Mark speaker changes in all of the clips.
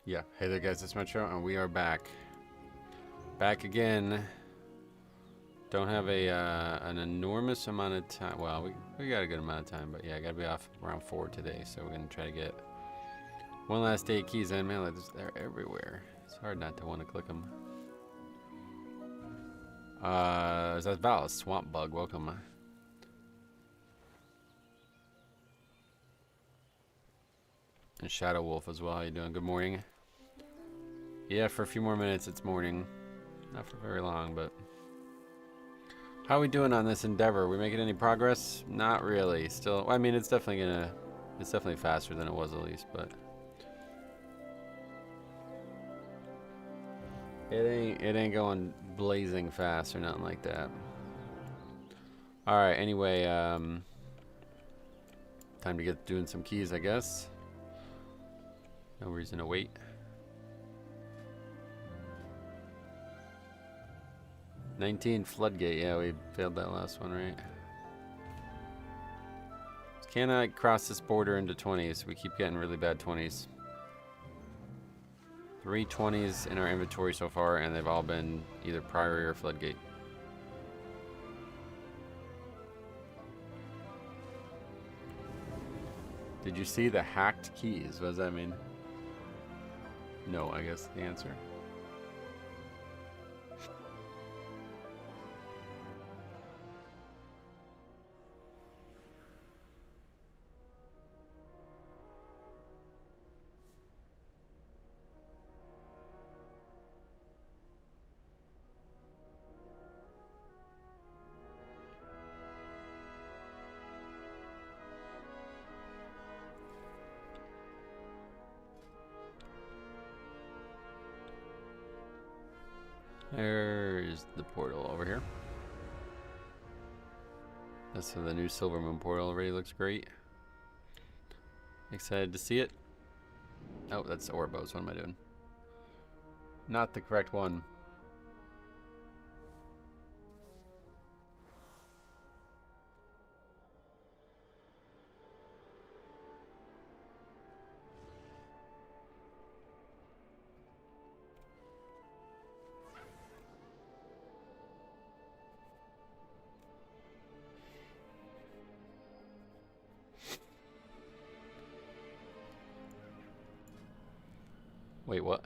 Speaker 1: Yeah. Hey there, guys. It's Metro, and we are back. Back again. Don't have an enormous amount of time. Well, we got a good amount of time, but yeah, I gotta be off around 4 today, so we're gonna try to get one last day of keys in. Man, like, they're everywhere. It's hard not to want to click them. Is that Val? Swamp Bug, welcome. And Shadow Wolf as well. How you doing? Good morning. Yeah, for a few more minutes, it's morning. Not for very long, but how are we doing on this endeavor? We making any progress? Not really. Still, I mean, it's definitely faster than it was at least, but it ain't going blazing fast or nothing like that. All right. Anyway, time to get doing some keys, I guess. No reason to wait. 19 Floodgate. Yeah, we failed that last one, right? Cannot cross this border into 20s. We keep getting really bad 20s. 3 20s in our inventory so far, and they've all been either Priory or Floodgate. Did you see the hacked keys? What does that mean? No, I guess the answer. There's the portal over here. That's the new Silver Moon portal. Already looks great. Excited to see it. Oh, that's Orbos. What am I doing? Not the correct one. Wait, what?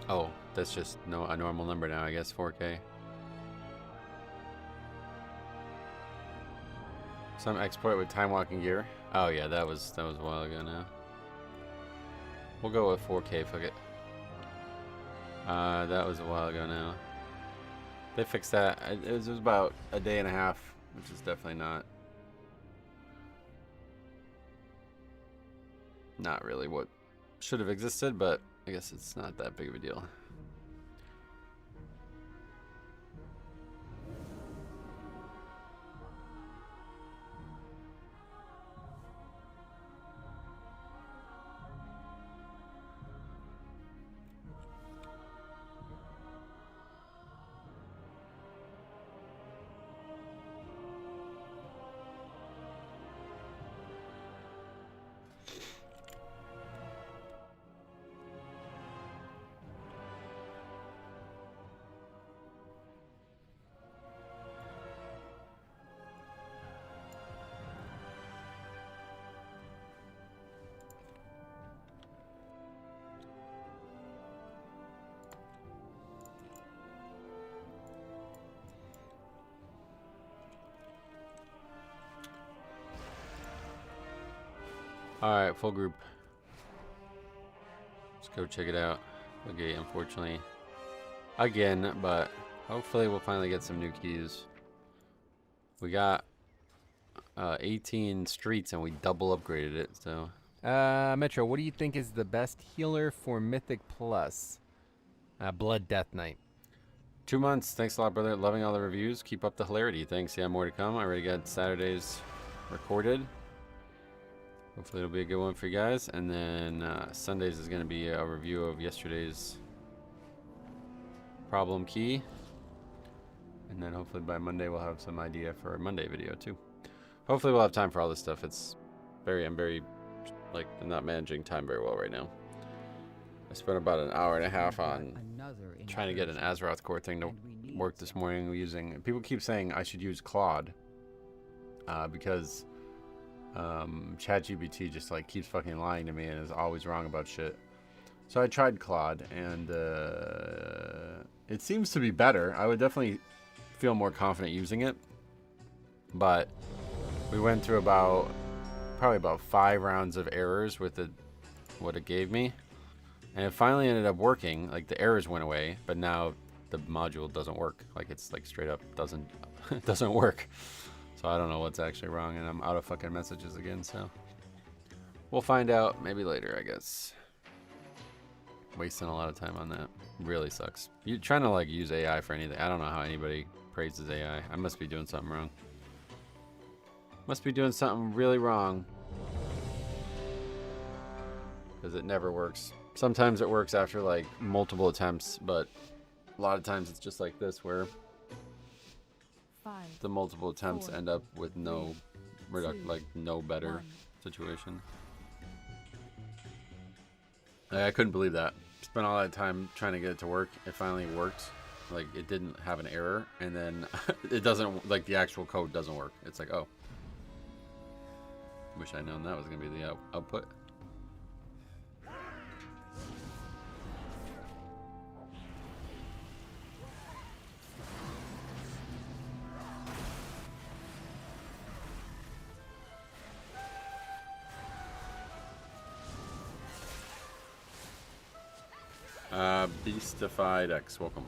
Speaker 1: Oh, that's just a normal number now, I guess. 4K. Some exploit with time walking gear. Oh yeah, that was a while ago now. We'll go with 4K. Fuck it. That was a while ago now. They fixed that. It was about a day and a half, which is definitely not really what should have existed, but I guess it's not that big of a deal. Alright, full group. Let's go check it out. Okay, unfortunately. Again, but hopefully we'll finally get some new keys. We got 18 streets and we double upgraded it, so.
Speaker 2: Metro, what do you think is the best healer for Mythic Plus? Blood Death Knight.
Speaker 1: 2 months. Thanks a lot, brother. Loving all the reviews. Keep up the hilarity. Thanks. Yeah, more to come. I already got Saturdays recorded. Hopefully it'll be a good one for you guys. And then Sundays is going to be a review of yesterday's problem key. And then hopefully by Monday we'll have some idea for a Monday video too. Hopefully we'll have time for all this stuff. It's I'm very, like, not managing time very well right now. I spent about an hour and a half on trying to get an Azeroth core thing to work this morning using... People keep saying I should use Claude because ChatGPT just, like, keeps fucking lying to me and is always wrong about shit. So I tried Claude, and it seems to be better. I would definitely feel more confident using it, but we went through probably about 5 rounds of errors with what it gave me, and it finally ended up working. Like, the errors went away, but now the module doesn't work. Like, it's like straight up doesn't work. So I don't know what's actually wrong, and I'm out of fucking messages again. So we'll find out maybe later, I guess. Wasting a lot of time on that really sucks. You trying to like use AI for anything? I don't know how anybody praises AI. I must be doing something wrong. Must be doing something really wrong, because it never works. Sometimes it works after like multiple attempts, but a lot of times it's just like this, where the multiple attempts end up with no better situation. I couldn't believe that. Spent all that time trying to get it to work. It finally worked. Like, it didn't have an error, and then it doesn't, like, the actual code doesn't work. It's like, oh. Wish I'd known that was going to be the output. Beastified X, welcome.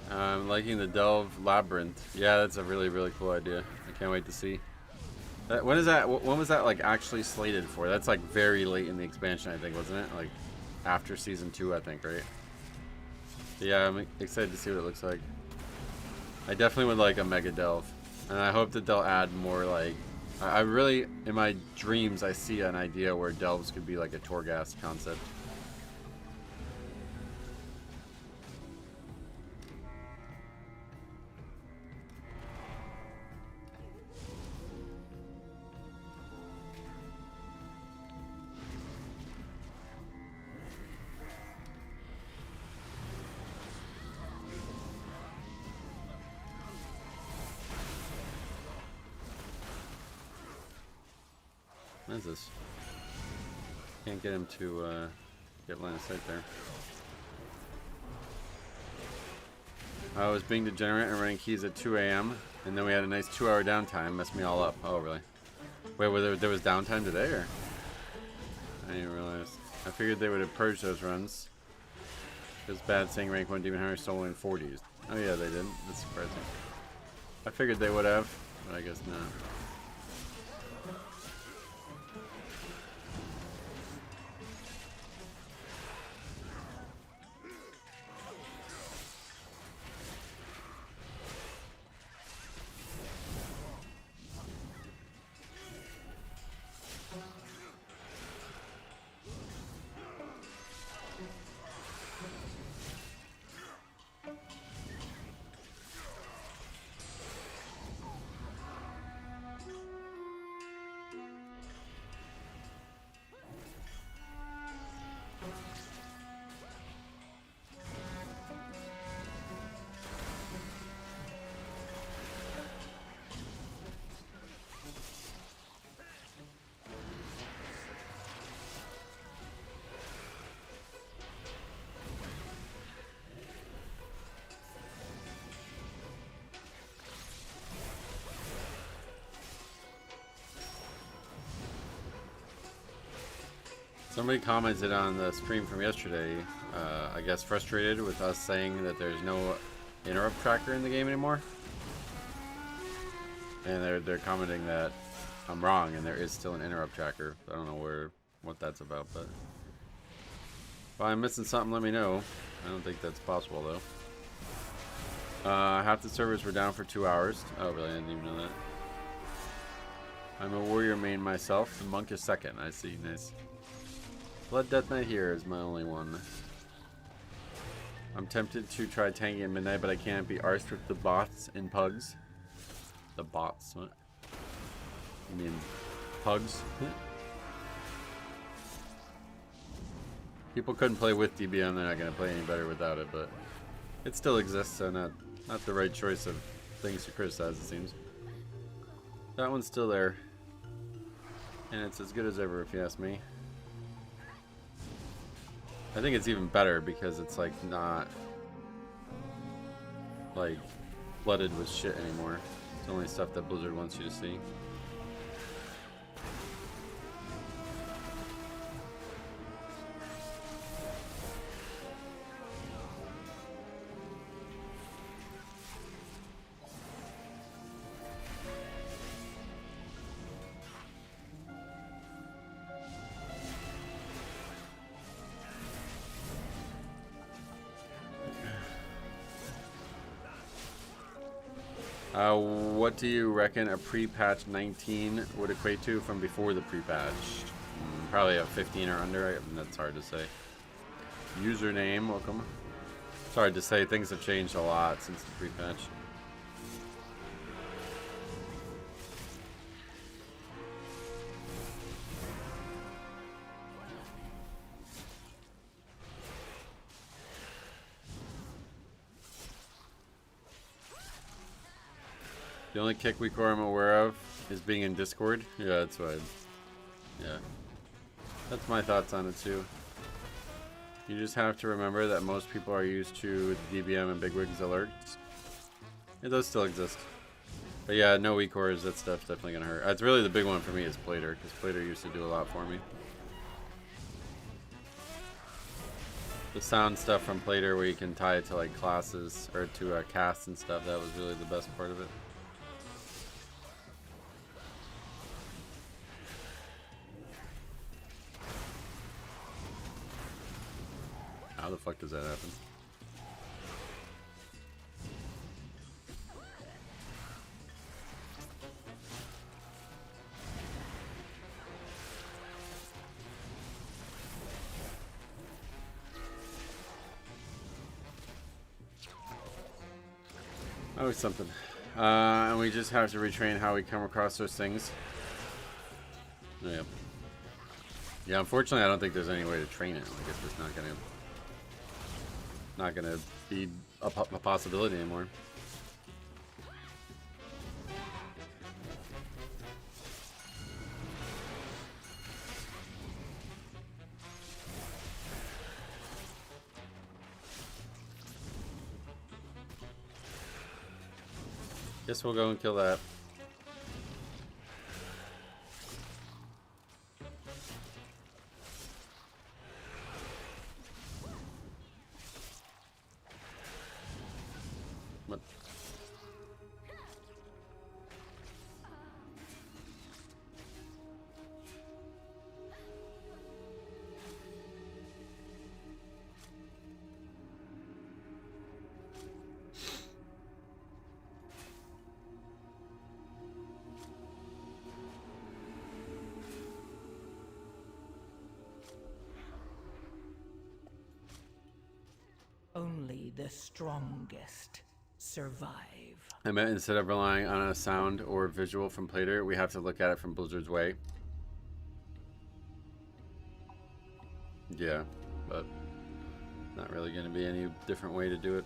Speaker 1: I'm liking the Delve Labyrinth. Yeah, that's a really, really cool idea. I can't wait to see. When is that? When was that like actually slated for? That's like very late in the expansion, I think, wasn't it? Like after season 2, I think, right? Yeah, I'm excited to see what it looks like. I definitely would like a Mega Delve, and I hope that they'll add more. Like, I really, in my dreams, I see an idea where Delves could be like a Torghast concept. What is this? Can't get him to get line of sight there. I was being degenerate and running keys at 2 a.m. and then we had a nice 2-hour downtime. Messed me all up. Oh, really? Wait, there was downtime today, or? I didn't realize. I figured they would have purged those runs. It was bad saying rank 1 Demon Hunter solo in 40s. Oh yeah, they didn't. That's surprising. I figured they would have, but I guess not. Somebody commented on the stream from yesterday, I guess frustrated with us saying that there's no interrupt tracker in the game anymore. And they're commenting that I'm wrong, and there is still an interrupt tracker. I don't know what that's about, but if I'm missing something, let me know. I don't think that's possible though. Half the servers were down for 2 hours. Oh, really? I didn't even know that. I'm a warrior main myself. The monk is second. I see. Nice. Blood Death Knight here is my only one. I'm tempted to try tanking at midnight, but I can't be arsed with the bots in Pugs. The bots? What? You mean Pugs? People couldn't play with DBM. They're not going to play any better without it, but it still exists, so not the right choice of things to criticize, it seems. That one's still there. And it's as good as ever, if you ask me. I think it's even better because it's like not like flooded with shit anymore. It's only stuff that Blizzard wants you to see. What do you reckon a pre-patch 19 would equate to from before the pre-patch? Probably a 15 or under. I mean, that's hard to say. Username, welcome. It's hard to say. Things have changed a lot since the pre-patch. The only kick we core I'm aware of is being in Discord. Yeah, that's right. Yeah. That's my thoughts on it too. You just have to remember that most people are used to the DBM and Bigwigs alerts. Yeah, those still exist. But yeah, no weak cores, that stuff's definitely gonna hurt. It's really the big one for me is Plater, because Plater used to do a lot for me. The sound stuff from Plater where you can tie it to like classes or to casts and stuff, that was really the best part of it. How the fuck does that happen? Oh, something. And we just have to retrain how we come across those things. Oh, yeah. Yeah, unfortunately, I don't think there's any way to train it. Like, it's just not gonna be a possibility anymore. Guess we'll go and kill that. What?
Speaker 3: Only the strongest survive.
Speaker 1: I meant instead of relying on a sound or visual from Plater, we have to look at it from Blizzard's way. Yeah, but not really going to be any different way to do it.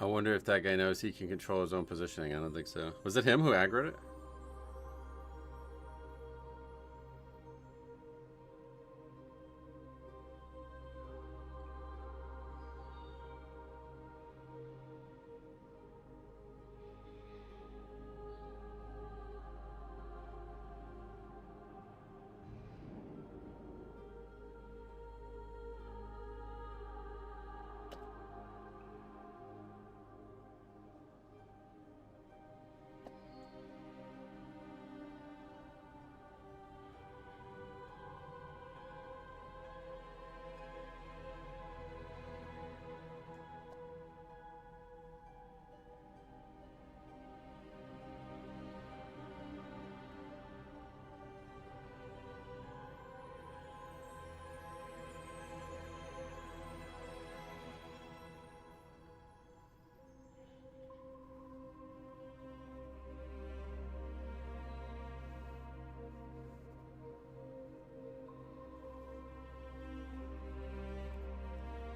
Speaker 1: I wonder if that guy knows he can control his own positioning. I don't think so. Was it him who aggroed it?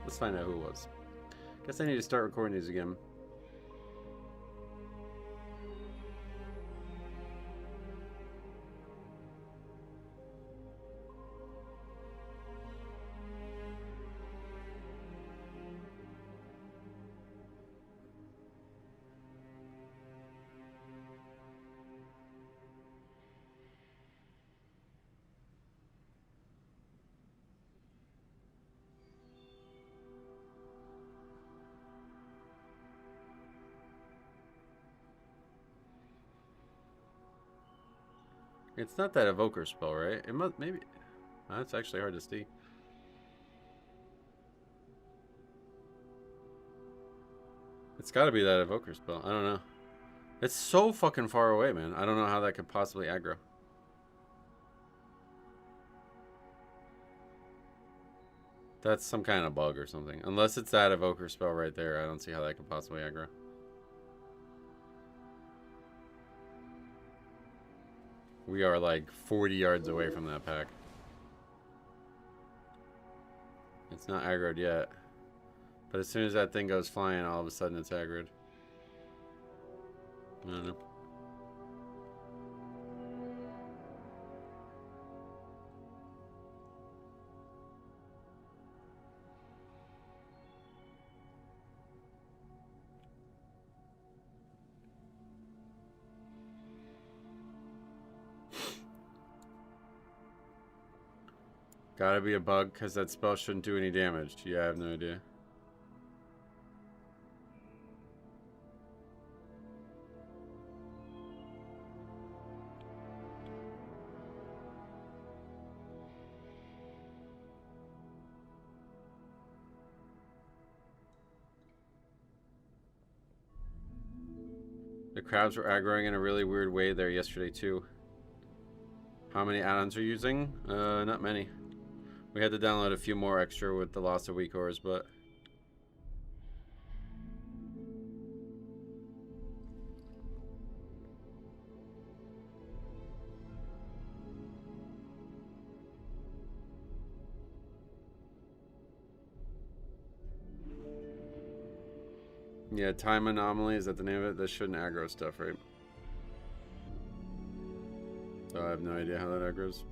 Speaker 1: Let's find out who it was. Guess I need to start recording these again. It's not that evoker spell, right? It must, maybe. That's actually hard to see. It's got to be that evoker spell. I don't know. It's so fucking far away, man. I don't know how that could possibly aggro. That's some kind of bug or something. Unless it's that evoker spell right there, I don't see how that could possibly aggro. We are like 40 yards away from that pack. It's not aggroed yet. But as soon as that thing goes flying, all of a sudden it's aggroed. I don't know. Gotta be a bug, because that spell shouldn't do any damage. Yeah, I have no idea. The crabs were aggroing in a really weird way there yesterday, too. How many add-ons are you using? Not many. We had to download a few more extra with the loss of weak ores, but... Yeah, time anomaly, is that the name of it? That shouldn't aggro stuff, right? So I have no idea how that aggroes.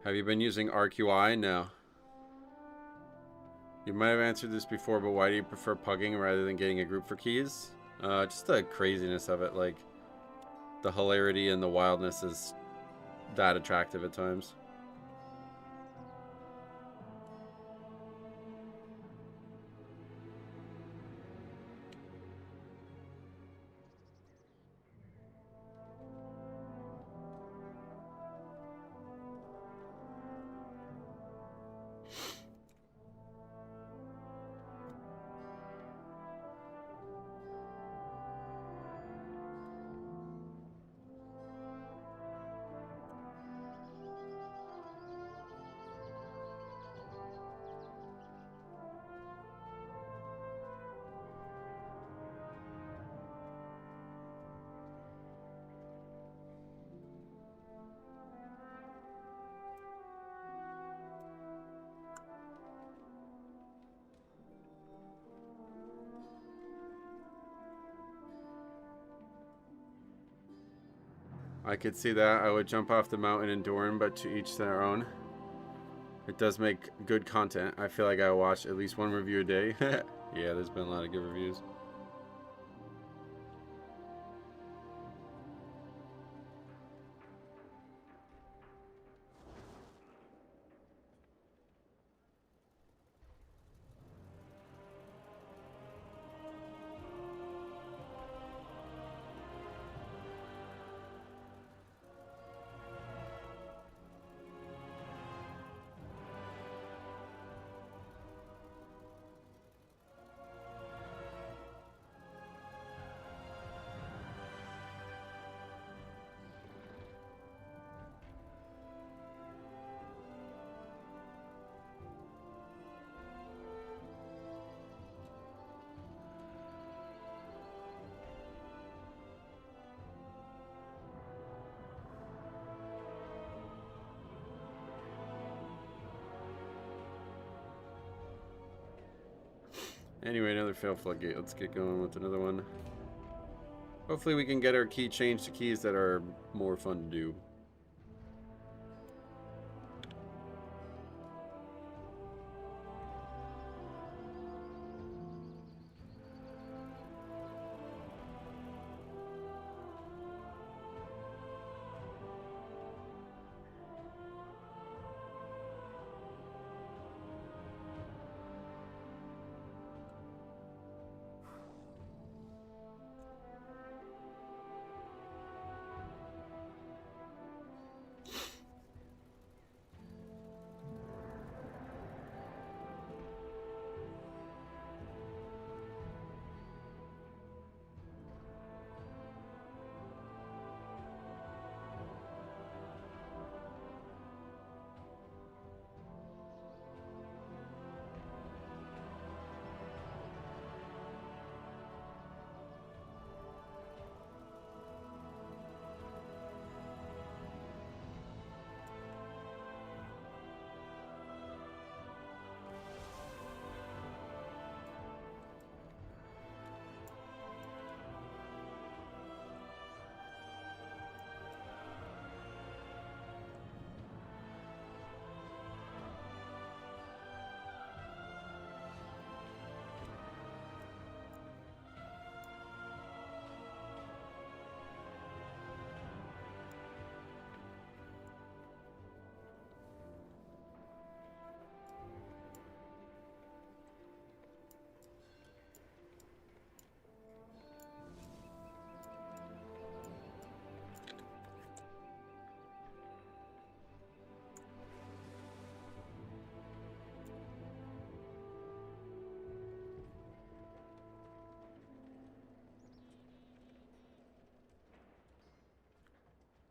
Speaker 1: Have you been using RQI? No. You might have answered this before, but why do you prefer pugging rather than getting a group for keys? Just the craziness of it, like the hilarity and the wildness is that attractive at times. I could see that. I would jump off the mountain in Doran, but to each their own. It does make good content. I feel like I watch at least one review a day. Yeah, there's been a lot of good reviews. Anyway, another fail floodgate. Let's get going with another one. Hopefully we can get our key changed to keys that are more fun to do.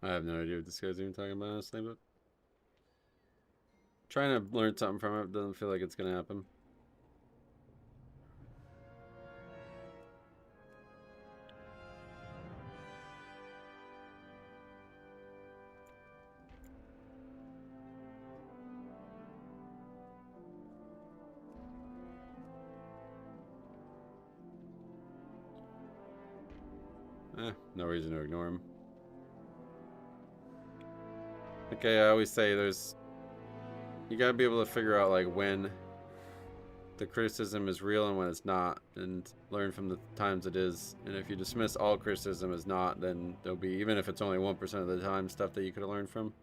Speaker 1: I have no idea what this guy's even talking about, honestly, but trying to learn something from it doesn't feel like it's gonna happen. No reason to ignore him. Okay, I always say you gotta be able to figure out like when the criticism is real and when it's not, and learn from the times it is. And if you dismiss all criticism as not, then there'll be, even if it's only 1% of the time, stuff that you could have learned from.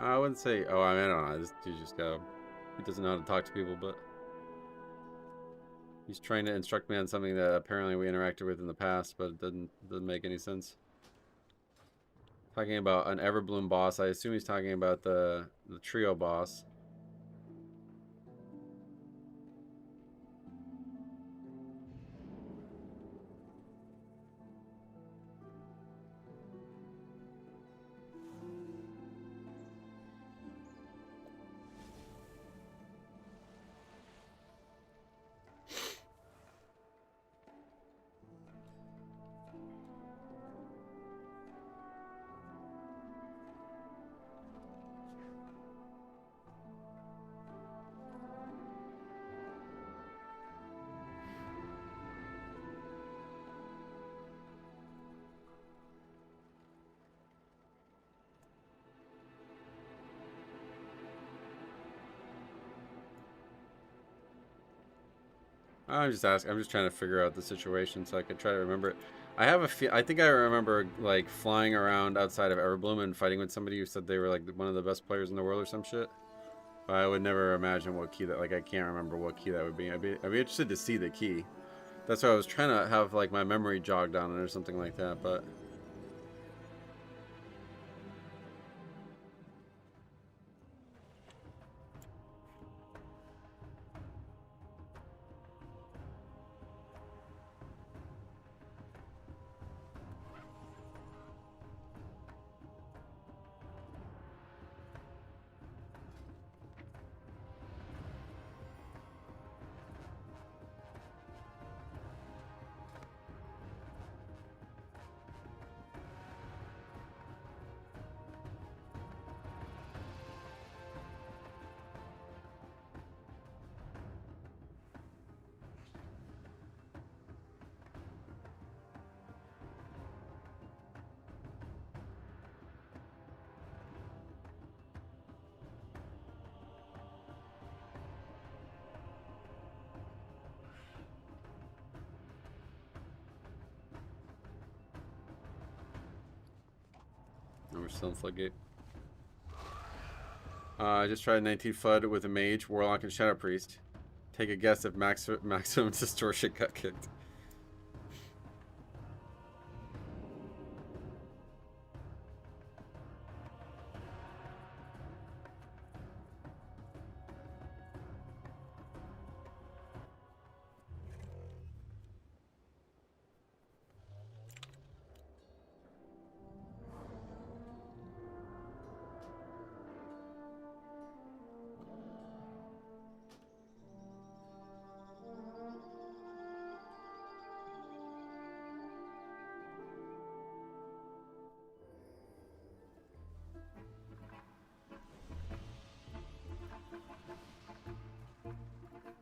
Speaker 1: I wouldn't say. Oh, I mean, I don't know. This dude just got. He doesn't know how to talk to people, but he's trying to instruct me on something that apparently we interacted with in the past, but it doesn't make any sense. Talking about an Everbloom boss. I assume he's talking about the trio boss. I'm just asking. I'm just trying to figure out the situation so I can try to remember it. I have a feel. I think I remember like flying around outside of Everbloom and fighting with somebody who said they were like one of the best players in the world or some shit. But I would never imagine what key that. Like I can't remember what key that would be. I'd be interested to see the key. That's why I was trying to have like my memory jogged on it or something like that. But we're still in Floodgate. I just tried 19 FUD with a Mage, Warlock, and Shadow Priest. Take a guess if Maximum Distortion got kicked.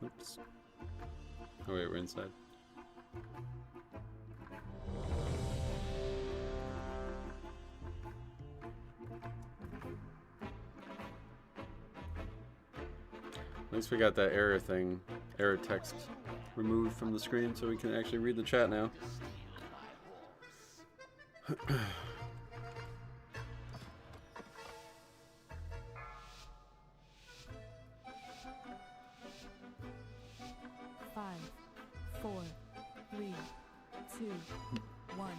Speaker 1: Oops. Oh wait, we're inside. At least we got that error thing, error text removed from the screen so we can actually read the chat now.
Speaker 4: 5, 4, 3, 2, 1.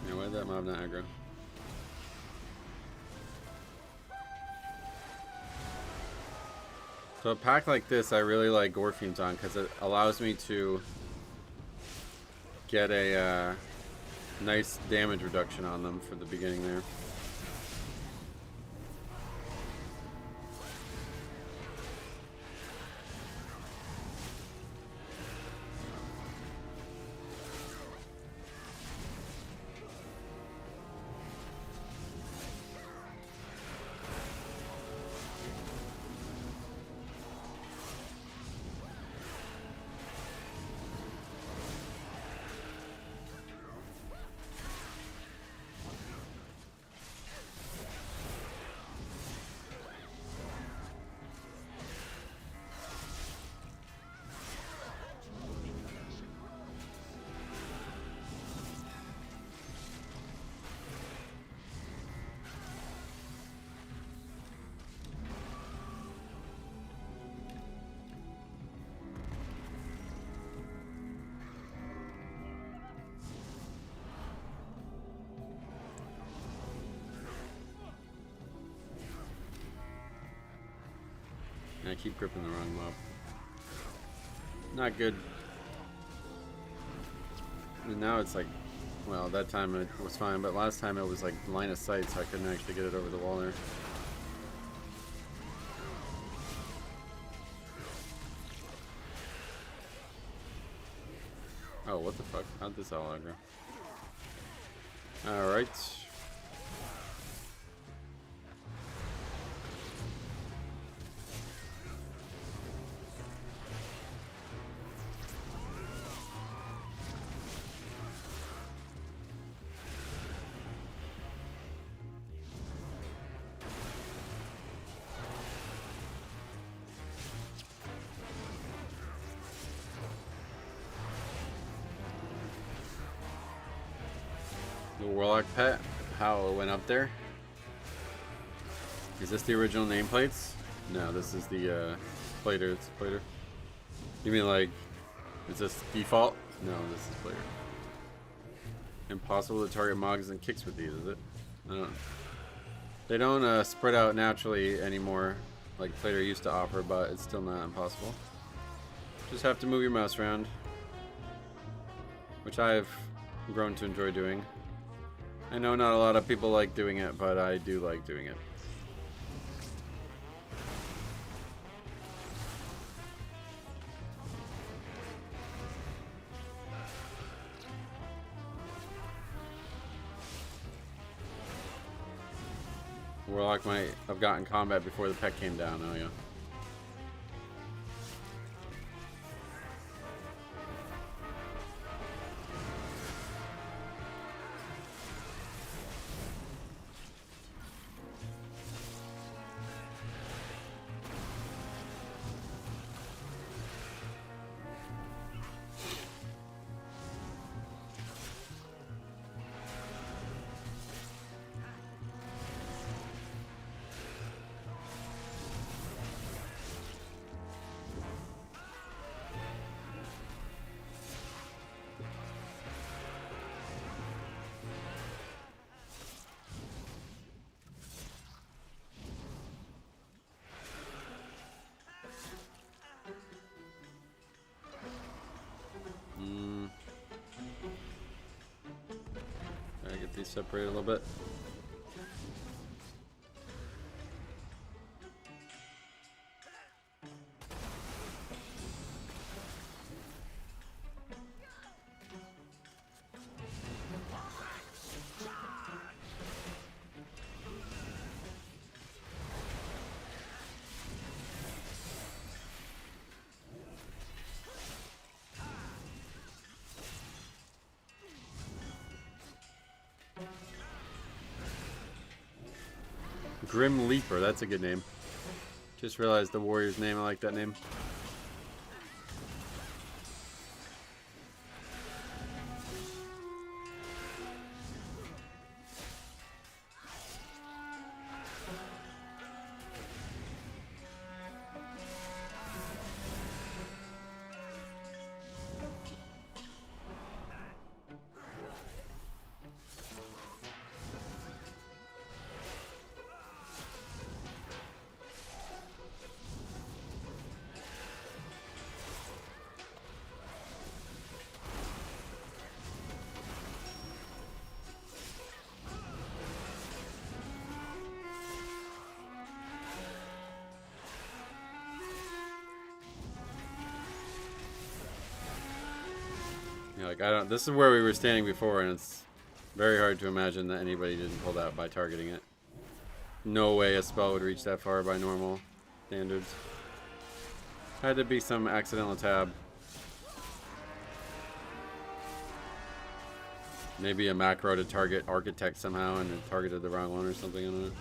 Speaker 1: Yeah, why did that mob not aggro? So a pack like this, I really like Gore Fiends on because it allows me to get a nice damage reduction on them for the beginning there. keep gripping the wrong mob. Not good. And now it's like, well, that time it was fine, but last time it was like line of sight, so I couldn't actually get it over the wall there. Oh, what the fuck? How'd this all aggro? Alright. The Warlock pet, how it went up there. Is this the original nameplates? No, this is the plater. It's plater. You mean like, is this default? No, this is plater. Impossible to target mogs and kicks with these, is it? I don't know. They don't spread out naturally anymore like plater used to offer, but it's still not impossible. Just have to move your mouse around, which I've grown to enjoy doing. I know not a lot of people like doing it, but I do like doing it. Warlock might have gotten combat before the pet came down, oh yeah. Gotta get these separated a little bit. Grim Leaper, that's a good name. Just realized the warrior's name, I like that name. Yeah, like I don't. This is where we were standing before, and it's very hard to imagine that anybody didn't pull that by targeting it. No way a spell would reach that far by normal standards. Had to be some accidental tab. Maybe a macro to target Architect somehow, and it targeted the wrong one or something. I don't know.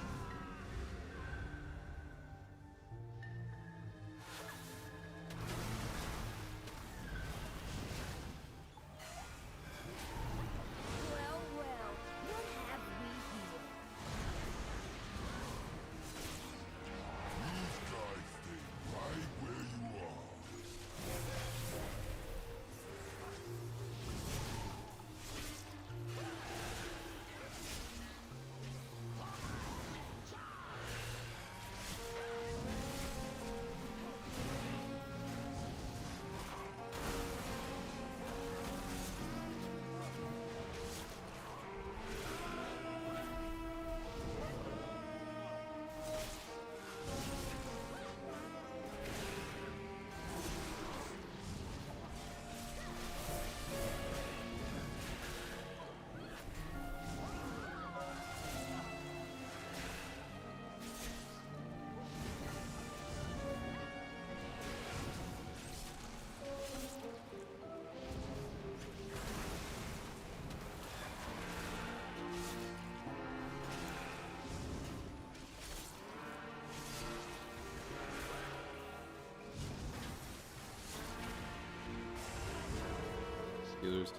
Speaker 1: healers.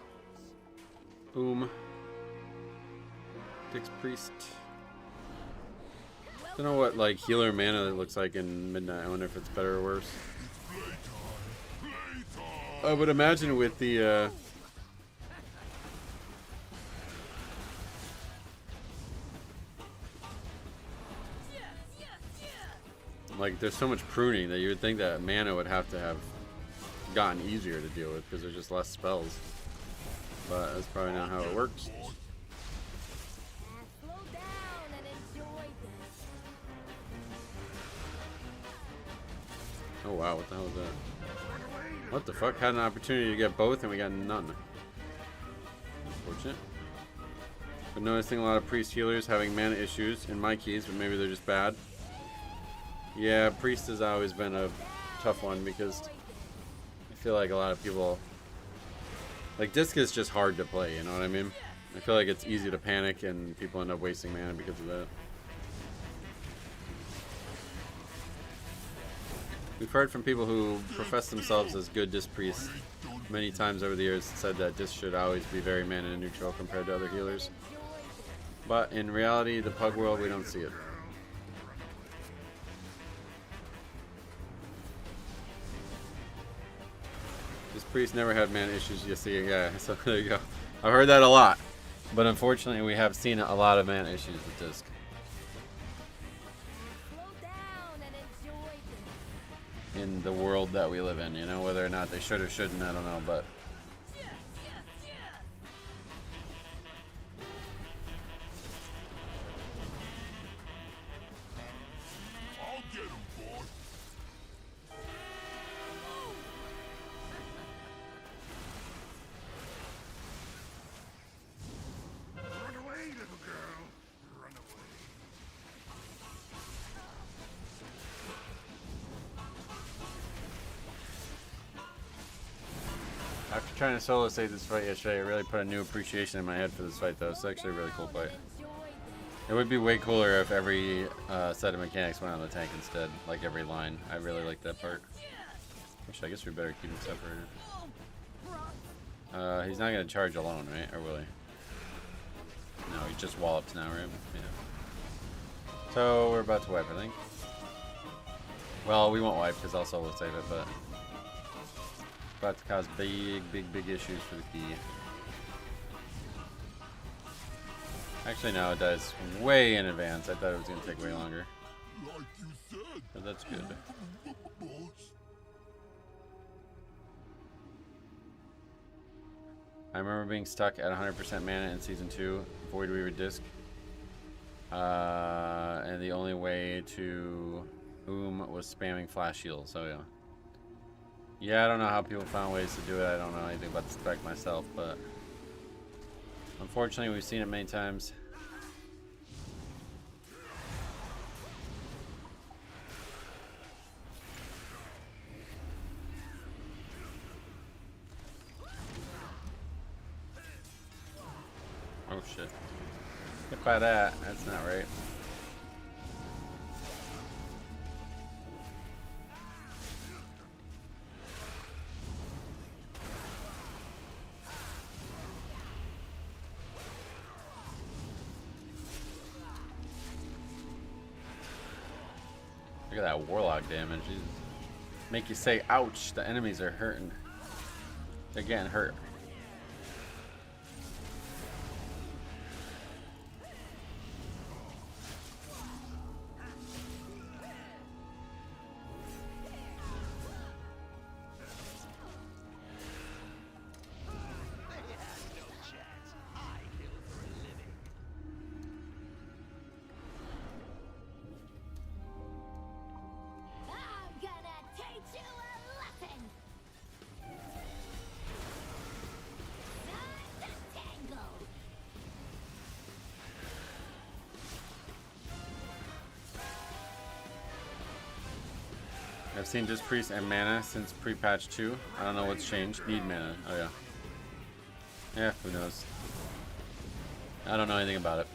Speaker 1: Boom. Dix Priest. Don't know what like healer mana looks like in Midnight. I wonder if it's better or worse. I would imagine with the like there's so much pruning that you would think that mana would have to have gotten easier to deal with because there's just less spells. But that's probably not how it works. Oh wow, what the hell is that? What the fuck? Had an opportunity to get both and we got none. Unfortunate. But noticing a lot of priest healers having mana issues in my keys, but maybe they're just bad. Yeah, priest has always been a tough one because I feel like a lot of people like disc is just hard to play, you know what I mean? I feel like it's easy to panic and people end up wasting mana because of that. We've heard from people who profess themselves as good disc priests many times over the years said that disc should always be very mana neutral compared to other healers. But in reality, the pug world, we don't see it. This priest never had mana issues, you see, yeah, so there you go. I've heard that a lot, but unfortunately we have seen a lot of mana issues with disc. In the world that we live in, you know, whether or not they should or shouldn't, I don't know, but after trying to solo save this fight yesterday, it really put a new appreciation in my head for this fight, though. It's actually a really cool fight. It would be way cooler if every set of mechanics went on the tank instead, like every line. I really like that part. I guess we better keep it separated. He's not going to charge alone, right? Or will he? No, he just wallops now, right? Yeah. So, we're about to wipe, I think. Well, we won't wipe because I'll solo save it, but about to cause big issues for the key. Actually, no, it does way in advance. I thought it was going to take way longer. But that's good. I remember being stuck at 100% mana in Season 2, Void Weaver Disc. And the only way to boom was spamming flash heals, so yeah. Yeah, I don't know how people found ways to do it. I don't know anything about the spec myself, but unfortunately we've seen it many times. Oh shit. Hit by that, that's not right. Look at that warlock damage. Jesus. Make you say, ouch, the enemies are hurting. They're getting hurt. I've seen Disc Priest and mana since Prepatch 2. I don't know what's changed. Need mana. Oh yeah. Yeah, who knows? I don't know anything about it.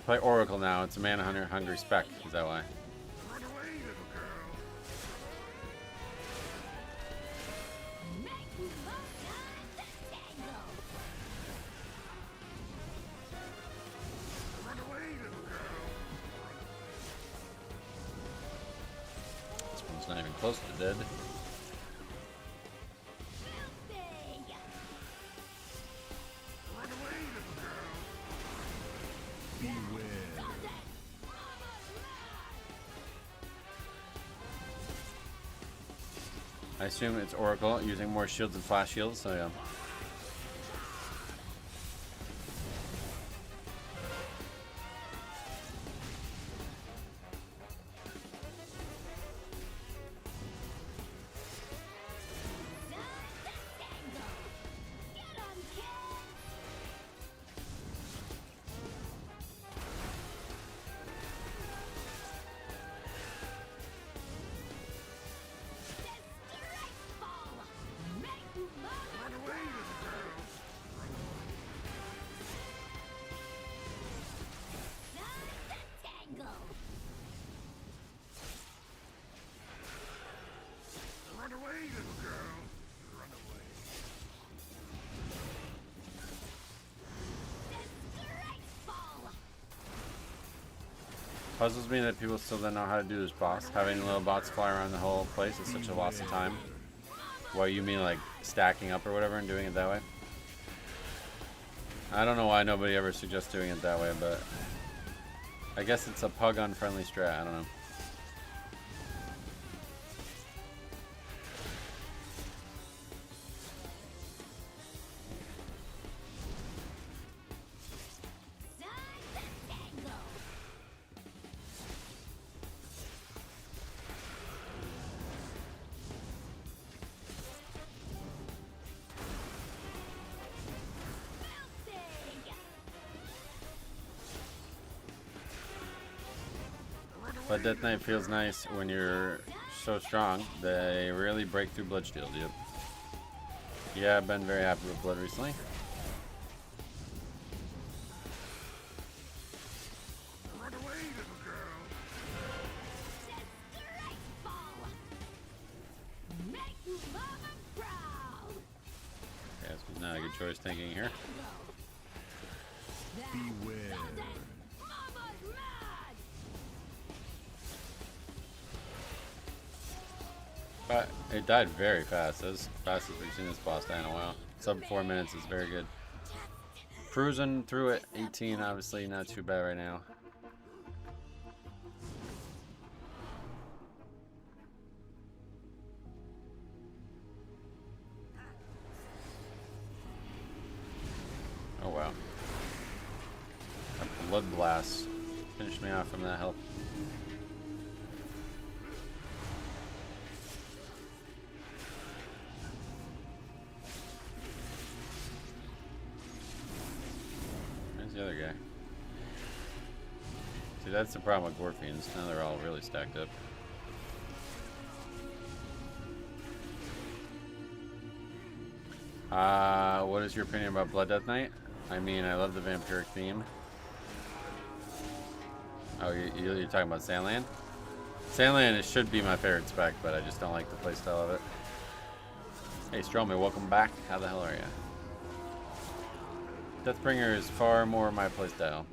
Speaker 1: play Oracle now. It's a mana hungry spec. Is that why? This one's not even close to dead. I assume it's Oracle using more shields and flash shields, so yeah. Puzzles me that people still don't know how to do this boss. Having little bots fly around the whole place is such a loss of time. What, you mean like stacking up or whatever and doing it that way? I don't know why nobody ever suggests doing it that way, but I guess it's a pug unfriendly strat, I don't know. But Death Knight feels nice when you're so strong. They rarely break through Blood Shield. Yep. Yeah, I've been very happy with Blood recently. Okay, this was not a good choice thinking here.
Speaker 5: Beware.
Speaker 1: But it died very fast. That was the fastest we've seen this boss die in a while. Sub 4 minutes is very good. Cruising through it. 18, obviously not too bad right now. Oh wow. A blood blast finished me off from that help. The other guy. See, that's the problem with Gorfians. Now they're all really stacked up. What is your opinion about Blood Death Knight? I mean, I love the vampiric theme. Oh, you're talking about Sandland? Sandland should be my favorite spec, but I just don't like the playstyle of it. Hey, Stromy, welcome back. How the hell are you? Deathbringer is far more my playstyle.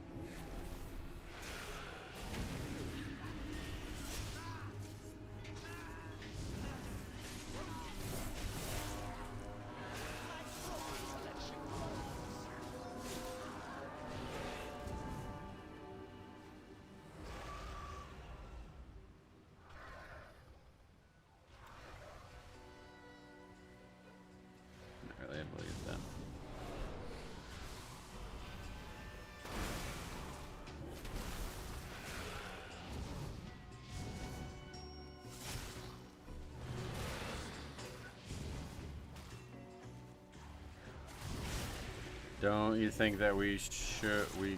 Speaker 1: Not really able to use that. Don't you think that we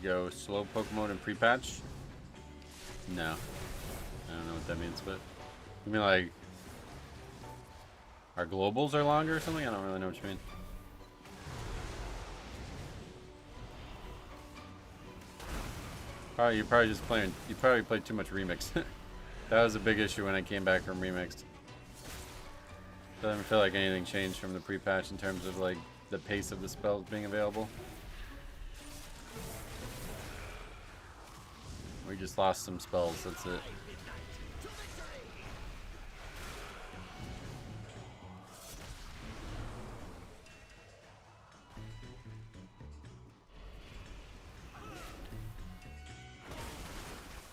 Speaker 1: go slow Pokemon and Prepatch? No. I don't know what that means, but you mean like our globals are longer or something? I don't really know what you mean. Probably you're probably just playing. You probably played too much Remix. That was a big issue when I came back from Remixed. Doesn't feel like anything changed from the pre-patch in terms of like the pace of the spells being available. We just lost some spells. That's it.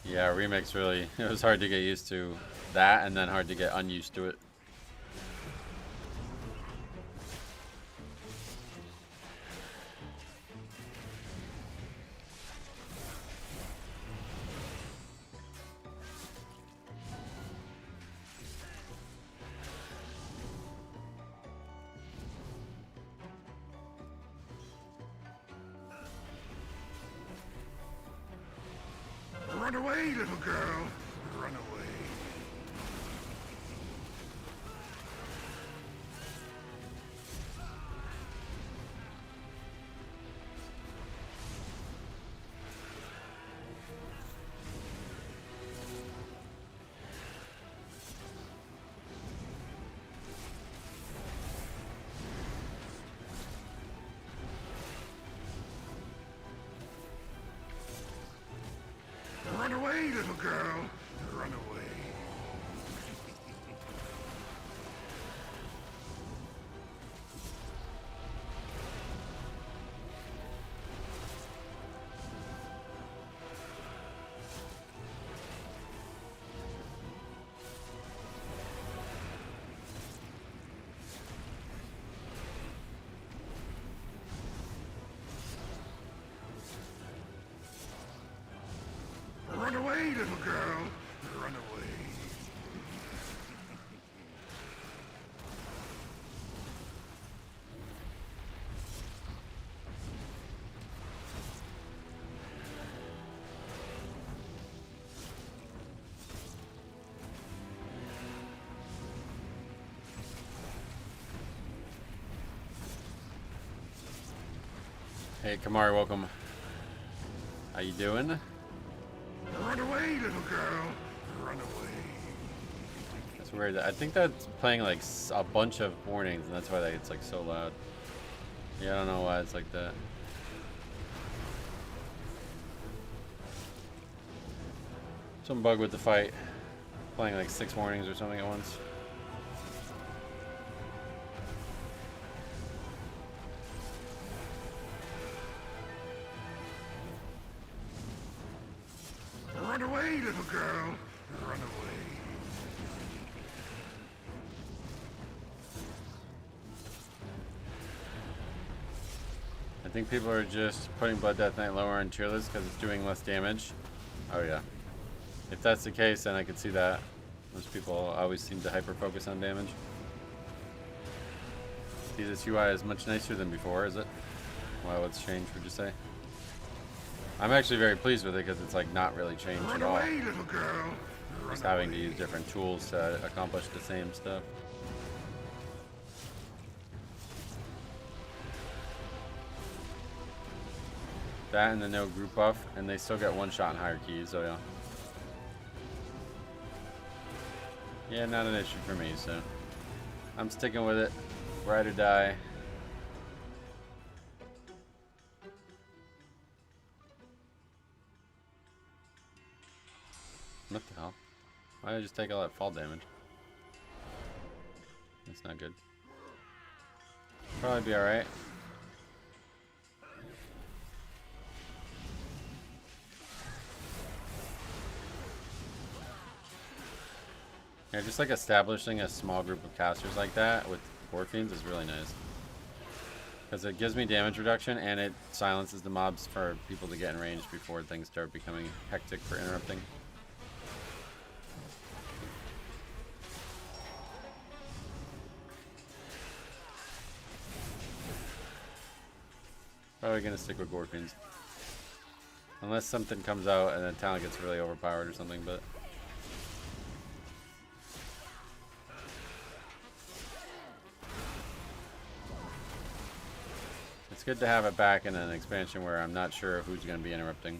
Speaker 1: Yeah, Remix really, it was hard to get used to that and then hard to get unused to it.
Speaker 5: Run away, little girl. Run away. Run away, little girl. Run away. Run away, little girl. Run away.
Speaker 1: Hey, Kamari, welcome. How you doing?
Speaker 5: Run away, little girl. Run away.
Speaker 1: That's weird. I think that's playing like a bunch of warnings, and that's why it's like so loud. Yeah, I don't know why it's like that. Some bug with the fight. Playing like 6 warnings or something at once.
Speaker 5: Run away, little girl. Run away.
Speaker 1: I think people are just putting Blood Death Knight lower on tier list because it's doing less damage. Oh yeah. If that's the case, then I could see that. Most people always seem to hyper-focus on damage. See, this UI is much nicer than before, is it? Wow, what's changed, would you say? I'm actually very pleased with it because it's like not really changed
Speaker 5: Run
Speaker 1: at all.
Speaker 5: away, little girl.
Speaker 1: Just having to use different tools to accomplish the same stuff. That and the no group buff, and they still get 1 shot in higher keys, so yeah. Yeah, not an issue for me, so I'm sticking with it. Ride or die. What the hell? Why did I just take all that fall damage? That's not good. Probably be alright. Yeah, just like establishing a small group of casters like that with Warfiends is really nice. Because it gives me damage reduction and it silences the mobs for people to get in range before things start becoming hectic for interrupting. Probably gonna stick with Gorfiends. Unless something comes out and the talent gets really overpowered or something, but it's good to have it back in an expansion where I'm not sure who's going to be interrupting.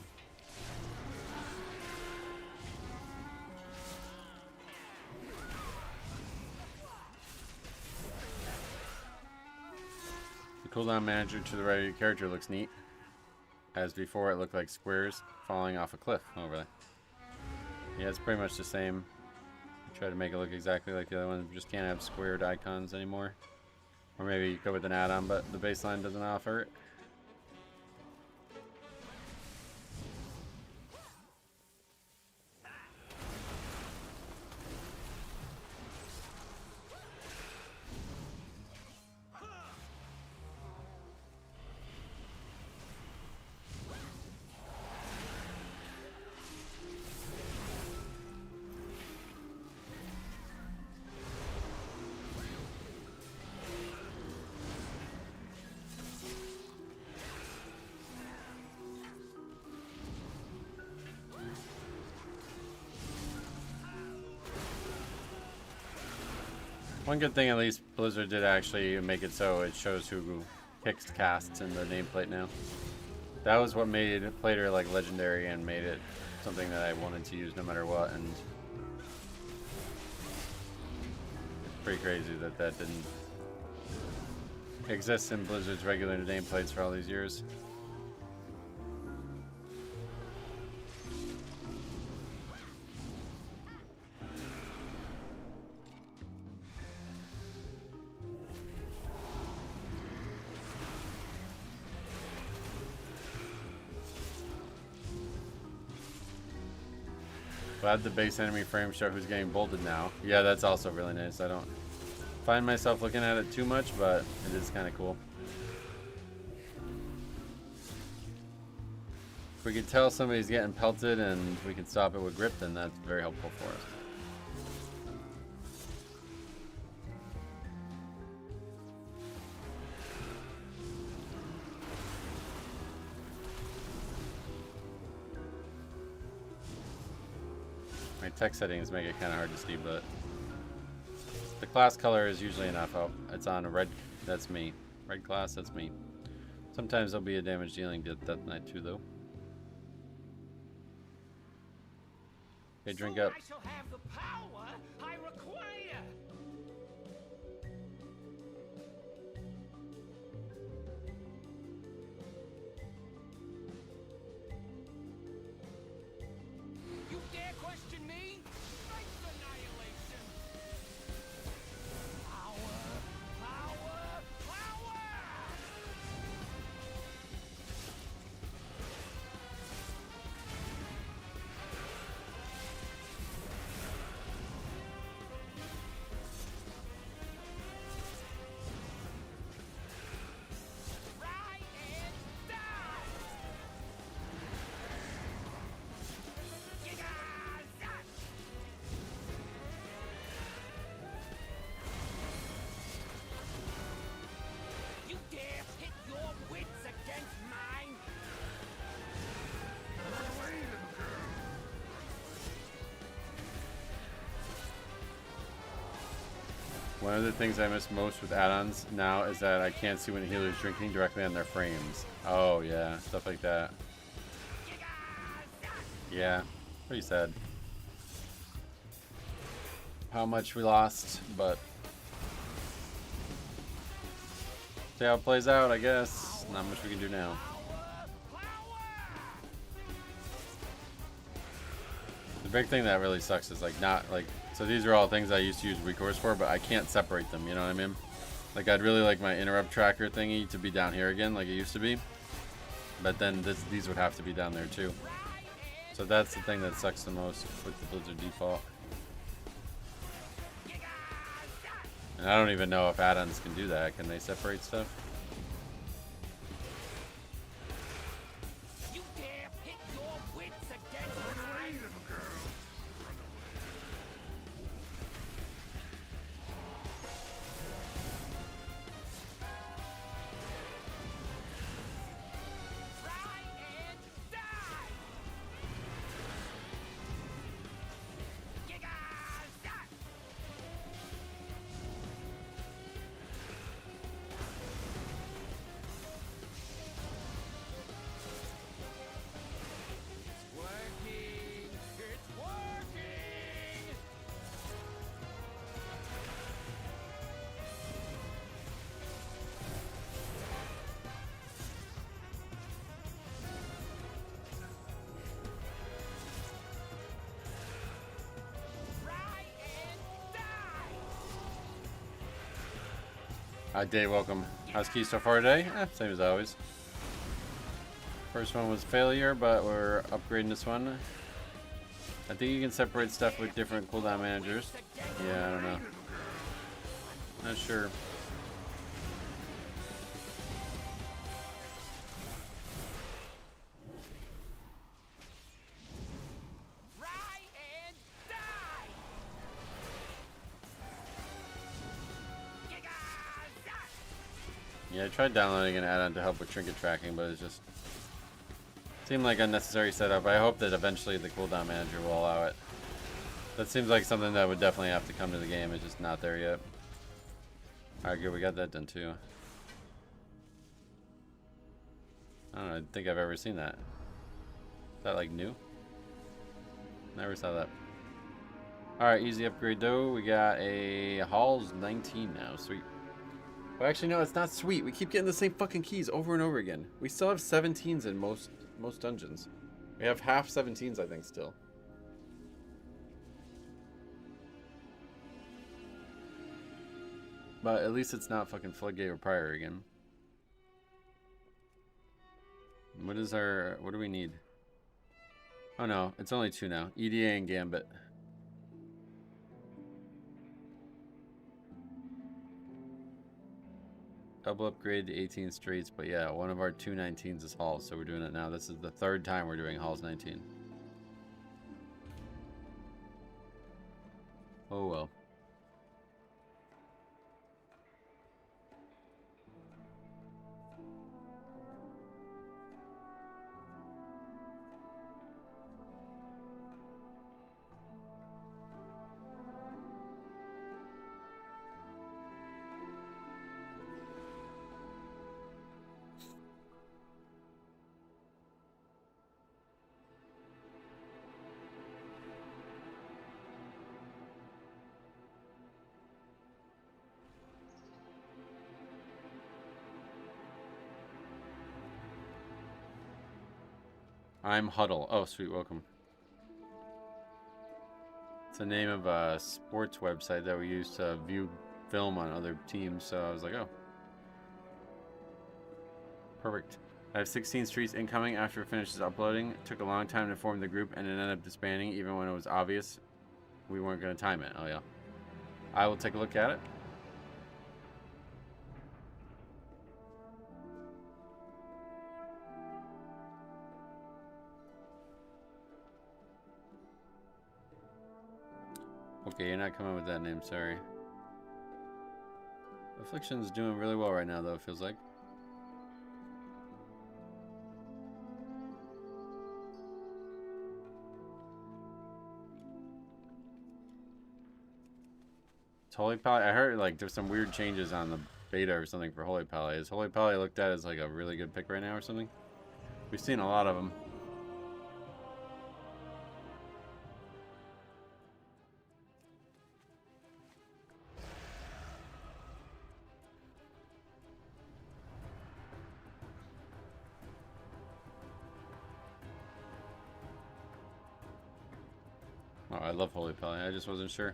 Speaker 1: Cooldown manager to the right of your character looks neat. As before, it looked like squares falling off a cliff over there. Yeah, it's pretty much the same. Try to make it look exactly like the other one. Just can't have squared icons anymore. Or maybe you go with an add-on, but the baseline doesn't offer it. One good thing, at least, Blizzard did actually make it so it shows who picks casts in the nameplate now. That was what made Plater like legendary and made it something that I wanted to use no matter what. And it's pretty crazy that that didn't exist in Blizzard's regular nameplates for all these years. Glad the base enemy frame show who's getting bolted now. Yeah, that's also really nice. I don't find myself looking at it too much, but it is kind of cool. If we can tell somebody's getting pelted and we can stop it with grip, then that's very helpful for us. My text settings make it kind of hard to see, but the class color is usually enough. Oh, it's on a red. That's me. Red class, that's me. Sometimes there'll be a damage dealing Death Knight too, though. Okay, drink up.
Speaker 6: I shall have the power I require. You dare question me? Strength annihilation. Power, power, power! Try and die! Giga-zap! You dare pit your wits against mine?
Speaker 5: Run away, little girl.
Speaker 1: One of the things I miss most with add-ons now is that I can't see when a healer's drinking directly on their frames. Oh yeah, stuff like that. Yeah, pretty sad. How much we lost, but see how it plays out, I guess. Not much we can do now. The big thing that really sucks is like not like, so these are all things I used to use recourse for, but I can't separate them, you know what I mean? Like I'd really like my interrupt tracker thingy to be down here again like it used to be, but then these would have to be down there too. So that's the thing that sucks the most with the Blizzard default. And I don't even know if add-ons can do that. Can they separate stuff?
Speaker 6: You dare pit your wits against
Speaker 5: Run away,
Speaker 6: mine?
Speaker 5: little girl. Run away.
Speaker 6: Try and die! Giga-zap!
Speaker 1: Dave, welcome. How's Key so far today? Same as always. First one was failure, but we're upgrading this one. I think you can separate stuff with different cooldown managers. Yeah, I don't know. Not sure. Yeah, I tried downloading an add-on to help with trinket tracking, but it just seemed like unnecessary setup. I hope that eventually the cooldown manager will allow it. That seems like something that would definitely have to come to the game. It's just not there yet. Alright, good. We got that done too. I don't know. I think I've ever seen that. Is that like new? Never saw that. Alright, easy upgrade though. We got a Halls 19 now. Sweet. Well, actually, no, it's not sweet. We keep getting the same fucking keys over and over again. We still have 17s in most dungeons. We have half 17s, I think, still. But at least it's not fucking Floodgate or Prior again. What do we need? Oh no, it's only 2 now. EDA and Gambit. Double upgrade to 18 streets, but yeah, one of our 2 19s is Halls, so we're doing it now. This is the 3rd time we're doing Halls 19. Oh well. I'm Huddle. Oh, sweet, welcome. It's the name of a sports website that we use to view film on other teams, so I was like, oh. Perfect. I have 16 streets incoming after it finishes uploading. It took a long time to form the group, and it ended up disbanding even when it was obvious we weren't going to time it. Oh, yeah. I will take a look at it. Okay, you're not coming with that name, sorry. Affliction's doing really well right now, though, it feels like. It's Holy Pally. I heard like there's some weird changes on the beta or something for Holy Pally. Is Holy Pally looked at as like a really good pick right now or something? We've seen a lot of them. Oh, I love Holy Pally. I just wasn't sure.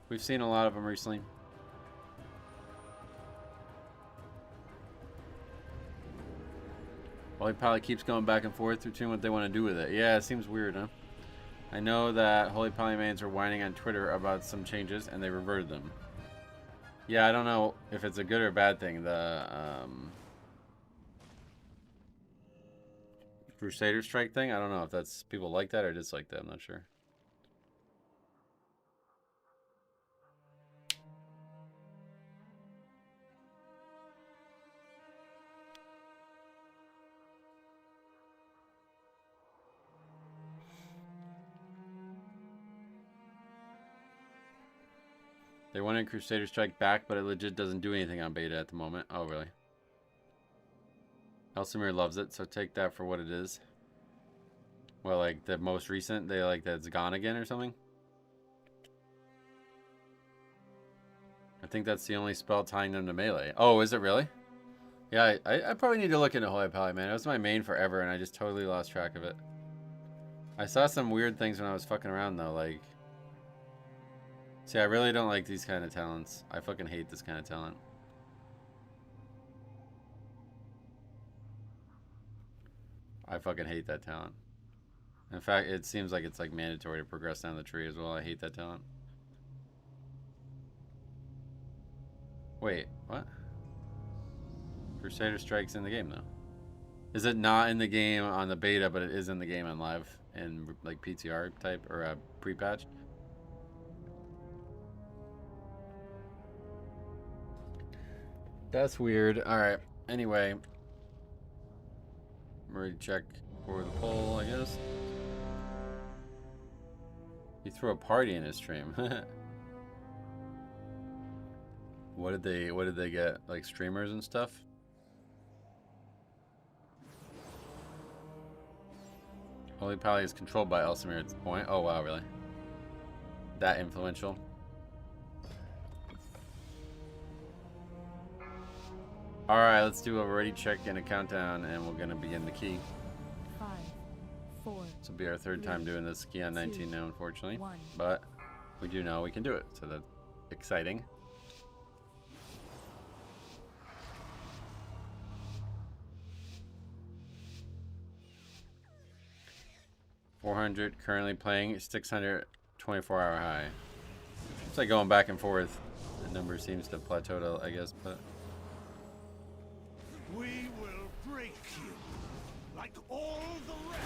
Speaker 1: We've seen a lot of them recently. Holy Pally keeps going back and forth between what they want to do with it. Yeah, it seems weird, huh? I know that Holy Pally mains are whining on Twitter about some changes, and they reverted them. Yeah, I don't know if it's a good or bad thing. The Crusader Strike thing, I don't know if that's people like that or dislike that. I'm not sure. They wanted Crusader Strike back, but it legit doesn't do anything on beta at the moment. Oh, really? Elsamir loves it, so take that for what it is. Well, like the most recent, they like that it's gone again or something? I think that's the only spell tying them to melee. Oh, is it really? Yeah, I probably need to look into Holy Pally, man. It was my main forever, and I just totally lost track of it. I saw some weird things when I was fucking around, though, like... See, I really don't like these kind of talents. I fucking hate this kind of talent. I fucking hate that talent. In fact, it seems like it's like mandatory to progress down the tree as well. I hate that talent. Wait, what? Crusader Strike's in the game though. Is it not in the game on the beta, but it is in the game on live in like PTR type or a pre-patch? That's weird. All right. Anyway, I'm ready to check for the poll, I guess. He threw a party in his stream. What did they get? Like streamers and stuff? Holy Pally is controlled by Elsamir at this point. Oh wow, really? That influential? Alright, let's do a ready check and a countdown, and we're gonna begin the key.
Speaker 4: 5, 4.
Speaker 1: This will be our third time doing this key on 19 now, unfortunately.
Speaker 4: 1.
Speaker 1: But we do know we can do it, so that's exciting. $400 currently playing, 600 24-hour high. It's like going back and forth. The number seems to plateau, I guess, but
Speaker 5: We will break you like all the rest.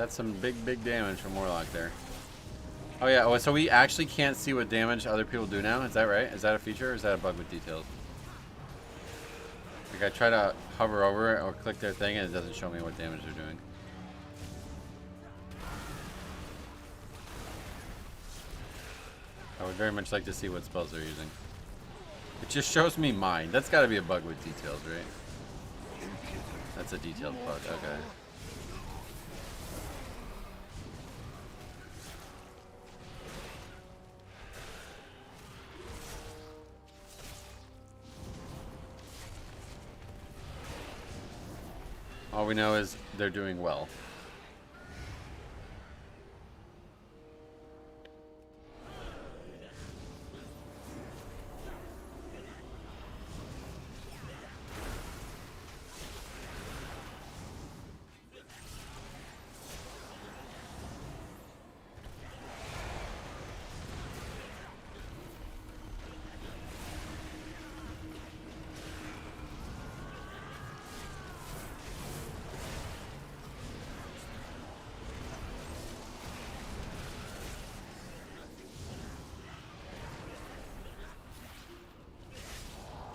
Speaker 1: that's some big damage from Warlock there. Oh yeah, oh, so we actually can't see what damage other people do now? Is that right? Is that a feature or is that a bug with details? Like I try to hover over it or click their thing and it doesn't show me what damage they're doing. I would very much like to see what spells they're using. It just shows me mine. That's gotta be a bug with details, right? That's a detailed bug, okay. All we know is they're doing well.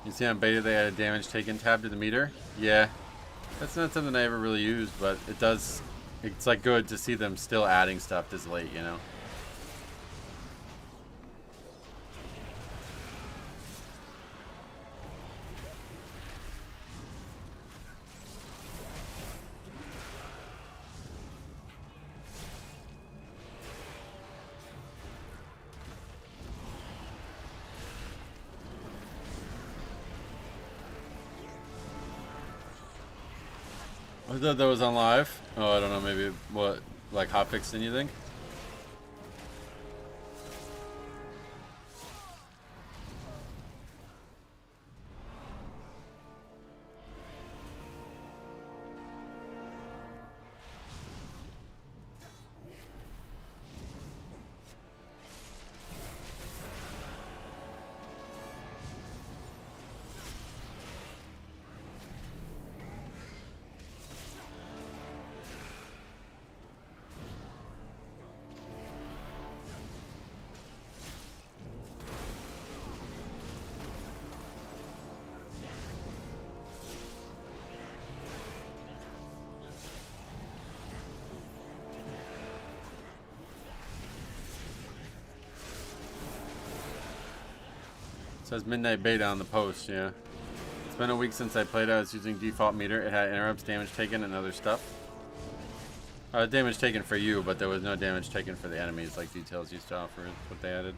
Speaker 1: You see on beta they had a damage taken tab to the meter? Yeah. That's not something I ever really used, but it does, it's like good to see them still adding stuff this late, you know? I thought that was on live. Oh, I don't know, maybe what, like hotfixed anything? It says midnight beta on the post, yeah. It's been a week since I played. I was using default meter. It had interrupts, damage taken, and other stuff. Damage taken for you, but there was no damage taken for the enemies like details used to offer, what they added.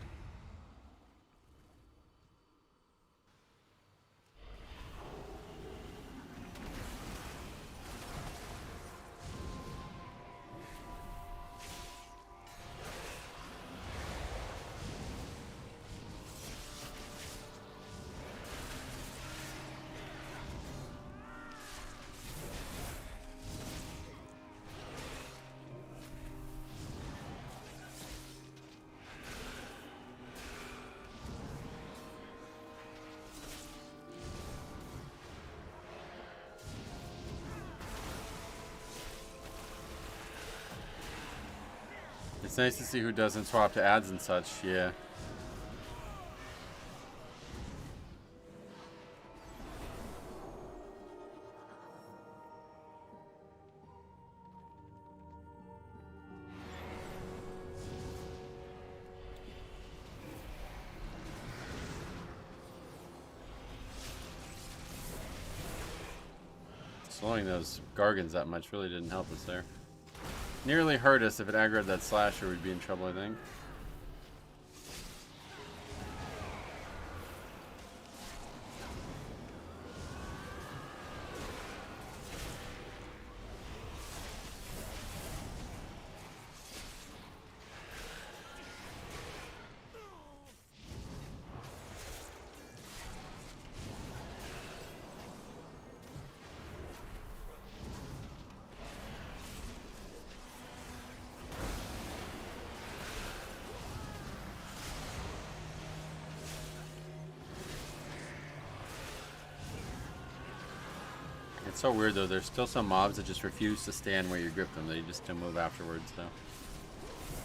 Speaker 1: It's nice to see who doesn't swap to ads and such, yeah. Slowing those Gargans that much really didn't help us there. Nearly hurt us. If it aggroed that slasher, we'd be in trouble, I think. It's so weird though, there's still some mobs that just refuse to stand where you grip them. They just don't move afterwards, so.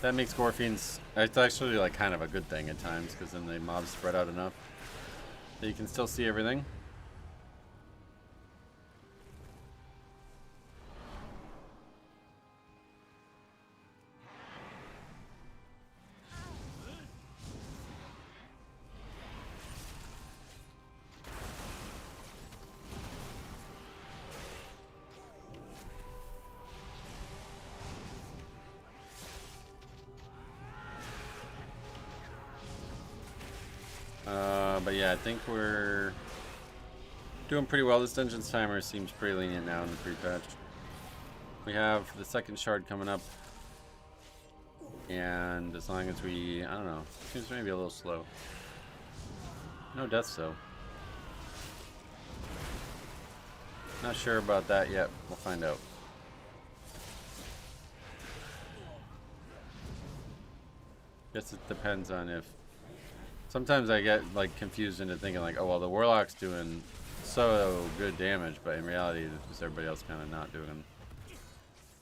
Speaker 1: That makes Gorfiends, it's actually like kind of a good thing at times, because then the mobs spread out enough that you can still see everything. But yeah, I think we're doing pretty well. This Dungeons timer seems pretty lenient now in the pre-patch. We have the second shard coming up, and as long as we, I don't know, seems maybe a little slow. No deaths though. Not sure about that yet. We'll find out. Guess it depends on if. Sometimes I get like confused into thinking like, oh well, the Warlock's doing so good damage, but in reality, just everybody else kind of not doing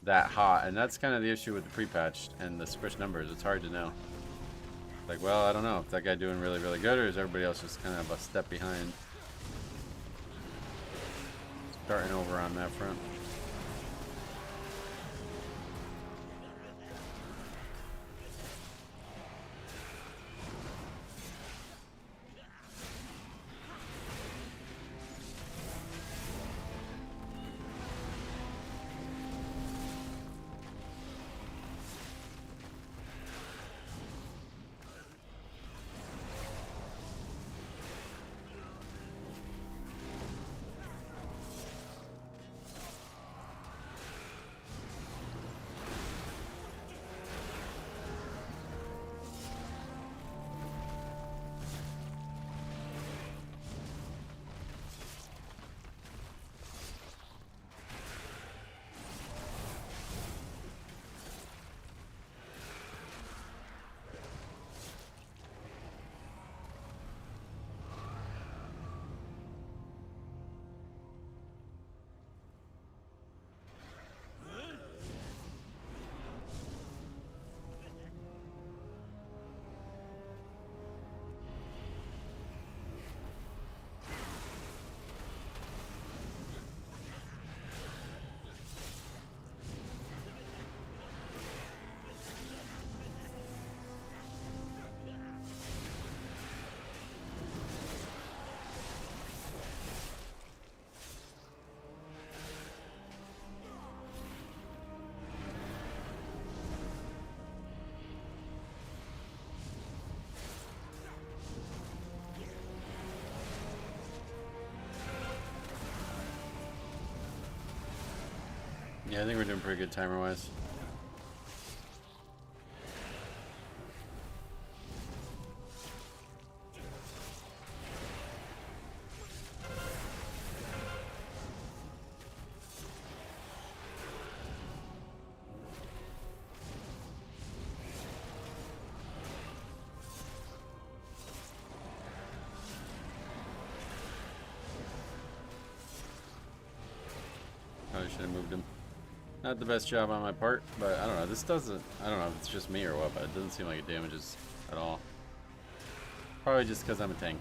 Speaker 1: that hot, and that's kind of the issue with the pre-patch and the squish numbers. It's hard to know. Like, well, I don't know if that guy doing really, really good, or is everybody else just kind of a step behind. Starting over on that front. Yeah, I think we're doing pretty good timer-wise. Probably should have moved him. Not the best job on my part, but I don't know. This doesn't, I don't know if it's just me or what, but it doesn't seem like it damages at all. Probably just because I'm a tank.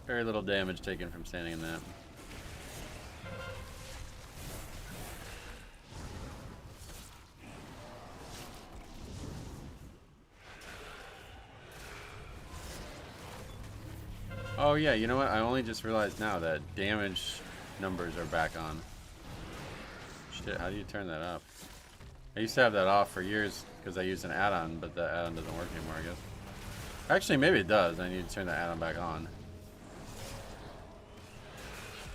Speaker 1: Very little damage taken from standing in that. Oh yeah, you know what? I only just realized now that damage numbers are back on. Shit, how do you turn that off? I used to have that off for years because I used an add-on, but the add-on doesn't work anymore, I guess. Actually, maybe it does. I need to turn the add-on back on.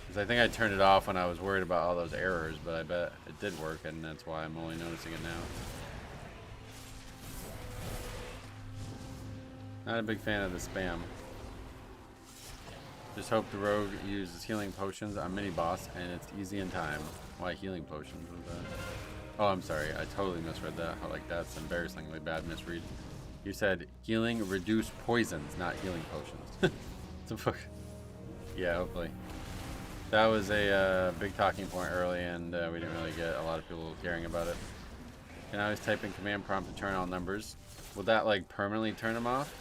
Speaker 1: Because I think I turned it off when I was worried about all those errors, but I bet it did work, and that's why I'm only noticing it now. Not a big fan of the spam. Just hope the rogue uses healing potions on mini-boss, and it's easy in time. Why healing potions was that? Oh, I'm sorry. I totally misread that. Like, that's embarrassingly bad misread. You said healing reduce poisons, not healing potions. The fuck? Yeah, hopefully. That was a big talking point early, and we didn't really get a lot of people caring about it. Can I always type in command prompt to turn all numbers? Will that, like, permanently turn them off?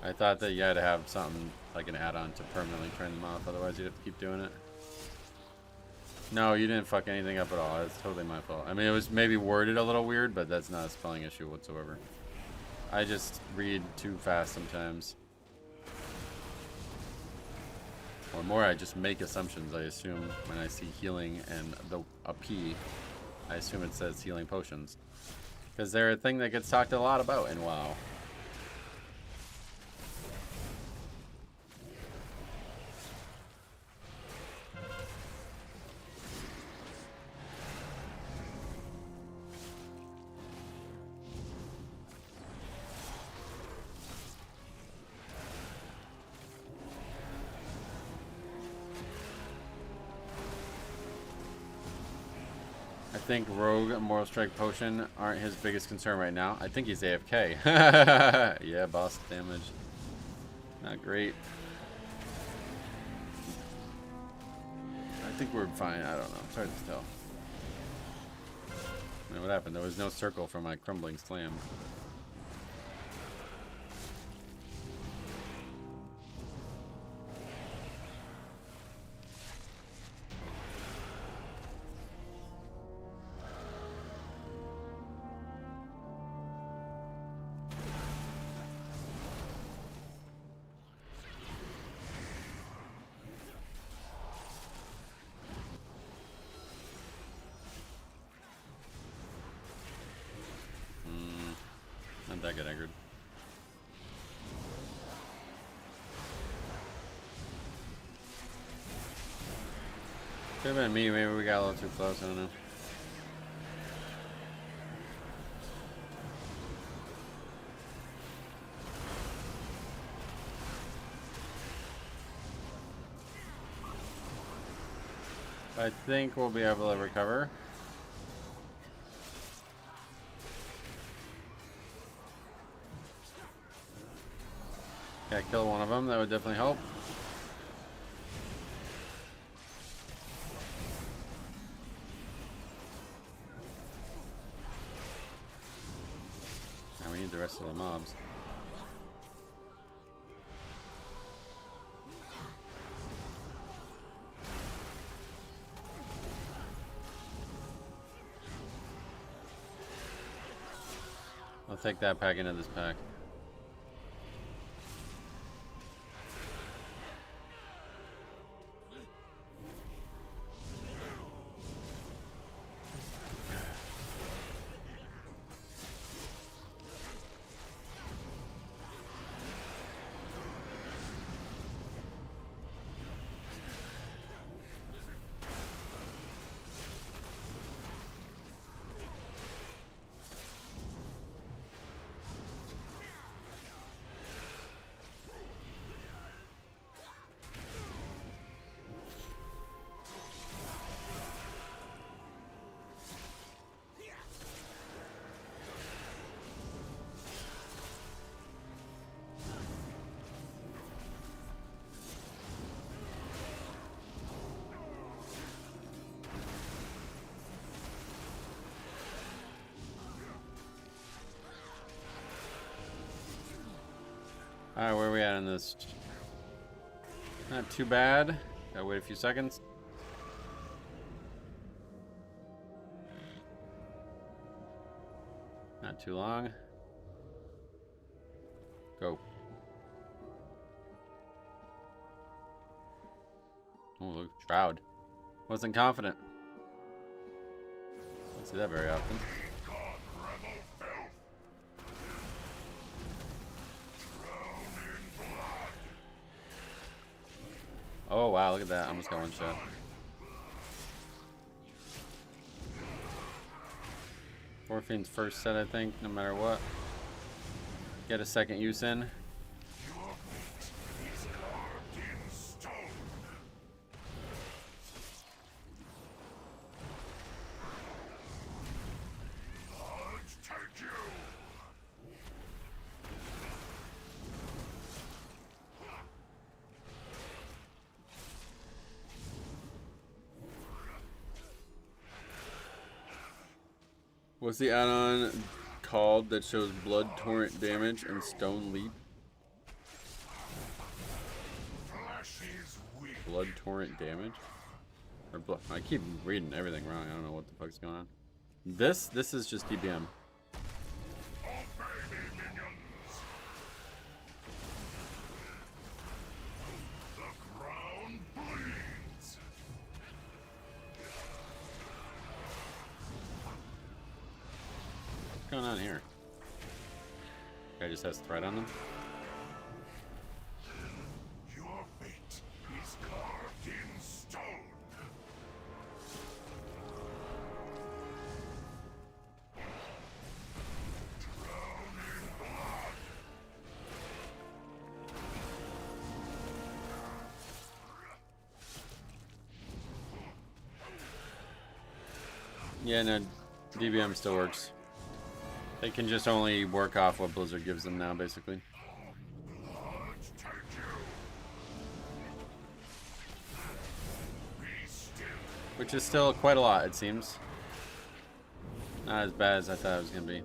Speaker 1: I thought that you had to have something like an add-on to permanently turn them off, otherwise you'd have to keep doing it. No, you didn't fuck anything up at all. It's totally my fault. I mean, it was maybe worded a little weird, but that's not a spelling issue whatsoever. I just read too fast sometimes. Or more, I just make assumptions. I assume when I see healing and a P, I assume it says healing potions. Because they're a thing that gets talked a lot about in WoW. I think Rogue and Moral Strike Potion aren't his biggest concern right now. I think he's AFK. Yeah, boss damage. Not great. I think we're fine. I don't know. It's hard to tell. I mean, what happened? There was no circle for my crumbling slam. I get angered. Could have been me. Maybe we got a little too close. I don't know. I think we'll be able to recover. Yeah, kill one of them. That would definitely help. Now we need the rest of the mobs. I'll take that pack into this pack. Alright, where are we at in this? Not too bad. Gotta wait a few seconds. Not too long. Go. Oh, look, Shroud. Wasn't confident. Don't see that very often. Oh wow, look at that. Almost got one shot. Orphan's first set, I think, no matter what. Get a second use in. What's the add-on called that shows blood torrent damage and stone leap? Blood torrent damage? Or I keep reading everything wrong. I don't know what the fuck's going on. This is just DBM. What's going on here? Guy just has thread on them.
Speaker 5: Your fate is carved in stone. Drown in blood.
Speaker 1: Yeah, no, DBM still works. They can just only work off what Blizzard gives them now, basically. Which is still quite a lot, it seems. Not as bad as I thought it was going to be.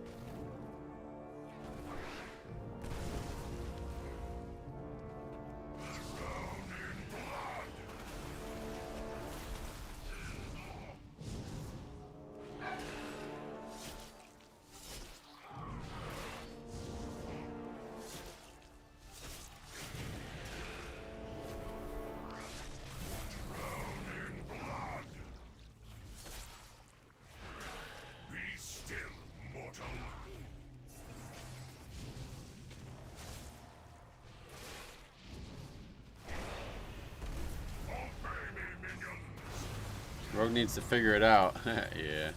Speaker 1: Rogue needs to figure it out. Yeah.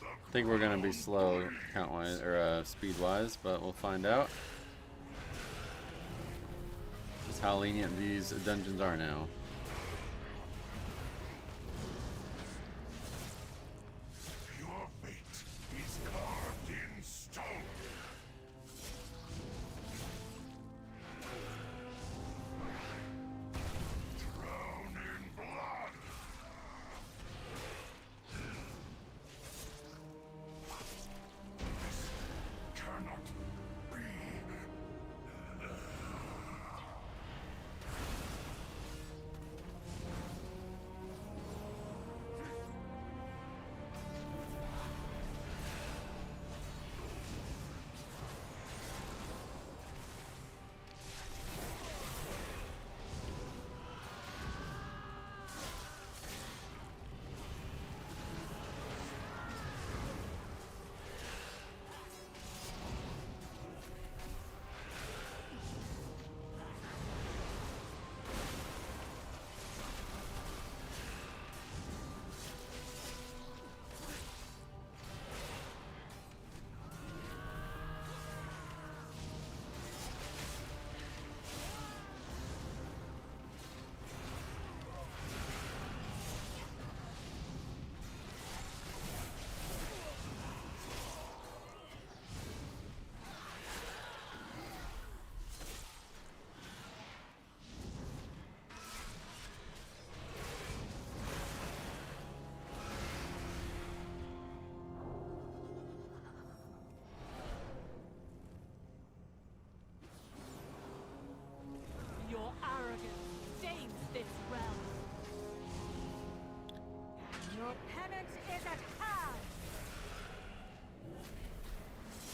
Speaker 1: I think we're gonna be slow count-wise or speed-wise, but we'll find out. Just how lenient these dungeons are now.
Speaker 5: Your fate is carved in stone. Drown in blood. Cannot be.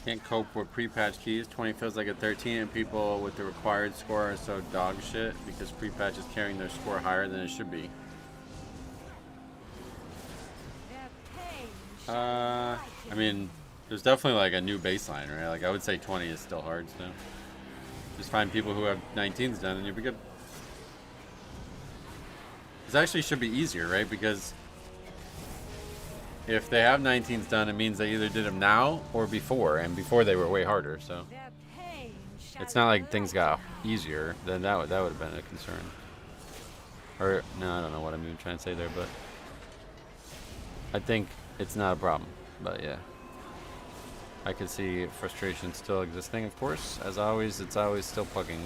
Speaker 1: Can't cope with pre-patch keys. 20 feels like a 13, and people with the required score are so dog shit because pre-patch is carrying their score higher than it should be. I mean, there's definitely like a new baseline, right? Like I would say 20 is still hard still. Just find people who have 19s done and you'll be good. This actually should be easier, right? Because if they have 19s done, it means they either did them now or before, and before they were way harder, so it's not like things got easier. Then that would have been a concern. Or no, I don't know what I'm even trying to say there, but I think it's not a problem. But yeah, I could see frustration still existing, of course. As always, it's always still pugging.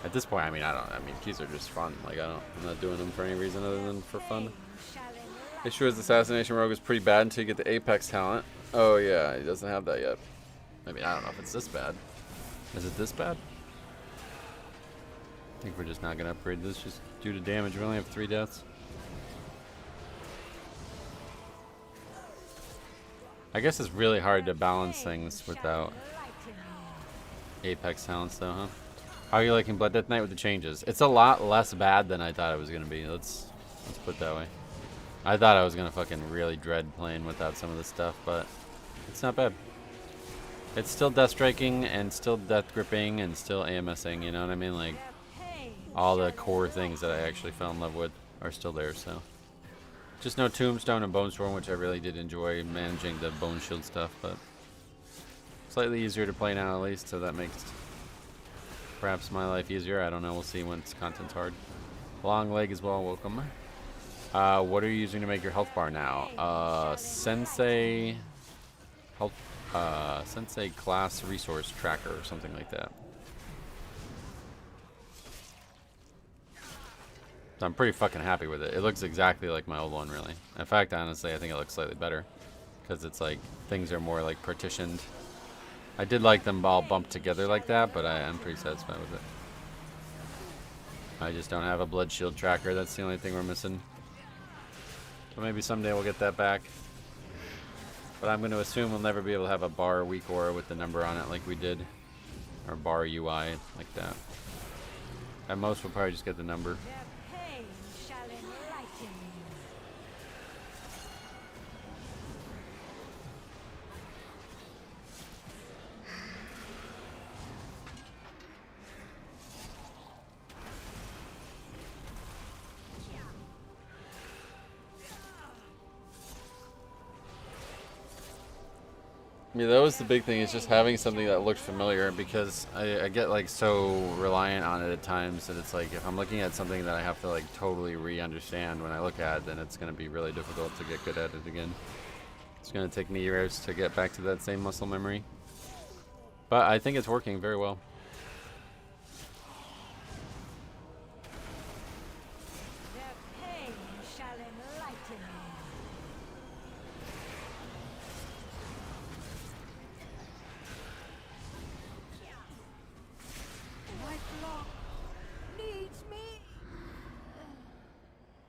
Speaker 1: At this point, I mean, keys are just fun. Like, I'm not doing them for any reason other than for fun. Issue is Assassination Rogue is pretty bad until you get the Apex talent. Oh yeah, he doesn't have that yet. I mean, I don't know if it's this bad. Is it this bad? I think we're just not gonna upgrade this just due to damage. We only have 3 deaths. I guess it's really hard to balance things without Apex talents though, huh? How are you liking Blood Death Knight with the changes? It's a lot less bad than I thought it was gonna be. Let's put it that way. I thought I was gonna fucking really dread playing without some of this stuff, but it's not bad. It's still death striking and still death gripping and still AMSing, you know what I mean? Like all the core things that I actually fell in love with are still there, so. Just no Tombstone and Bone Storm, which I really did enjoy managing the Bone Shield stuff, but slightly easier to play now at least, so that makes perhaps my life easier. I don't know, we'll see once content's hard. Long leg as well, welcome. What are you using to make your health bar now? Sensei health, Sensei class resource tracker or something like that. So I'm pretty fucking happy with it. It looks exactly like my old one, really. In fact, honestly, I think it looks slightly better because it's like things are more like partitioned. I did like them all bumped together like that, but I'm pretty satisfied with it. I just don't have a blood shield tracker. That's the only thing we're missing. So maybe someday we'll get that back. But I'm going to assume we'll never be able to have a bar weak aura with the number on it like we did. Or bar UI like that. At most we'll probably just get the number. Yeah, that was the big thing, is just having something that looked familiar, because I get like so reliant on it at times that it's like if I'm looking at something that I have to like totally re-understand when I look at it, then it's going to be really difficult to get good at it again. It's going to take me years to get back to that same muscle memory. But I think it's working very well.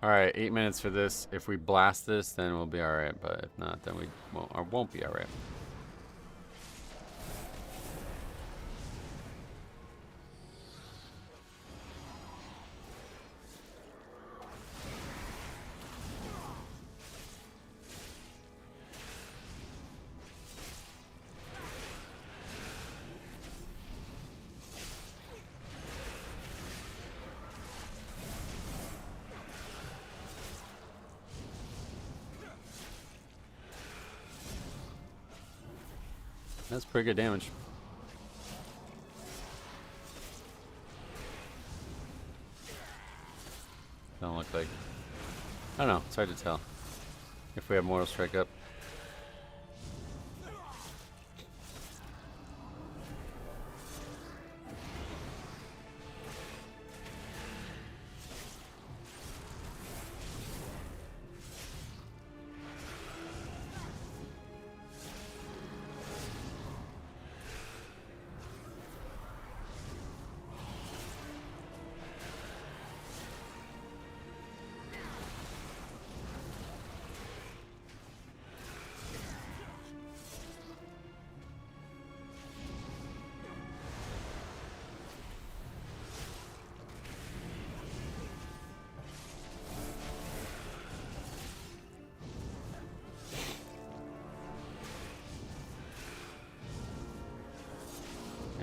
Speaker 1: Alright, 8 minutes for this. If we blast this, then we'll be alright, but if not, then we won't be alright. That's pretty good damage. Don't look like. I don't know. It's hard to tell if we have Mortal Strike up.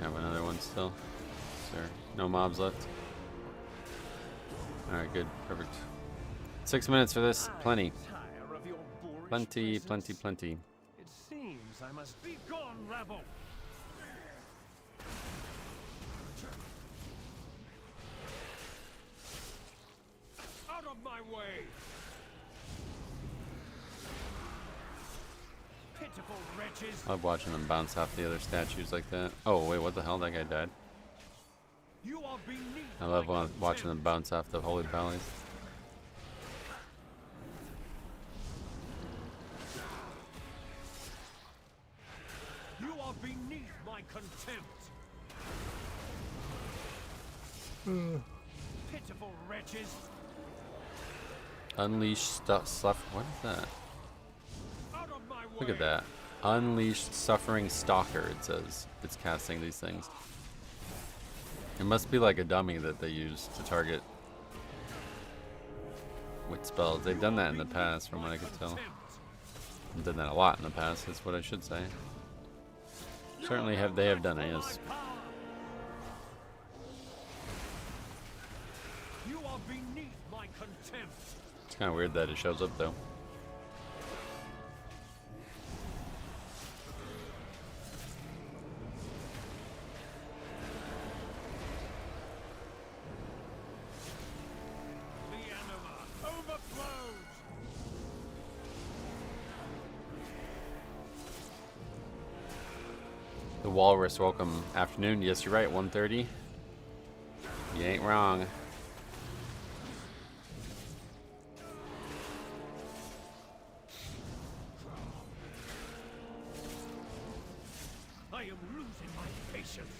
Speaker 1: have another one still. Sir, no mobs left. Alright, good. Perfect. 6 minutes for this. Plenty. Plenty, plenty, plenty.
Speaker 7: It seems I must be gone, rabble. Out of my way. Pitiful wretches.
Speaker 1: I love watching them bounce off the other statues like that. Oh, wait, what the hell? That guy died.
Speaker 7: You are beneath
Speaker 1: I love
Speaker 7: my
Speaker 1: watching them bounce off the holy valleys.
Speaker 7: You are beneath my contempt. Pitiful wretches.
Speaker 1: Unleash stuff. What is that?
Speaker 7: Out of my way.
Speaker 1: Look at that. Unleashed Suffering Stalker, it says. It's casting these things. It must be like a dummy that they use to target with spells. They've done that in the past, from what I could tell. They've done that a lot in the past, that's what I should say. Certainly they have done it, yes.
Speaker 7: You are beneath my contempt.
Speaker 1: It's kind of weird that it shows up, though.
Speaker 7: The anima overflows.
Speaker 1: The Walrus, welcome. Afternoon. Yes, you're right, 1:30. You ain't wrong.
Speaker 7: I am losing my patience.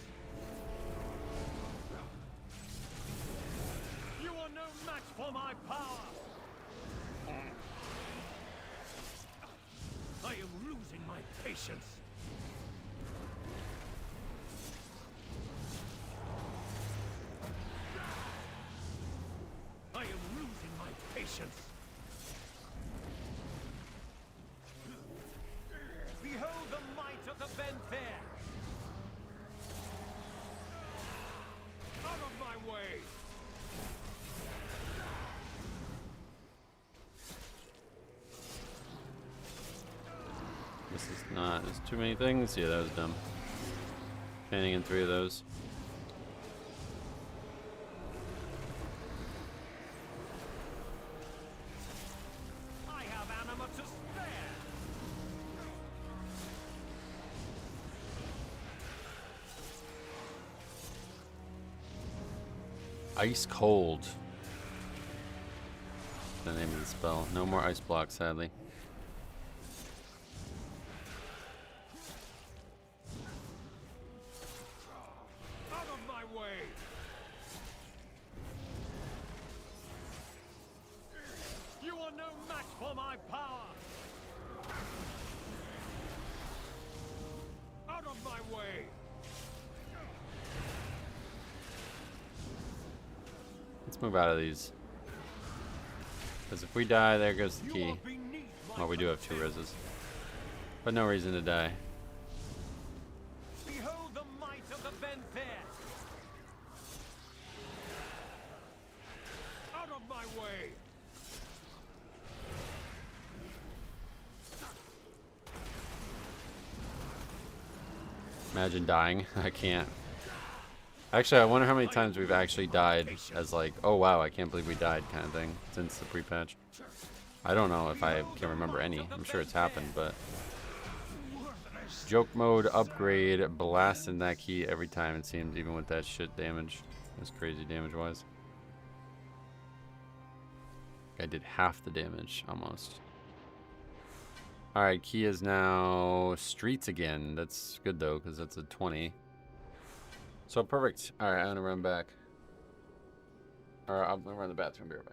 Speaker 7: You are no match for my power. I am losing my patience. I am losing my patience. Behold the might of the Benfair. Out of my way.
Speaker 1: This is not. There's too many things. Yeah, that was dumb. Painting in 3 of those.
Speaker 7: I have anima to spare.
Speaker 1: Ice Cold. The name of the spell. No more ice blocks, sadly.
Speaker 7: Out of my way. You are no match for my power. Out of my way.
Speaker 1: Let's move out of these. Because if we die, there goes the
Speaker 7: You
Speaker 1: key.
Speaker 7: are beneath my
Speaker 1: Well, we do have 2
Speaker 7: contempt.
Speaker 1: reses. But no reason to die.
Speaker 7: Behold the might of the Benfair. Out of my way.
Speaker 1: Imagine dying. I can't. Actually, I wonder how many times we've actually died as like, oh wow, I can't believe we died kind of thing since the pre-patch. I don't know if I can remember any. I'm sure it's happened, but... Joke mode upgrade, blasting that key every time it seems, even with that shit damage. That's crazy damage-wise. I did half the damage, almost. Alright, key is now streets again. That's good though, because that's a 20. So perfect. Alright, I'm gonna run back. Or I'm gonna run to the bathroom, be right back.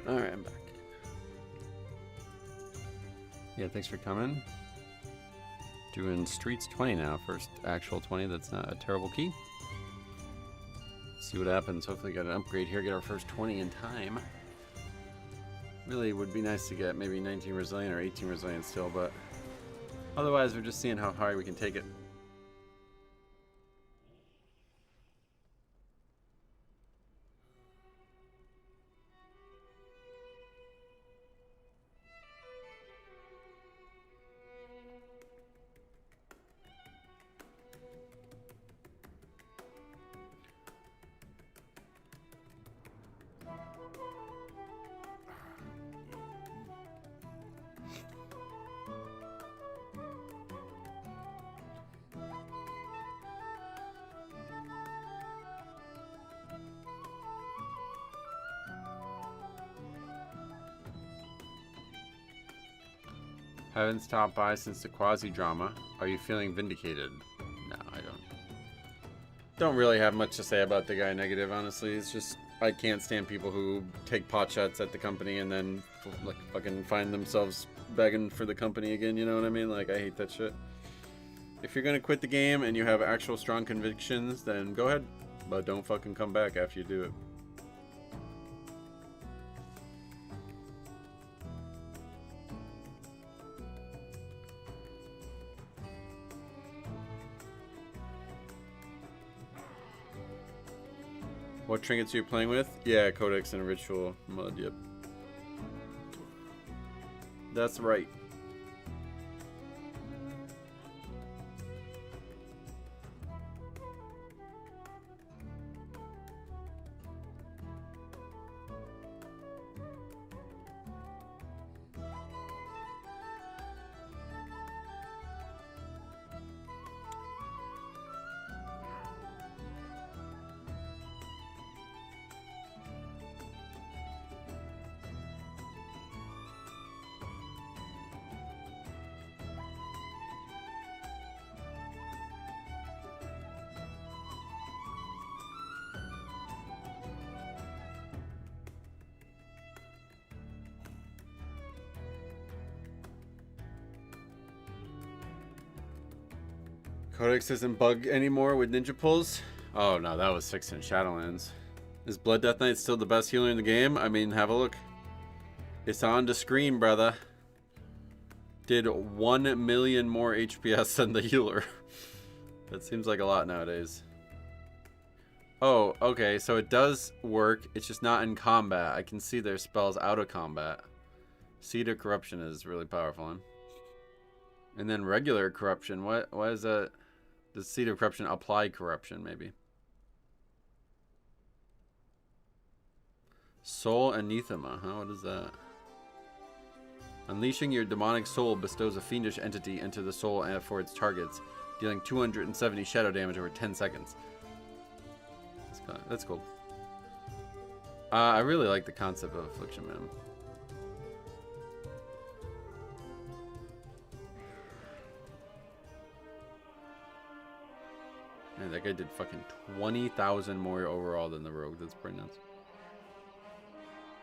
Speaker 1: Alright, I'm back. Yeah, thanks for coming. Doing Streets 20 now. First actual 20 that's not a terrible key. See what happens. Hopefully get an upgrade here. Get our first 20 in time. Really would be nice to get maybe 19 Resilient or 18 Resilient still, but otherwise we're just seeing how hard we can take it. Haven't stopped by since the quasi-drama. Are you feeling vindicated? No, I don't. Don't really have much to say about the guy negative, honestly. It's just, I can't stand people who take pot shots at the company and then like fucking find themselves begging for the company again, you know what I mean? Like, I hate that shit. If you're gonna quit the game and you have actual strong convictions, then go ahead. But don't fucking come back after you do it. What trinkets are you playing with? Yeah, Codex and Ritual Mud, yep. That's right. Codex doesn't bug anymore with ninja pulls. Oh no, that was fixed in Shadowlands. Is Blood Death Knight still the best healer in the game? I mean, have a look. It's on the screen, brother. Did 1 million more HPS than the healer. That seems like a lot nowadays. Oh, okay, so it does work. It's just not in combat. I can see their spells out of combat. Seed of Corruption is really powerful. Huh? And then regular corruption. Why is that? Does Seed of Corruption apply corruption, maybe? Soul Anathema, huh? What is that? Unleashing your demonic soul bestows a fiendish entity into the soul and for its targets, dealing 270 shadow damage over 10 seconds. That's cool. I really like the concept of Affliction, man. Man, that guy did fucking 20,000 more overall than the rogue. That's pretty nuts.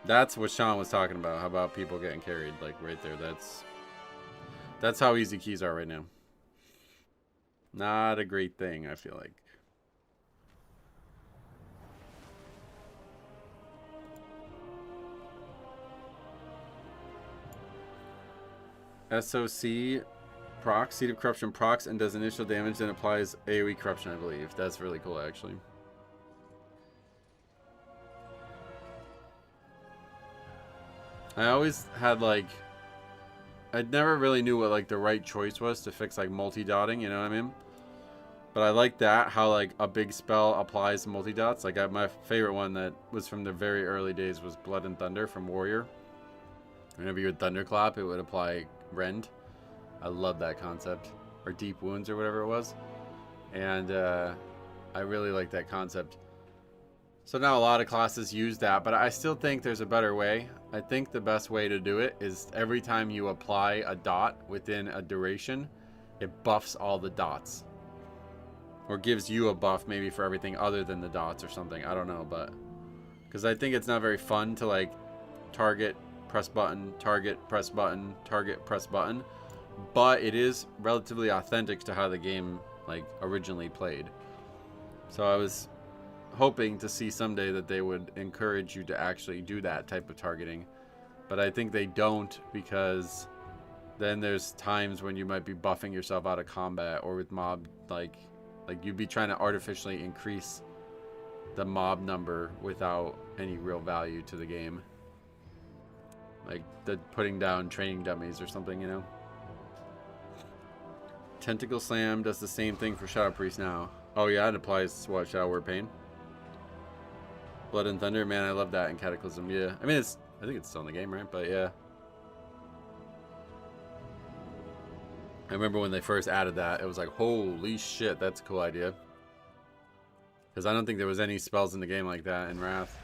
Speaker 1: That's what Sean was talking about. How about people getting carried? Like right there. That's how easy keys are right now. Not a great thing, I feel like. SOC procs, Seed of Corruption procs, and does initial damage, then applies AoE Corruption, I believe. That's really cool, actually. I always had, like... I never really knew what, like, the right choice was to fix, like, multi-dotting, you know what I mean? But I like that, how, like, a big spell applies multi-dots. Like, my favorite one that was from the very early days was Blood and Thunder from Warrior. Whenever you would Thunderclap, it would apply Rend. I love that concept. Or Deep Wounds or whatever it was. And I really like that concept. So now a lot of classes use that, but I still think there's a better way. I think the best way to do it is every time you apply a dot within a duration, it buffs all the dots. Or gives you a buff maybe for everything other than the dots or something. I don't know, but... Because I think it's not very fun to, like, target, press button, target, press button, target, press button. But it is relatively authentic to how the game like originally played. So I was hoping to see someday that they would encourage you to actually do that type of targeting. But I think they don't, because then there's times when you might be buffing yourself out of combat, or with mob, like you'd be trying to artificially increase the mob number without any real value to the game. Like the putting down training dummies or something, you know? Tentacle Slam does the same thing for Shadow Priest now. Oh yeah, it applies to what, Shadow Word Pain? Blood and Thunder, man, I love that in Cataclysm, yeah. I mean, I think it's still in the game, right? But yeah. I remember when they first added that, it was like, holy shit, that's a cool idea. Because I don't think there was any spells in the game like that in Wrath.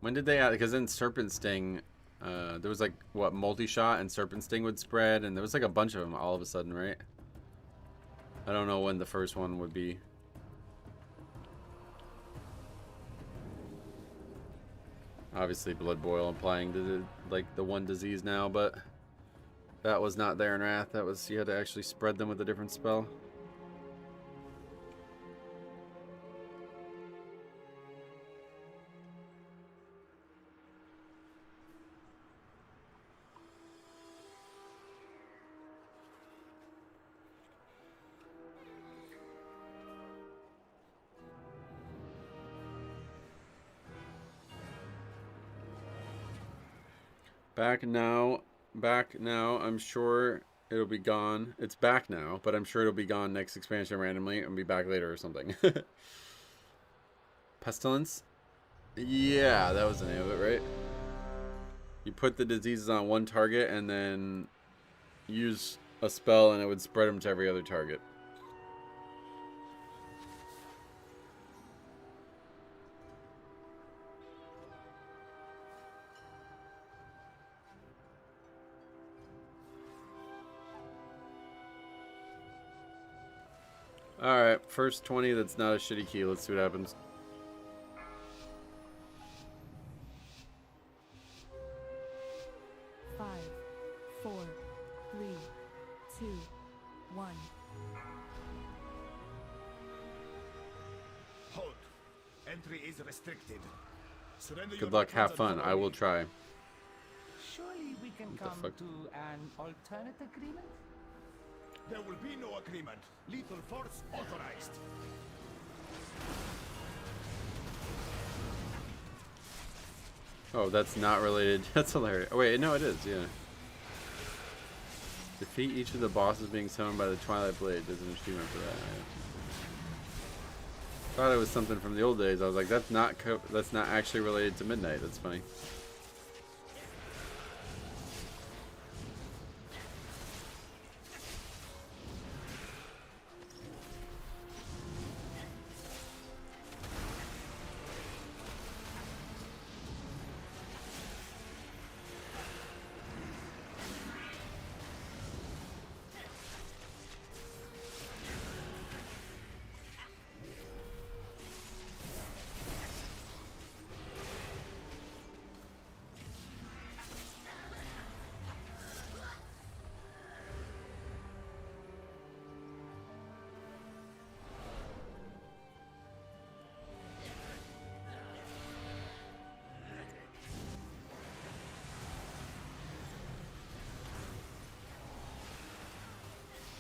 Speaker 1: When did they add? Because in Serpent Sting, there was like, what, multi-shot and Serpent Sting would spread, and there was like a bunch of them all of a sudden, right? I don't know when the first one would be. Obviously, Blood Boil applying to the one disease now, but that was not there in Wrath. That was, you had to actually spread them with a different spell. Back now, I'm sure it'll be gone. It's back now, but I'm sure it'll be gone next expansion randomly and be back later or something. Pestilence? Yeah, that was the name of it, right? You put the diseases on one target and then use a spell and it would spread them to every other target. Alright, first 20 that's not a shitty key. Let's see what happens.
Speaker 4: Five, four, three, two, one.
Speaker 5: Halt. Entry is restricted. Surrender
Speaker 1: Good luck, have fun. I will try.
Speaker 6: Surely we can
Speaker 1: What the
Speaker 6: come
Speaker 1: fuck?
Speaker 6: to an alternate agreement?
Speaker 5: There will be no agreement. Lethal force authorized.
Speaker 1: Oh, that's not related. That's hilarious. Oh, wait, no, it is, yeah. Defeat each of the bosses being summoned by the Twilight Blade. There's an achievement for that. I thought it was something from the old days. I was like, that's not actually related to Midnight. That's funny.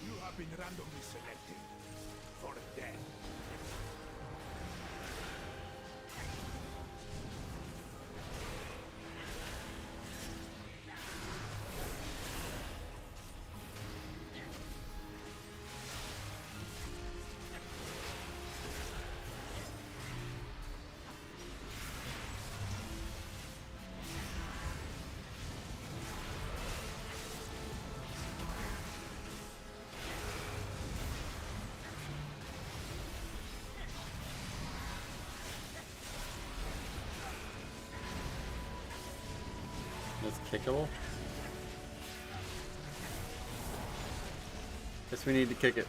Speaker 5: You have been randomly selected for death.
Speaker 1: That's kickable. Guess we need to kick it.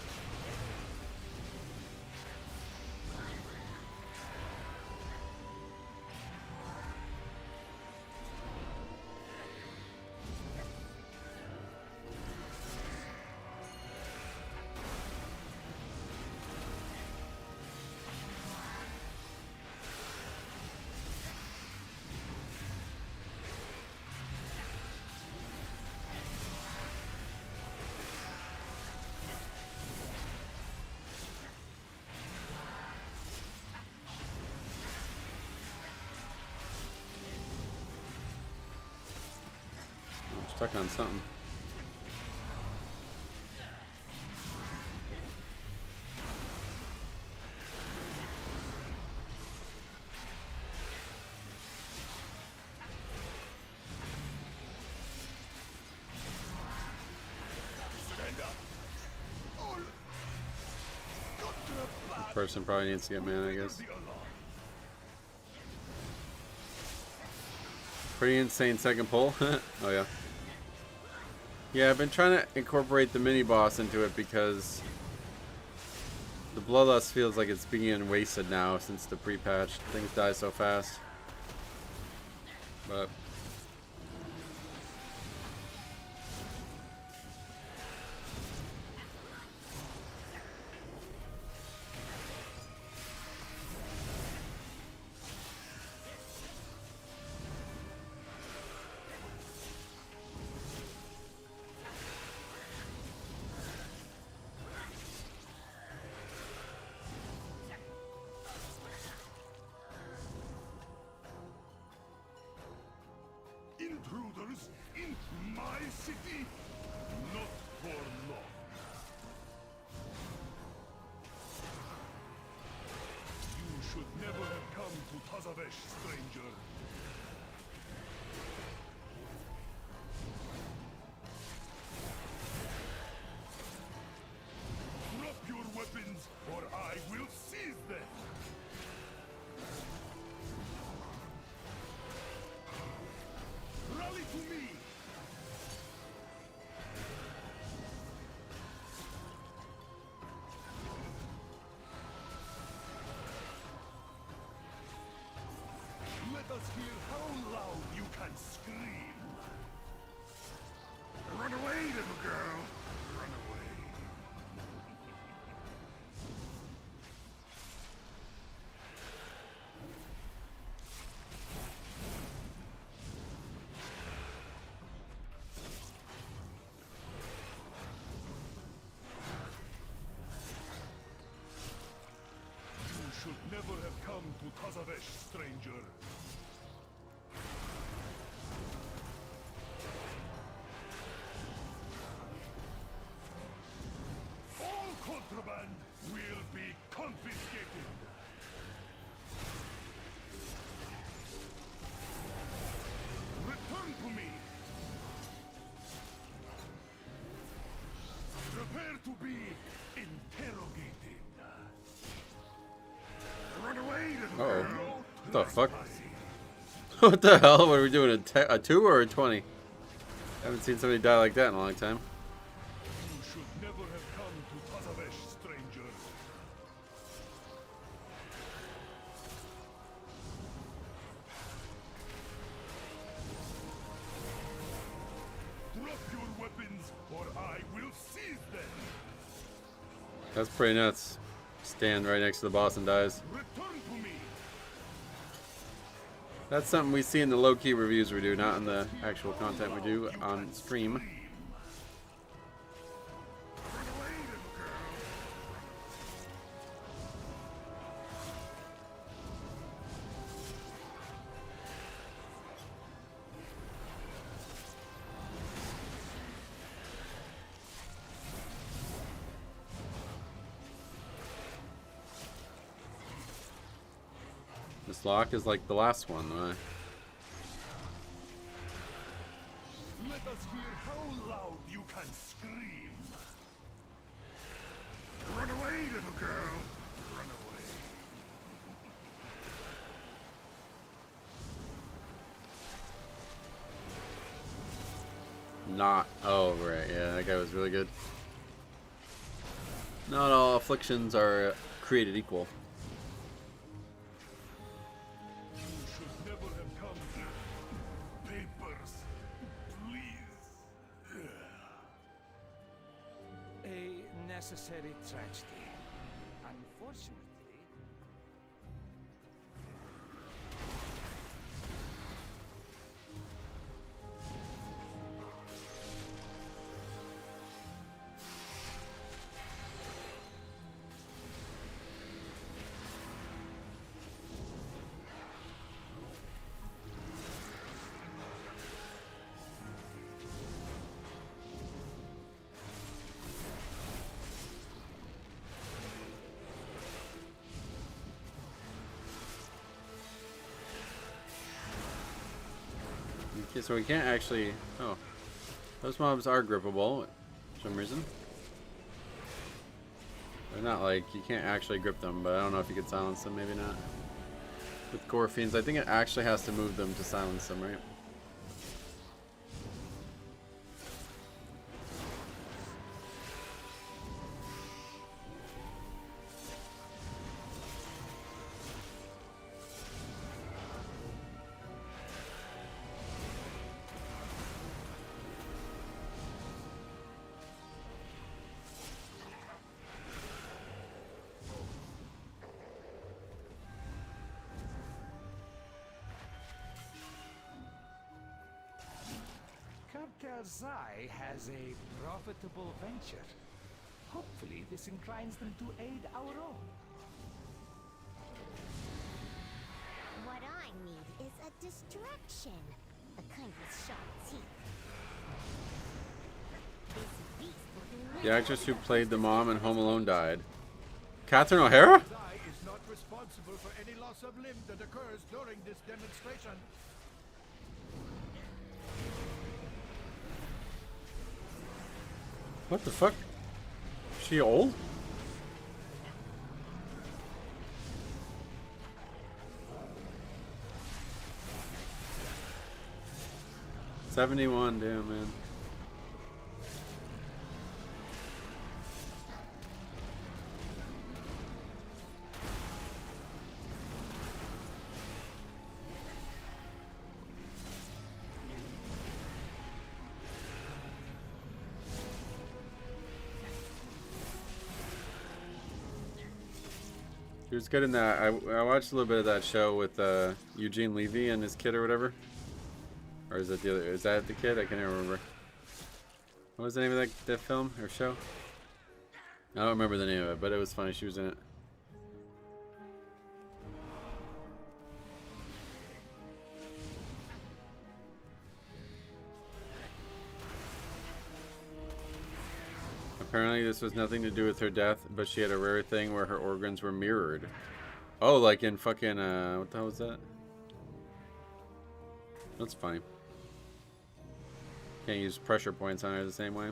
Speaker 1: stuck on something. This person probably needs to get mana, I guess. Pretty insane second pull. Oh yeah. Yeah, I've been trying to incorporate the mini boss into it because the Bloodlust feels like it's being wasted now since the pre-patch. Things die so fast. But
Speaker 5: Intruders in my city, not for long. You should never have come to Tazavesh, stranger. Drop your weapons, or I will seize them. Rally to me! Let us hear how loud you can scream. Run away, little girl. Run away. You should never have come to Tazavesh, stranger. All contraband will be confiscated. Return to me. Prepare to be interrogated. Run away, little
Speaker 1: Uh-oh.
Speaker 5: girl.
Speaker 1: What the fuck? What the hell? What are we doing? A 2 or a 20? I haven't seen somebody die like that in a long time.
Speaker 5: You should never have come to Tazavesh, stranger. Drop your weapons, or I will seize them.
Speaker 1: That's pretty nuts. Stand right next to the boss and dies.
Speaker 5: Return to me.
Speaker 1: That's something we see in the low-key reviews we do, not in the actual content we do on stream.
Speaker 5: Run away, little girl.
Speaker 1: This lock is like the last one.
Speaker 5: Let us hear how loud you can scream. Run away, little girl. Run away.
Speaker 1: Not. Oh, right. Yeah, that guy was really good. Not all afflictions are created equal.
Speaker 5: You should never have come here. Papers, please.
Speaker 6: A necessary tragedy. Unfortunately.
Speaker 1: Okay, so we can't actually... Oh. Those mobs are grippable for some reason. They're not like... You can't actually grip them, but I don't know if you could silence them. Maybe not. With Gore Fiends, I think it actually has to move them to silence them, right?
Speaker 8: Zai has a profitable venture. Hopefully this inclines them to aid our own.
Speaker 9: What I need is a distraction. A kind with sharp teeth. This beast will be
Speaker 1: The actress who played the mom in Home Alone died. Catherine O'Hara?
Speaker 7: Zai is not responsible for any loss of limb that occurs during this demonstration.
Speaker 1: What the fuck? Is she old? $71, damn man. He was good in that. I watched a little bit of that show with Eugene Levy and his kid or whatever. Or is that the other? Is that the kid? I can't even remember. What was the name of that film or show? I don't remember the name of it, but it was funny. She was in it. Apparently this was nothing to do with her death, but she had a rare thing where her organs were mirrored. Oh, like in fucking, what the hell was that? That's funny. Can't use pressure points on her the same way.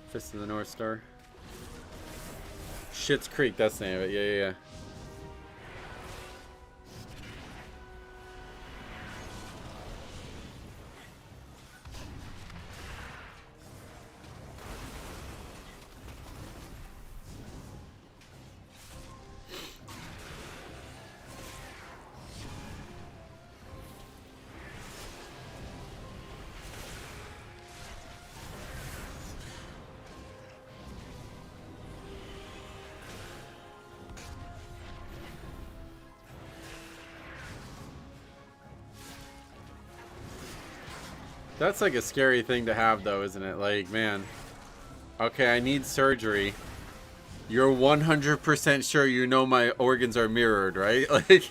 Speaker 1: Fist of the North Star. Schitt's Creek, that's the name of it. Yeah. That's like a scary thing to have though, isn't it? Like, man, okay, I need surgery. You're 100% sure you know my organs are mirrored, right? Like,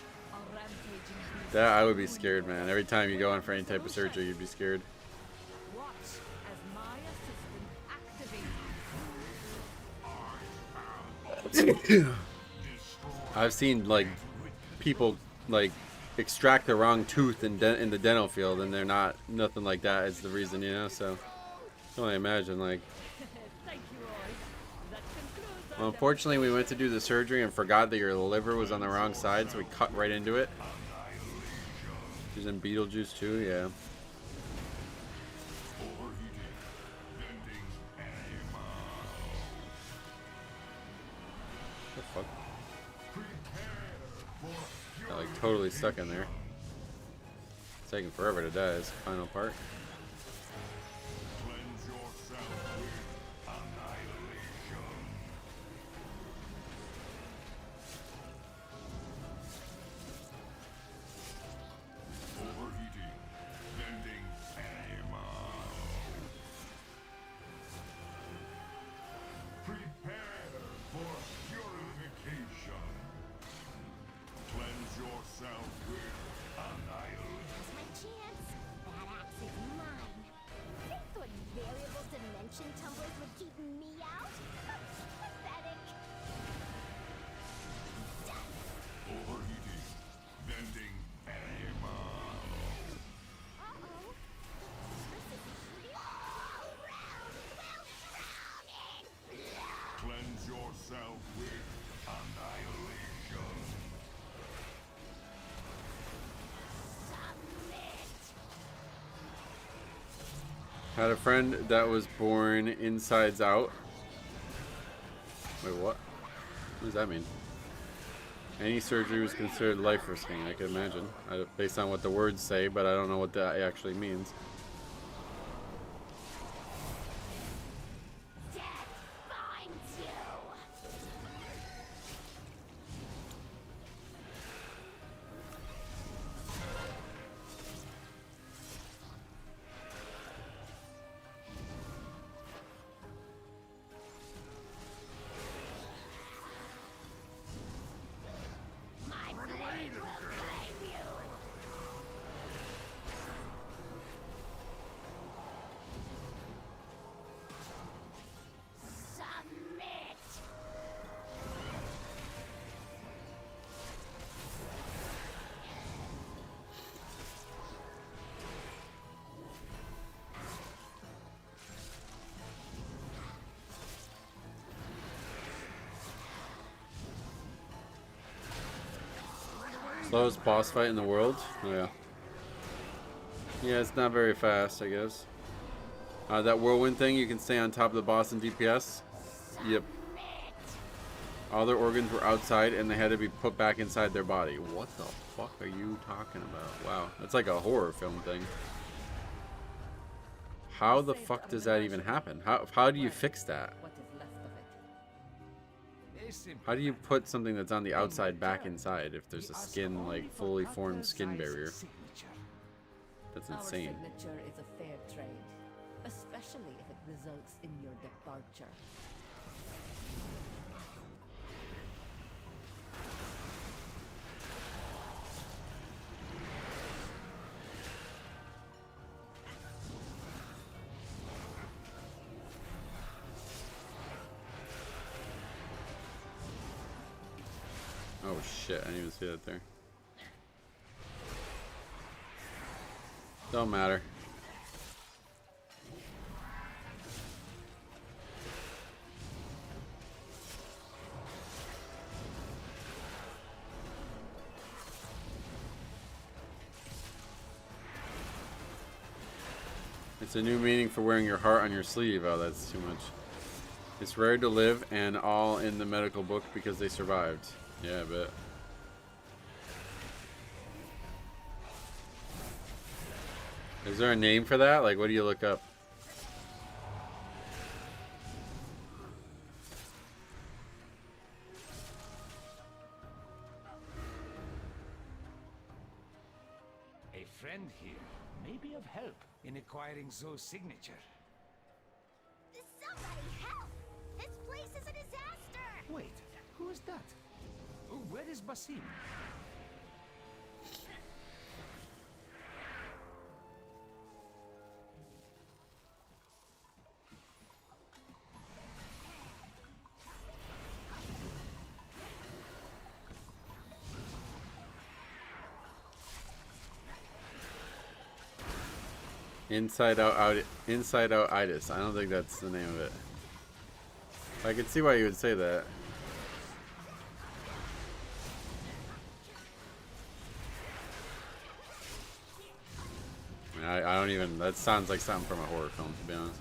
Speaker 1: that I would be scared, man. Every time you go in for any type of surgery, you'd be scared.
Speaker 3: Watch as my assistant activates.
Speaker 1: I've seen like people like extract the wrong tooth in the dental field, and they're not nothing like that is the reason, you know. So I can only imagine, like. Well, unfortunately, we went to do the surgery and forgot that your liver was on the wrong side, so we cut right into it. She's in Beetlejuice too, yeah. What the fuck? Got like totally stuck in there. It's taking forever to die, this final part. Had a friend that was born insides out. Wait, what? What does that mean? Any surgery was considered life-risking, I can imagine. Based on what the words say, but I don't know what that actually means. Slowest boss fight in the world? Oh yeah. Yeah, it's not very fast, I guess. That whirlwind thing, you can stay on top of the boss in DPS. Yep. All their organs were outside and they had to be put back inside their body. What the fuck are you talking about? Wow, that's like a horror film thing. How the fuck does that even happen? How do you fix that? How do you put something that's on the outside back inside if there's a skin, like, fully formed skin barrier? That's insane.
Speaker 3: Our signature is a fair trade, especially if it results in your departure.
Speaker 1: Oh shit, I didn't even see that there. Don't matter. It's a new meaning for wearing your heart on your sleeve. Oh, that's too much. It's rare to live and all in the medical book because they survived. Yeah, I bet. Is there a name for that? Like, what do you look up?
Speaker 8: A friend here may be of help in acquiring Zoe's signature.
Speaker 9: Somebody help! This place is a disaster!
Speaker 8: Wait, who is that? Oh, where is Basim?
Speaker 1: Inside out itis. I don't think that's the name of it. I can see why you would say that. I mean, I don't even. That sounds like something from a horror film, to be honest.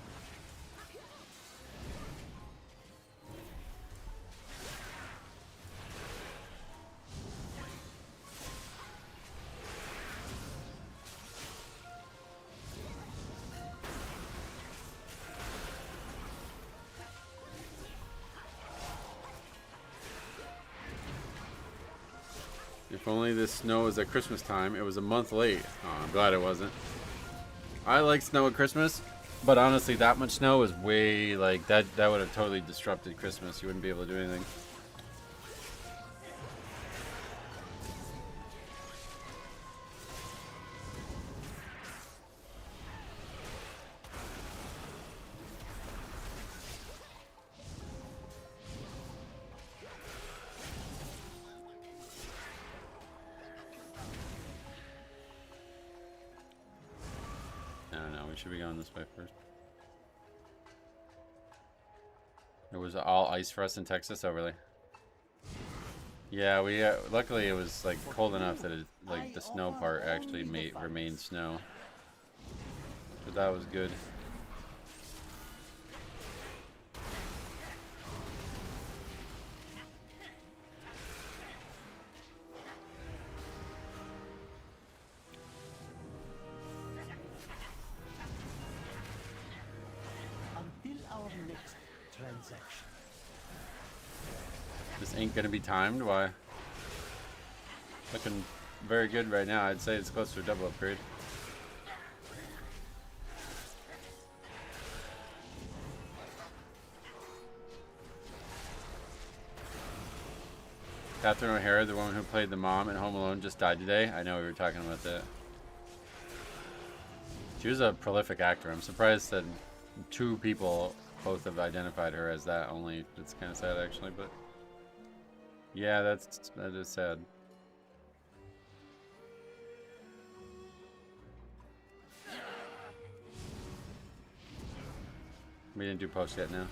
Speaker 1: If only this snow was at Christmas time. It was a month late. Oh, I'm glad it wasn't. I like snow at Christmas, but honestly, that much snow is way, like, that would have totally disrupted Christmas. You wouldn't be able to do anything. Should be going this way first. It was all ice for us in Texas. Oh, really? Yeah, we luckily it was like cold enough that it, like the snow part actually remained snow. So that was good. This ain't gonna be timed. Why? Looking very good right now. I'd say it's close to a double upgrade. Catherine O'Hara, the woman who played the mom in Home Alone, just died today. I know we were talking about that. She was a prolific actor. I'm surprised that 2 people both have identified her as that only. It's kind of sad, actually, but yeah, that is sad. We didn't do post yet now.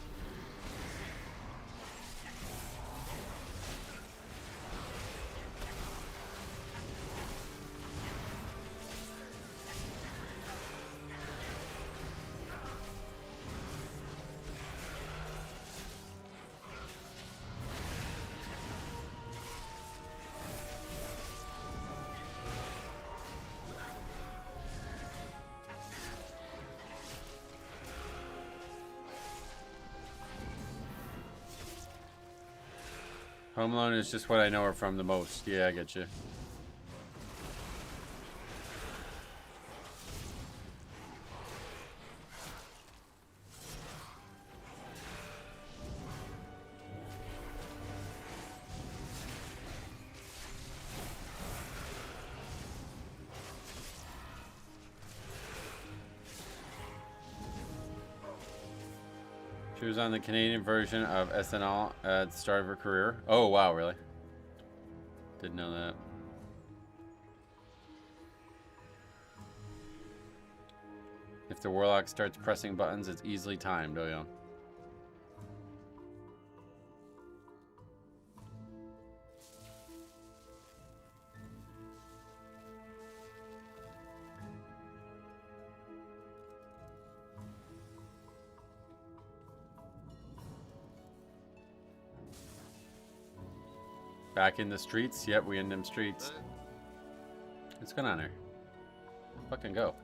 Speaker 1: Home Alone is just what I know her from the most. Yeah, I get you. She was on the Canadian version of SNL at the start of her career. Oh, wow, really? Didn't know that. If the Warlock starts pressing buttons, it's easily timed. Oh, yeah. Back in the streets? Yep, we in them streets. What's going on here? Fucking go.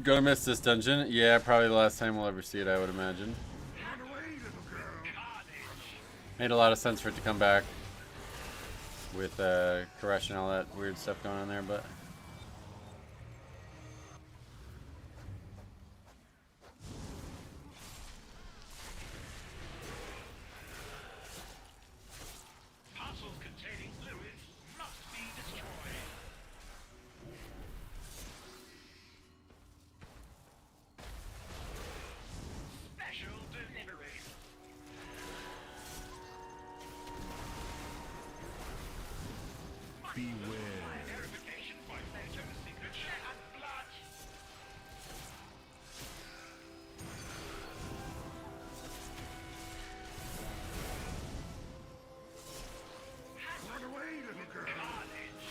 Speaker 1: Gonna miss this dungeon. Yeah, probably the last time we'll ever see it, I would imagine. Made a lot of sense for it to come back with Koresh and all that weird stuff going on there, but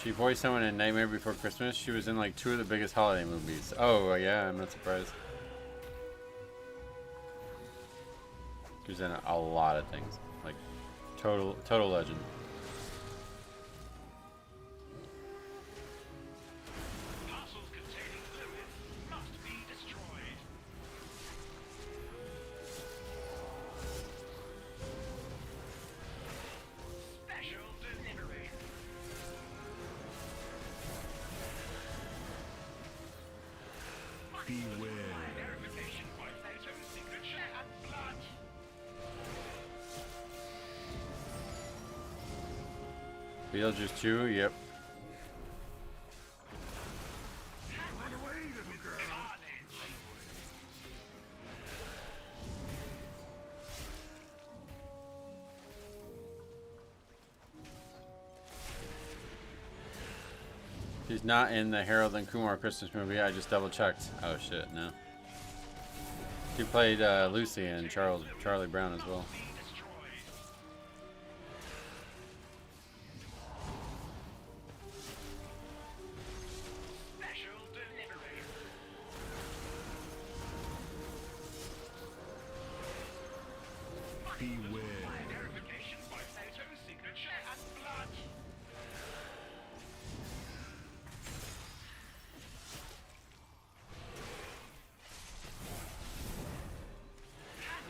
Speaker 1: she voiced someone in Nightmare Before Christmas. She was in like 2 of the biggest holiday movies. Oh, yeah, I'm not surprised. She was in a lot of things. Like, total legend. Beetlejuice 2, yep. She's not in the Harold and Kumar Christmas movie. I just double checked. Oh shit, no. He played Lucy and Charlie Brown as well.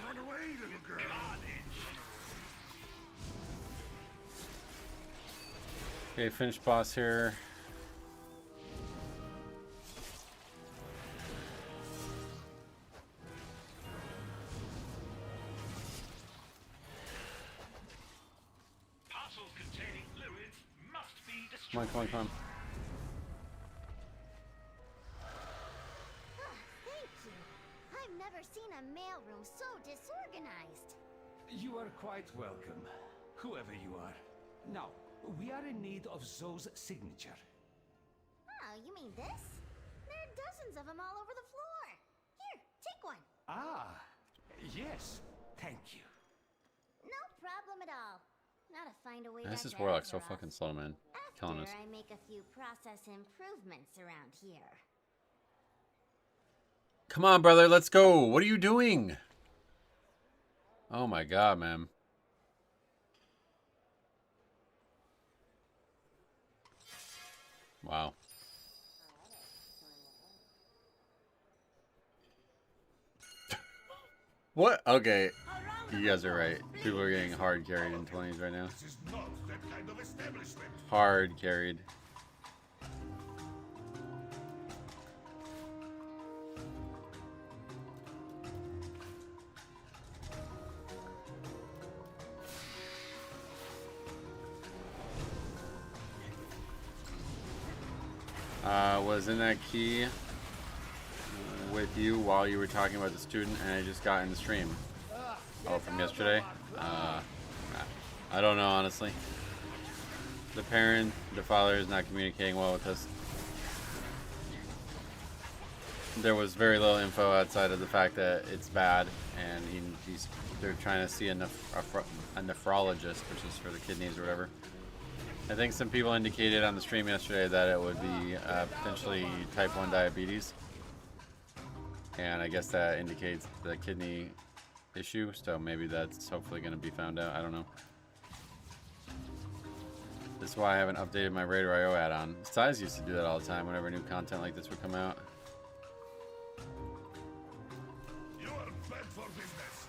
Speaker 5: Run away, little girl.
Speaker 1: Okay, finished boss here.
Speaker 8: Parcels containing fluids must be
Speaker 1: Come on, come on, come on.
Speaker 9: Thank you. I've never seen a mailroom so disorganized.
Speaker 8: You are quite welcome, whoever you are. Now, we are in need of Zoe's signature.
Speaker 9: Oh, you mean this? There are dozens of them all over the floor. Here, take one.
Speaker 8: Ah, yes, thank you.
Speaker 9: No problem at all. Now to find a way
Speaker 1: This
Speaker 9: back
Speaker 1: is
Speaker 9: to
Speaker 1: Warlock so
Speaker 9: Azeroth.
Speaker 1: fucking slow, man. Killing us.
Speaker 9: After I make a few process improvements around here.
Speaker 1: Come on, brother, let's go. What are you doing? Oh my god, man. Wow. What? Okay. You guys are right. People are getting hard carried in 20s right now.
Speaker 5: This is not that kind of establishment.
Speaker 1: Hard carried. Was in that key with you while you were talking about the student, and I just got in the stream. Oh, from yesterday? I don't know, honestly. The father is not communicating well with us. There was very little info outside of the fact that it's bad, and they're trying to see a nephrologist, which is for the kidneys or whatever. I think some people indicated on the stream yesterday that it would be potentially type 1 diabetes. And I guess that indicates the kidney issue, so maybe that's hopefully going to be found out. I don't know. This is why I haven't updated my Raider IO add-on. Size used to do that all the time whenever new content like this would come out.
Speaker 5: You are bad for business.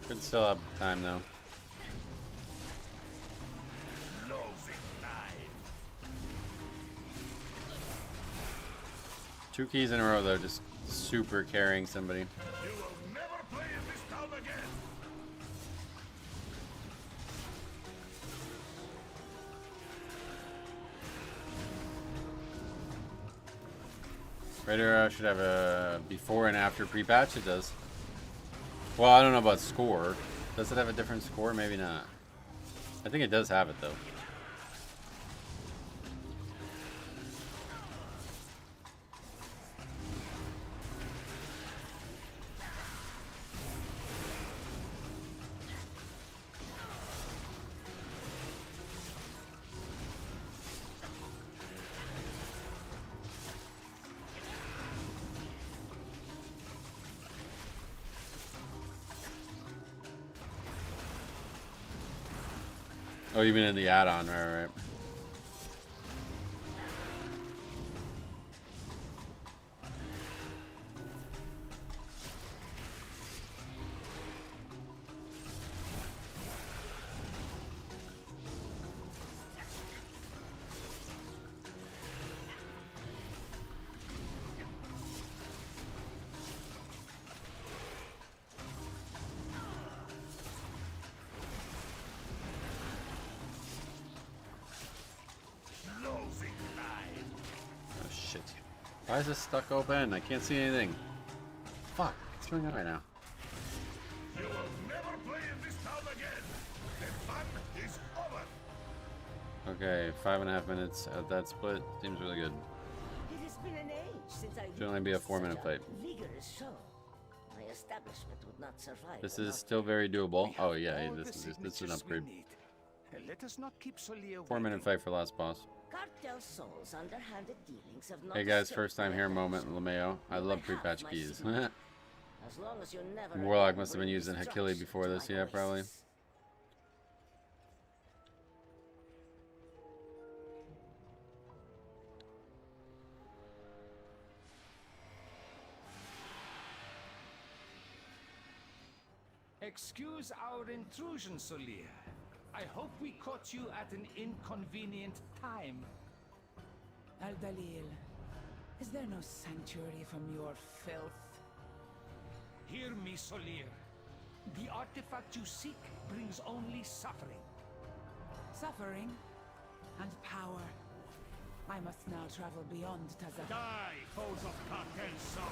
Speaker 1: Could still have time though. Two keys in a row though, just super carrying somebody.
Speaker 5: You will never play in this town again.
Speaker 1: Raider should have a before and after pre-patch. It does. Well, I don't know about score. Does it have a different score? Maybe not. I think it does have it though. Oh, even in the add-on, right. Why is this stuck open? I can't see anything. Fuck, what's going on right now?
Speaker 5: You will never play in
Speaker 1: Okay, 5.5 minutes at that split. Seems really good.
Speaker 3: It has been an age since I
Speaker 1: Should only be a 4-minute fight.
Speaker 3: vigorous show. My establishment would not survive.
Speaker 1: This
Speaker 3: without
Speaker 1: is still very doable.
Speaker 8: We have
Speaker 1: Oh yeah,
Speaker 8: all
Speaker 1: this
Speaker 8: the
Speaker 1: is an
Speaker 8: signatures
Speaker 1: upgrade.
Speaker 8: we need. Let us not keep Solia
Speaker 1: 4-minute fight for last boss.
Speaker 3: Cartel Soul's underhanded dealings have not
Speaker 1: Hey guys,
Speaker 3: escaped
Speaker 1: first time
Speaker 3: my
Speaker 1: here
Speaker 3: attention.
Speaker 1: moment, LeMayo. I love
Speaker 3: You have
Speaker 1: Prepatch
Speaker 3: my
Speaker 1: keys.
Speaker 3: signature. As long as you never
Speaker 1: Warlock
Speaker 3: again
Speaker 1: must have been
Speaker 3: bring
Speaker 1: using
Speaker 3: destruction
Speaker 1: Hakili before
Speaker 3: to
Speaker 1: this,
Speaker 3: my
Speaker 1: yeah, probably.
Speaker 3: oasis.
Speaker 8: Excuse our intrusion, Solia. I hope we caught you at an inconvenient time.
Speaker 10: Al-Dalil, is there no sanctuary from your filth?
Speaker 8: Hear me, Solir. The artifact you seek brings only suffering.
Speaker 10: Suffering and power. I must now travel beyond Tazah.
Speaker 7: Die, foes of Cartel Soul!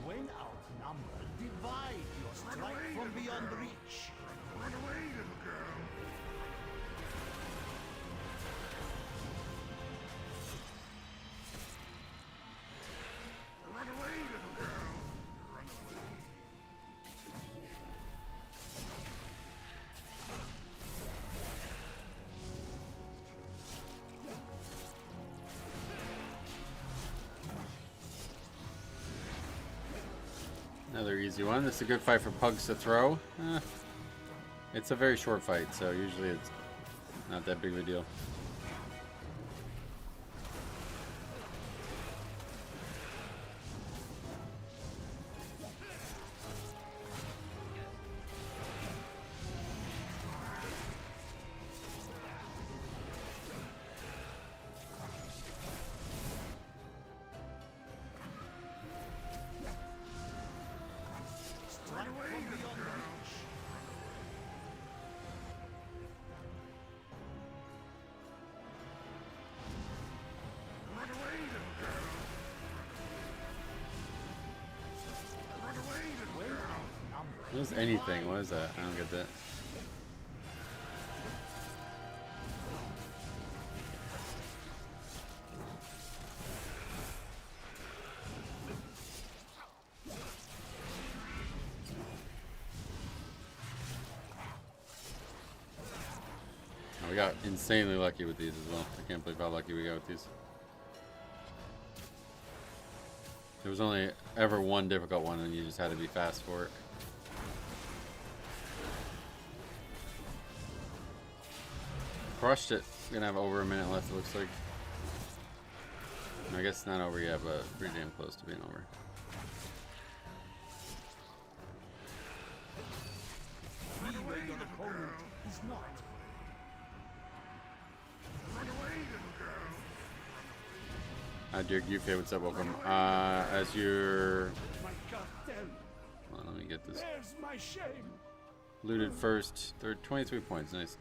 Speaker 6: When outnumbered, divide your strike from beyond reach.
Speaker 5: Run away, little girl. Run away, little girl. Run away.
Speaker 1: Another easy one. This is a good fight for Pugs to throw. It's a very short fight, so usually it's not that big of a deal.
Speaker 5: Run away, little girl. Run away, little girl. Run away, little girl.
Speaker 1: What is anything? What is that? I don't get that. Oh, we got insanely lucky with these as well. I can't believe how lucky we got with these. There was only ever one difficult one, and you just had to be fast for it. Crushed it. We're gonna have over a minute left, it looks like. I guess not over yet, but pretty damn close to being over.
Speaker 6: Be where your opponent is not.
Speaker 5: Run away, little girl.
Speaker 1: Dirk UK, what's up? Welcome. As you're...
Speaker 7: My cartel!
Speaker 1: Hold on, let me get this.
Speaker 7: Where's my shame?
Speaker 1: Looted first. Third, 23 points. Nice.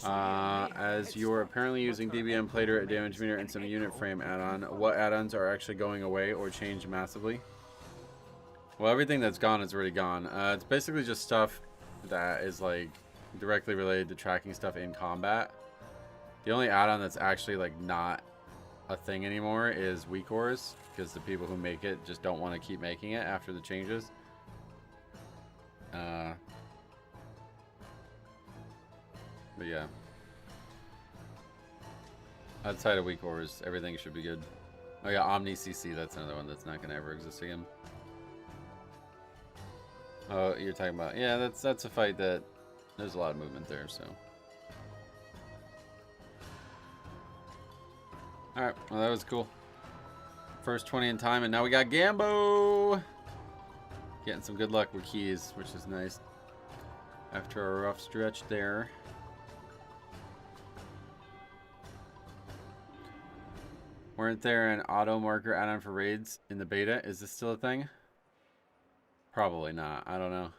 Speaker 1: As you're apparently using DBM Plater at Damage Meter and some unit frame add-on, what add-ons are actually going away or changed massively? Well, everything that's gone is already gone. It's basically just stuff that is like directly related to tracking stuff in combat. The only add-on that's actually like not a thing anymore is weak ores, because the people who make it just don't want to keep making it after the changes. But yeah, outside of weak ores, everything should be good. Oh yeah, Omni CC. That's another one that's not gonna ever exist again. Oh, you're talking about, yeah. That's a fight that there's a lot of movement there. So. All right. Well, that was cool. First 20 in time, and now we got Gambo. Getting some good luck with keys, which is nice. After a rough stretch there. Weren't there an auto marker add-on for raids in the beta? Is this still a thing? Probably not. I don't know.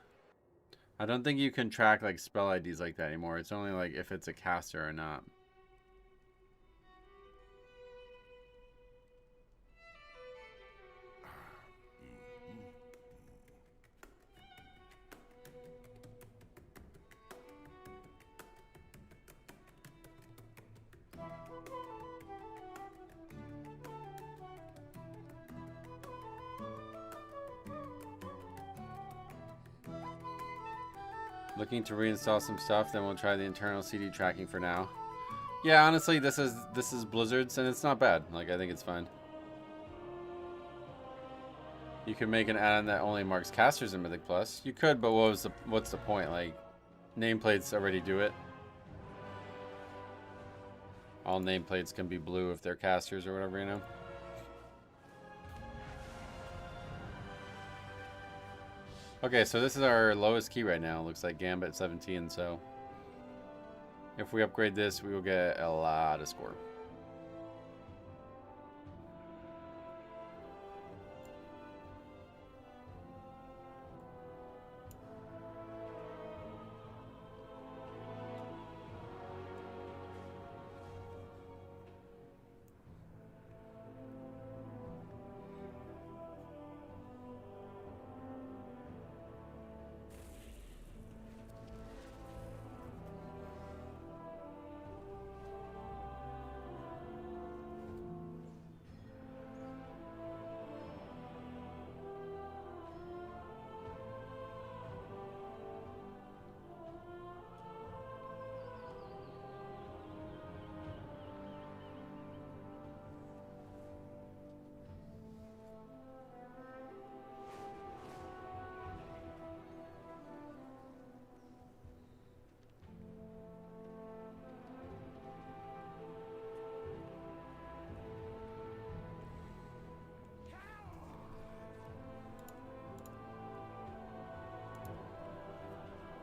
Speaker 1: I don't think you can track like spell IDs like that anymore. It's only like if it's a caster or not. Looking to reinstall some stuff, then we'll try the internal CD tracking for now. Yeah, honestly, this is Blizzard's, and it's not bad. Like, I think it's fine. You could make an add-on that only marks casters in Mythic Plus. You could, but what's the point? Like, nameplates already do it. All nameplates can be blue if they're casters or whatever, you know. Okay, so this is our lowest key right now. Looks like Gambit 17, so if we upgrade this, we will get a lot of score.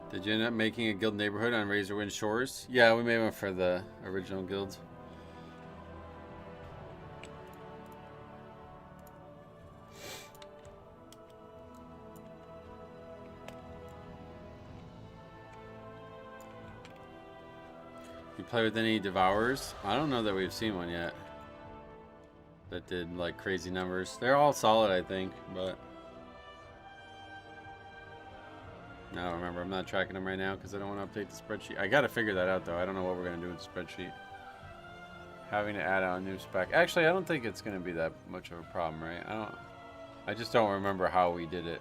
Speaker 1: Did you end up making a guild neighborhood on Razorwind Shores? Yeah, we made one for the original guild. You play with any Devourers? I don't know that we've seen one yet that did like crazy numbers. They're all solid, I think, but I don't remember. I'm not tracking them right now because I don't want to update the spreadsheet. I got to figure that out, though. I don't know what we're going to do with the spreadsheet. Having to add on a new spec. Actually, I don't think it's going to be that much of a problem, right? I just don't remember how we did it.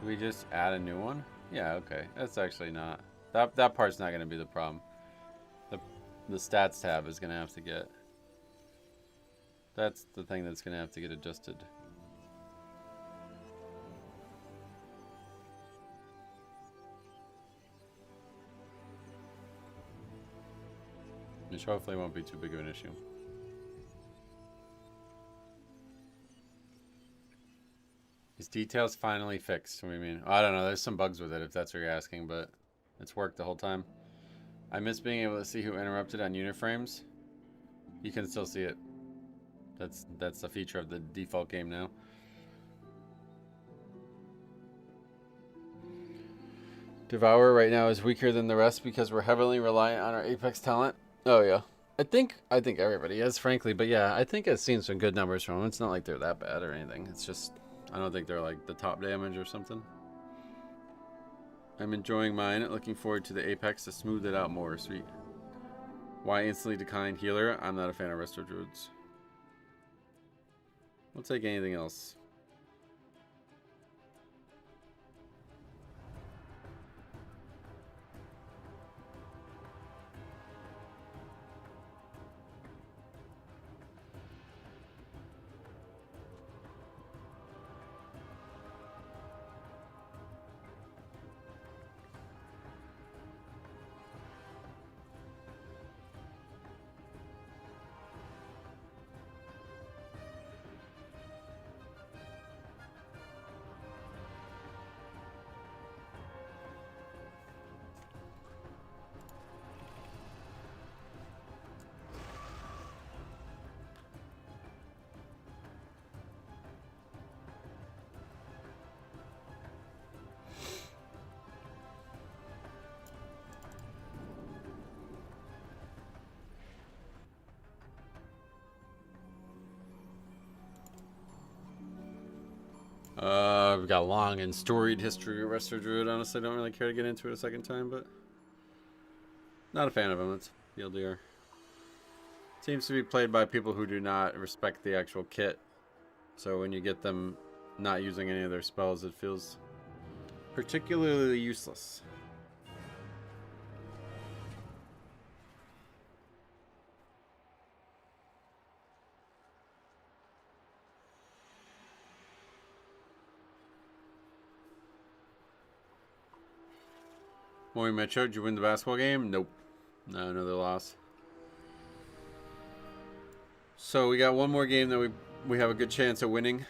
Speaker 1: Do we just add a new one? Yeah, okay. That's actually not. That part's not going to be the problem. The stats tab is going to have to get. That's the thing that's going to have to get adjusted. Which hopefully won't be too big of an issue. Is details finally fixed? What do you mean? Oh, I don't know. There's some bugs with it if that's what you're asking, but it's worked the whole time. I miss being able to see who interrupted on uniframes. You can still see it. That's the feature of the default game now. Devour right now is weaker than the rest because we're heavily reliant on our Apex talent. Oh yeah, I think everybody is, frankly, but yeah, I think I've seen some good numbers from them. It's not like they're that bad or anything. It's just I don't think they're like the top damage or something. I'm enjoying mine. Looking forward to the Apex to smooth it out more. Sweet. Why instantly declined healer? I'm not a fan of Resto Druids. We'll take anything else. We've got a long and storied history of Resto Druid. Honestly, don't really care to get into it a second time, but not a fan of him. It's TLDR. Seems to be played by people who do not respect the actual kit. So when you get them not using any of their spells, it feels particularly useless. Morning Metro, did you win the basketball game? Nope. No, another loss. So we got one more game that we have a good chance of winning,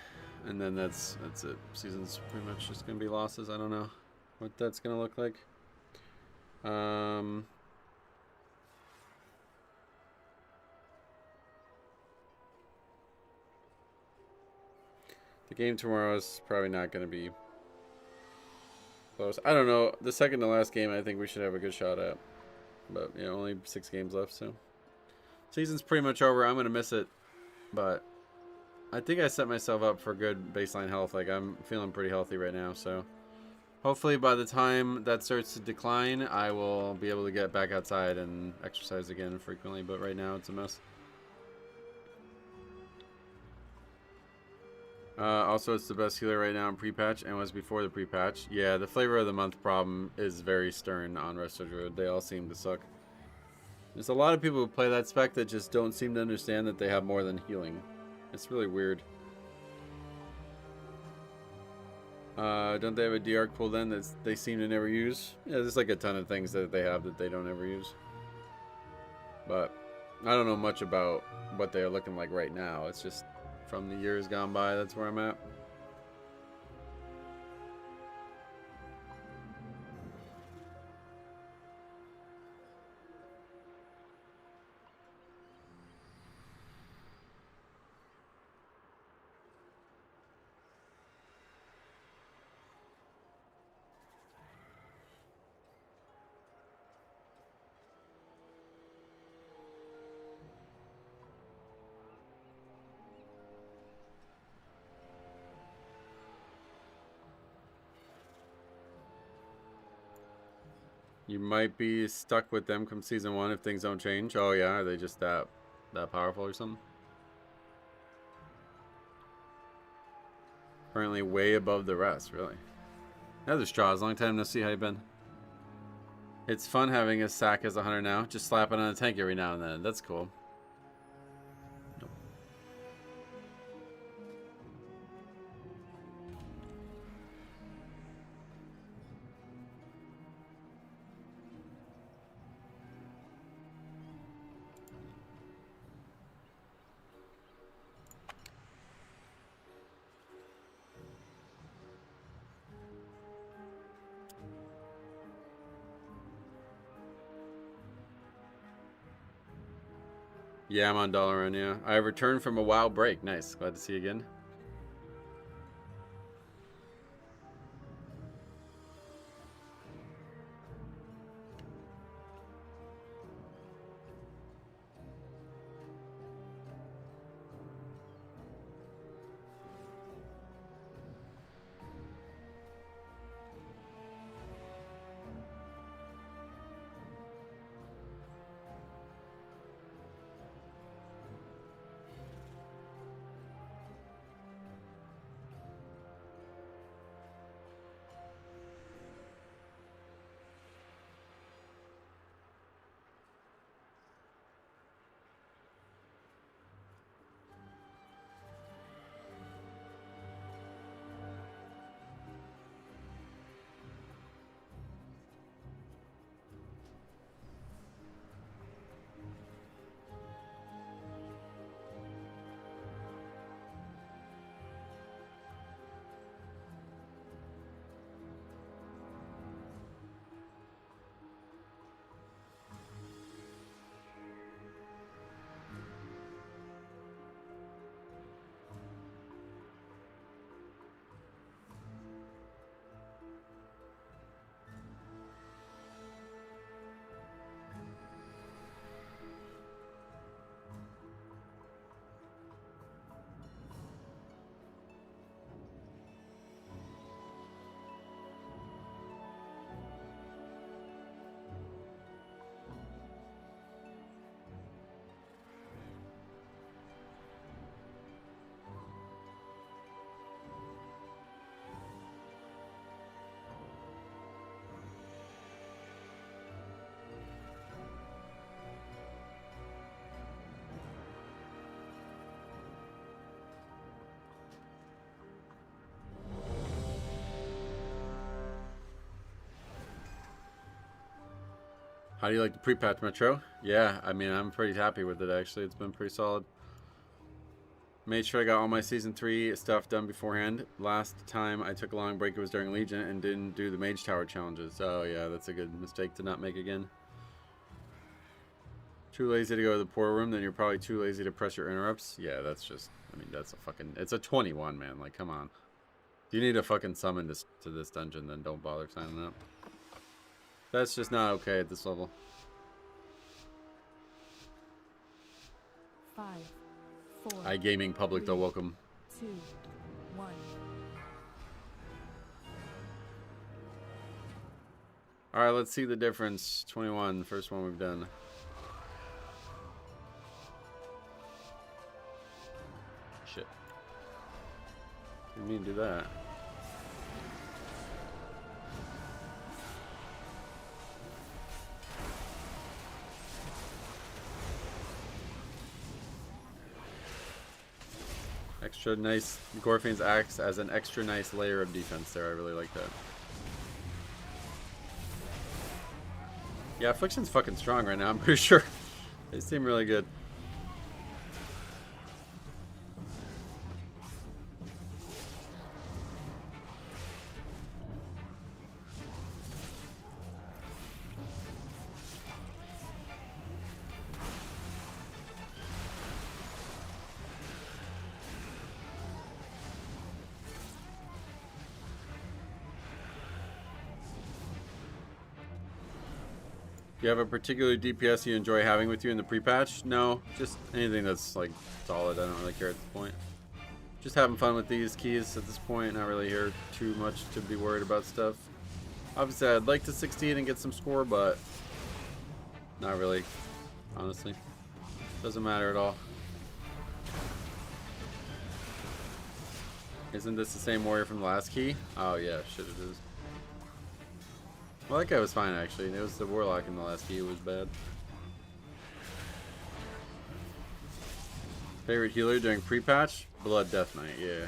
Speaker 1: and then that's it. Season's pretty much just gonna be losses. I don't know what that's gonna look like. The game tomorrow is probably not gonna be close. I don't know. The second to last game, I think we should have a good shot at. But, you know, only 6 games left, so. Season's pretty much over. I'm going to miss it. But I think I set myself up for good baseline health. Like, I'm feeling pretty healthy right now, so. Hopefully by the time that starts to decline, I will be able to get back outside and exercise again frequently. But right now, it's a mess. Also, it's the best healer right now in Prepatch and was before the Prepatch. Yeah, the flavor of the month problem is very stern on Resto Druid. They all seem to suck. There's a lot of people who play that spec that just don't seem to understand that they have more than healing. It's really weird. Don't they have a D-Arc pool then that they seem to never use? Yeah, there's like a ton of things that they have that they don't ever use. But I don't know much about what they're looking like right now. It's just from the years gone by, that's where I'm at. You might be stuck with them come season 1 if things don't change. Oh yeah, are they just that powerful or something? Currently way above the rest, really. Another Straws, long time no see, how you been? It's fun having a sack as a hunter now. Just slap it on a tank every now and then. That's cool. Yeah, I'm on Dollar Run, yeah. I returned from a wild break. Nice. Glad to see you again. How do you like the pre-patch, Metro? Yeah, I mean, I'm pretty happy with it, actually. It's been pretty solid. Made sure I got all my Season 3 stuff done beforehand. Last time I took a long break, it was during Legion, and didn't do the Mage Tower challenges. Oh, yeah, that's a good mistake to not make again. Too lazy to go to the portal room, then you're probably too lazy to press your interrupts. Yeah, that's just, I mean, that's a fucking, it's a 21, man. Like, come on. If you need a fucking summon to this dungeon, then don't bother signing up. That's just not okay at this level.
Speaker 4: 5, 4.
Speaker 1: iGaming public, though, welcome.
Speaker 4: 2, 1.
Speaker 1: Alright, let's see the difference. 21, first one we've done. Shit. Didn't mean to do that. Extra nice. Gorfian's acts as an extra nice layer of defense there. I really like that. Yeah, Affliction's fucking strong right now. I'm pretty sure. They seem really good. Do you have a particular DPS you enjoy having with you in the pre-patch? No, just anything that's like solid. I don't really care at this point. Just having fun with these keys at this point. Not really here too much to be worried about stuff. Obviously, I'd like to succeed and get some score, but not really, honestly. Doesn't matter at all. Isn't this the same warrior from the last key? Oh yeah, shit it is. Well, that guy was fine, actually. It was the warlock in the last key who was bad. Favorite healer during pre-patch? Blood Death Knight, yeah.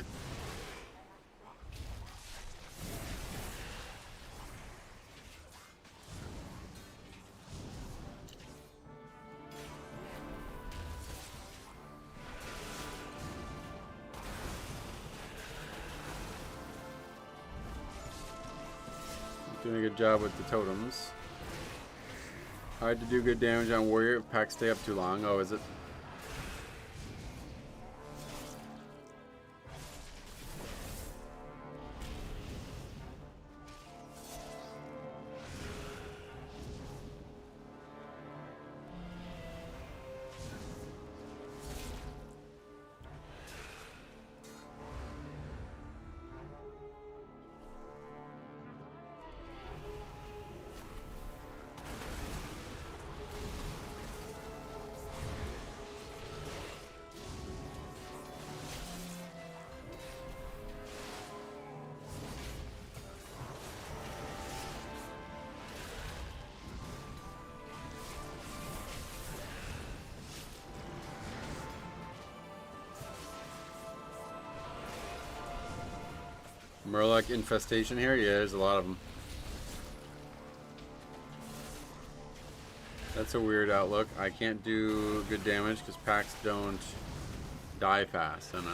Speaker 1: Doing a good job with the totems. Hard to do good damage on warrior if packs stay up too long. Oh, is it? Murloc infestation here? Yeah, there's a lot of them. That's a weird outlook. I can't do good damage because packs don't die fast. I don't know.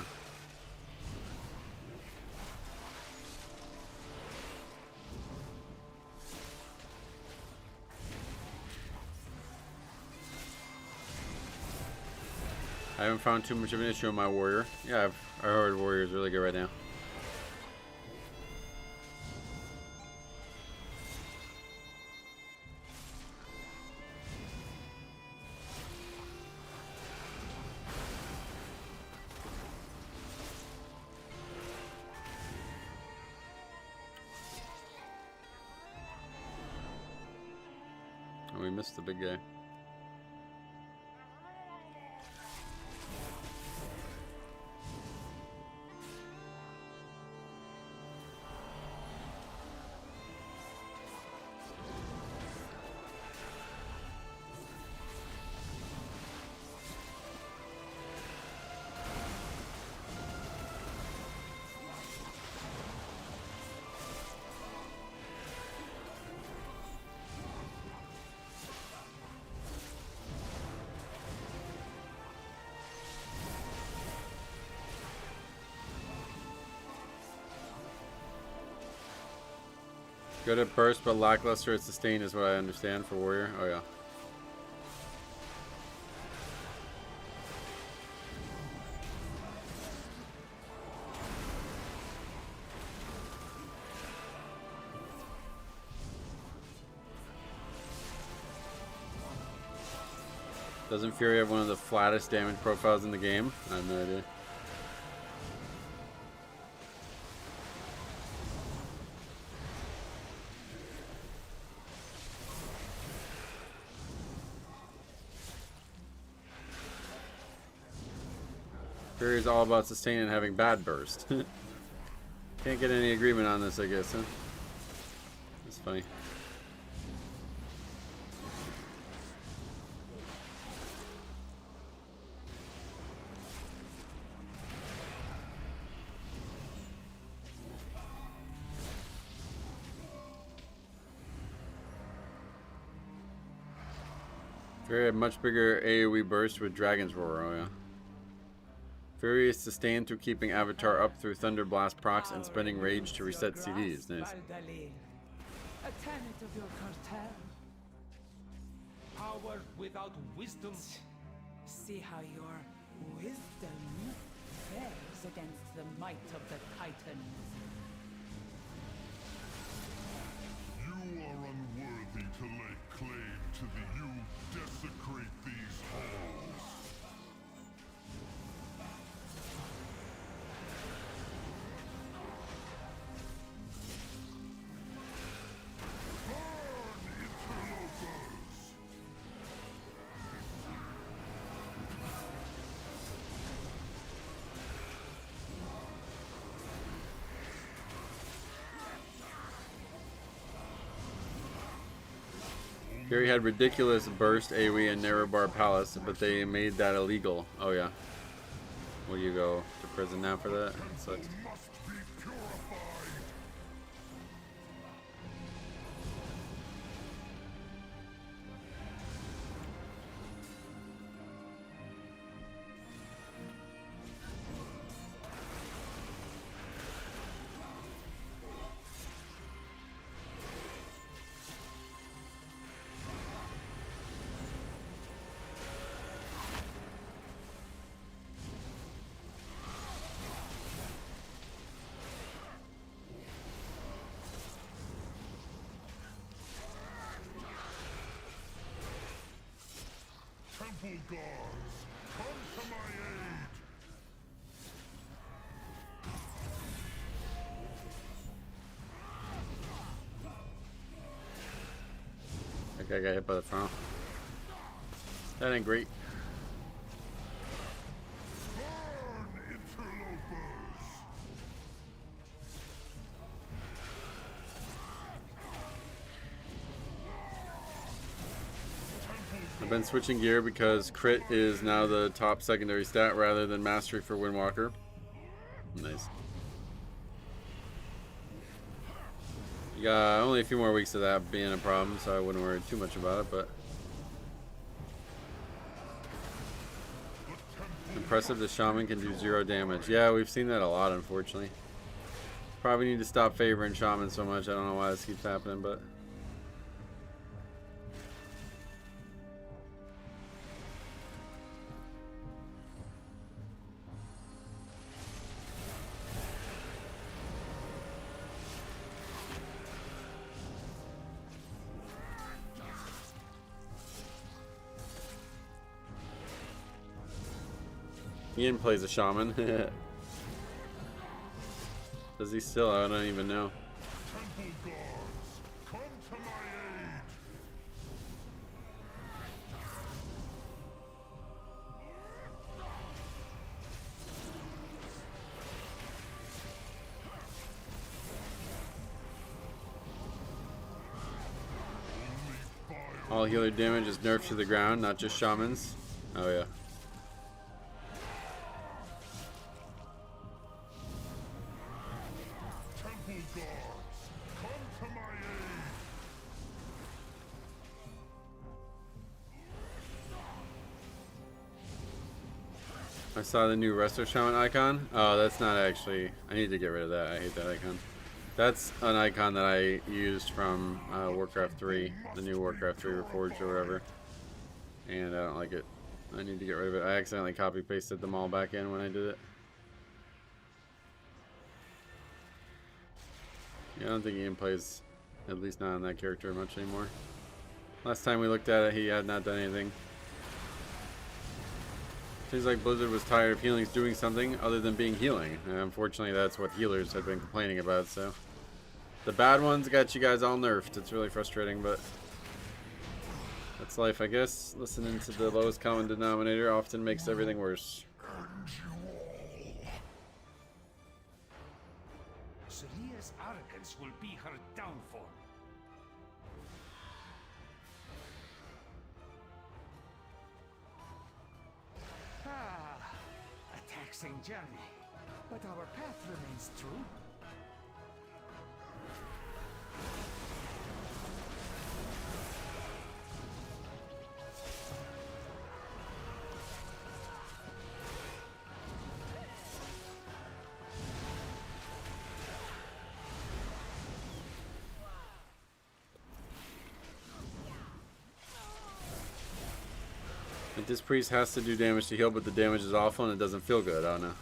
Speaker 1: I haven't found too much of an issue with my warrior. Yeah, I heard warrior is really good right now. Oh, we missed the big guy. Good at burst, but lackluster at sustain is what I understand for warrior. Oh yeah. Doesn't Fury have one of the flattest damage profiles in the game? I have no idea. Fury is all about sustain and having bad burst. Can't get any agreement on this, I guess, huh? That's funny. Fury had much bigger AoE burst with Dragon's Roar, oh yeah. Fury is sustained through keeping Avatar up through Thunder Blast procs and spending Rage to reset CDs. Nice.
Speaker 10: A tenet of your cartel.
Speaker 8: Power without wisdom.
Speaker 10: See how your wisdom fares against the might of the Titans.
Speaker 5: You are unworthy to lay claim to the you desecrate these halls. Burn, interlopers!
Speaker 1: Fury had ridiculous burst AoE and narrow bar palace, but they made that illegal. Oh yeah. Will you go to prison now for that? That sucks.
Speaker 5: Must be purified! Temple guards, come to my aid!
Speaker 1: That guy got hit by the funnel. That ain't great.
Speaker 5: Burn, interlopers!
Speaker 1: I've been switching gear because crit is now the top secondary stat rather than mastery for Windwalker. Nice. You got only a few more weeks of that being a problem, so I wouldn't worry too much about it, but impressive the shaman can do 0 damage. Yeah, we've seen that a lot, unfortunately. Probably need to stop favoring shaman so much. I don't know why this keeps happening, but Ian plays a shaman. Does he still? I don't even know.
Speaker 5: Temple guards, come to my aid!
Speaker 1: All healer damage is nerfed to the ground, not just shamans. Oh yeah.
Speaker 5: Temple guards, come to my aid!
Speaker 1: I saw the new Resto Shaman icon. Oh, that's not actually. I need to get rid of that. I hate that icon. That's an icon that I used from Warcraft 3, the new Warcraft 3 Reforged or whatever. And I don't like it. I need to get rid of it. I accidentally copy pasted them all back in when I did it. Yeah, I don't think Ian plays, at least not on that character much anymore. Last time we looked at it, he had not done anything. Seems like Blizzard was tired of healings doing something other than being healing. And unfortunately, that's what healers have been complaining about, so. The bad ones got you guys all nerfed. It's really frustrating, but that's life, I guess. Listening to the lowest common denominator often makes everything worse.
Speaker 8: Selia's arrogance will be her downfall. A taxing journey, but our path remains true.
Speaker 1: Like this priest has to do damage to heal, but the damage is awful and it doesn't feel good. I don't know.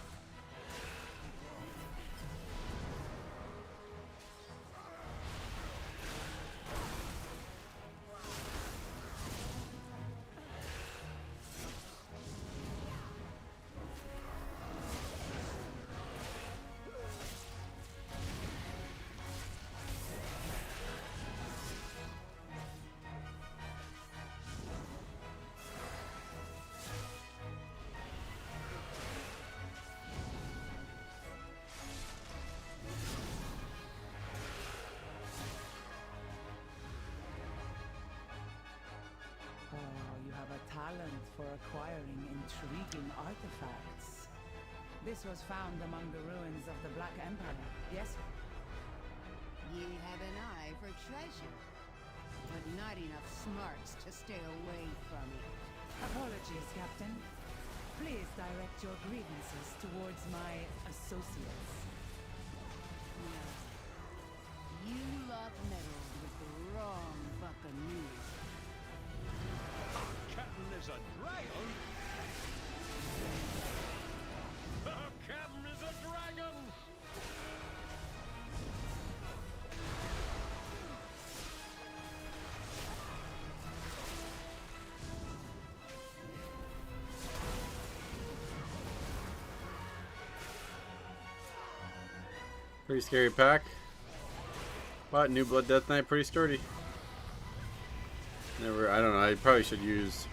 Speaker 10: Talent for acquiring intriguing artifacts. This was found among the ruins of the Black Empire, yes?
Speaker 3: You have an eye for treasure, but not enough smarts to stay away from it.
Speaker 10: Apologies, Captain. Please direct your grievances towards my associates.
Speaker 3: No. You lot meddled with the wrong buccaneers.
Speaker 7: Captain is a dragon? The captain is a dragon!
Speaker 1: Pretty scary pack. But new Blood Death Knight, pretty sturdy. Never, I don't know, I probably should use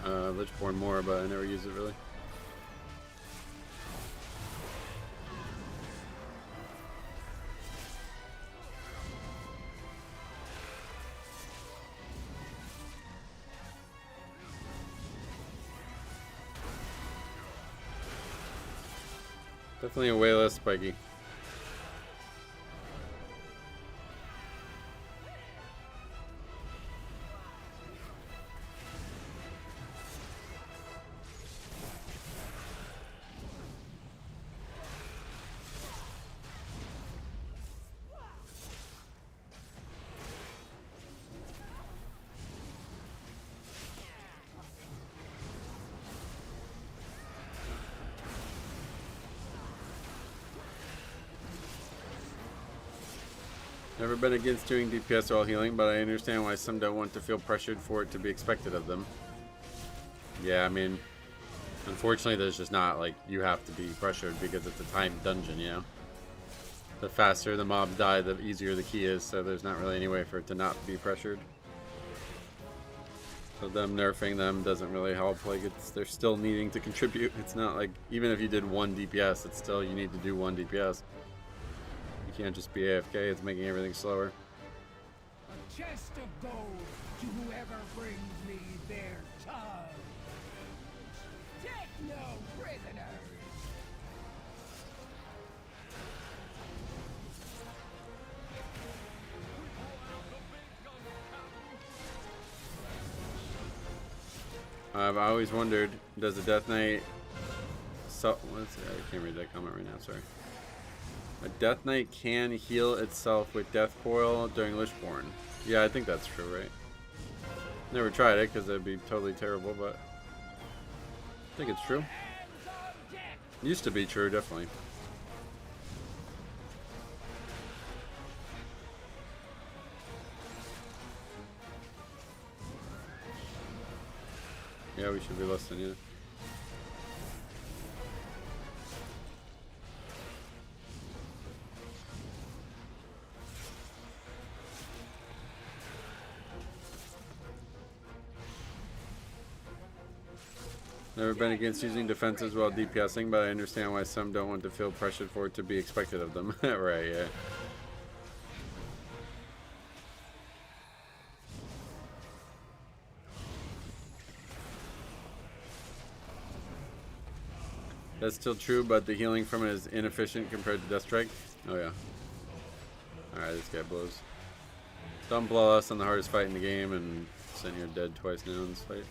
Speaker 1: Lichborn more, but I never use it really. Definitely a way less spiky. Never been against doing DPS while healing, but I understand why some don't want to feel pressured for it to be expected of them. Yeah, I mean, unfortunately there's just not, like, you have to be pressured because it's a timed dungeon, you know? The faster the mobs die, the easier the key is, so there's not really any way for it to not be pressured. So them nerfing them doesn't really help, like, they're still needing to contribute. It's not like, even if you did 1 DPS, it's still, you need to do 1 DPS. You can't just be AFK, it's making everything slower.
Speaker 6: A chest of gold to whoever brings me their tongue. Take no prisoners.
Speaker 1: I've always wondered, does the Death Knight... So, what's it? I can't read that comment right now, sorry. A Death Knight can heal itself with Death Coil during Lishborn. Yeah, I think that's true, right? Never tried it because that'd be totally terrible, but I think it's true. Used to be true, definitely. Yeah, we should be listening, yeah. Never been against using defenses while DPSing, but I understand why some don't want to feel pressured for it to be expected of them. Right, yeah. That's still true, but the healing from it is inefficient compared to Death Strike. Oh yeah. Alright, this guy blows. Don't blow us on the hardest fight in the game and send you're dead twice now in this fight.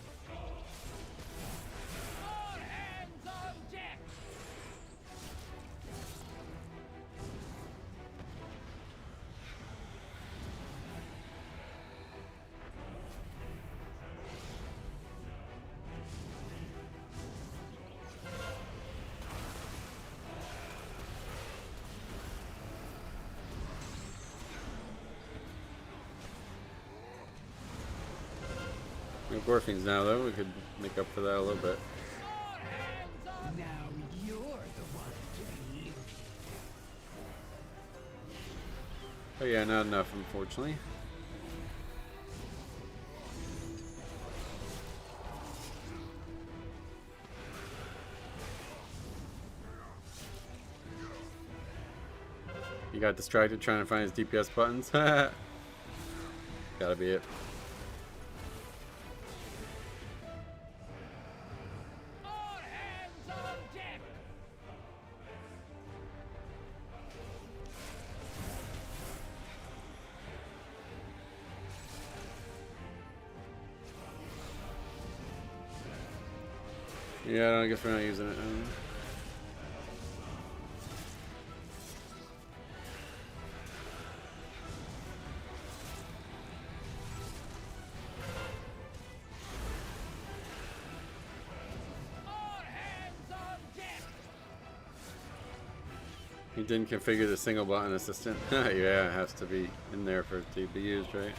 Speaker 1: No Gorfings now though, we could make up for that a little bit.
Speaker 6: Now you're the one to lead.
Speaker 1: Oh yeah, not enough unfortunately. He got distracted trying to find his DPS buttons. Gotta be it. Yeah, I guess we're not using it. He didn't configure the single button assistant. Yeah, it has to be in there for it to be used, right?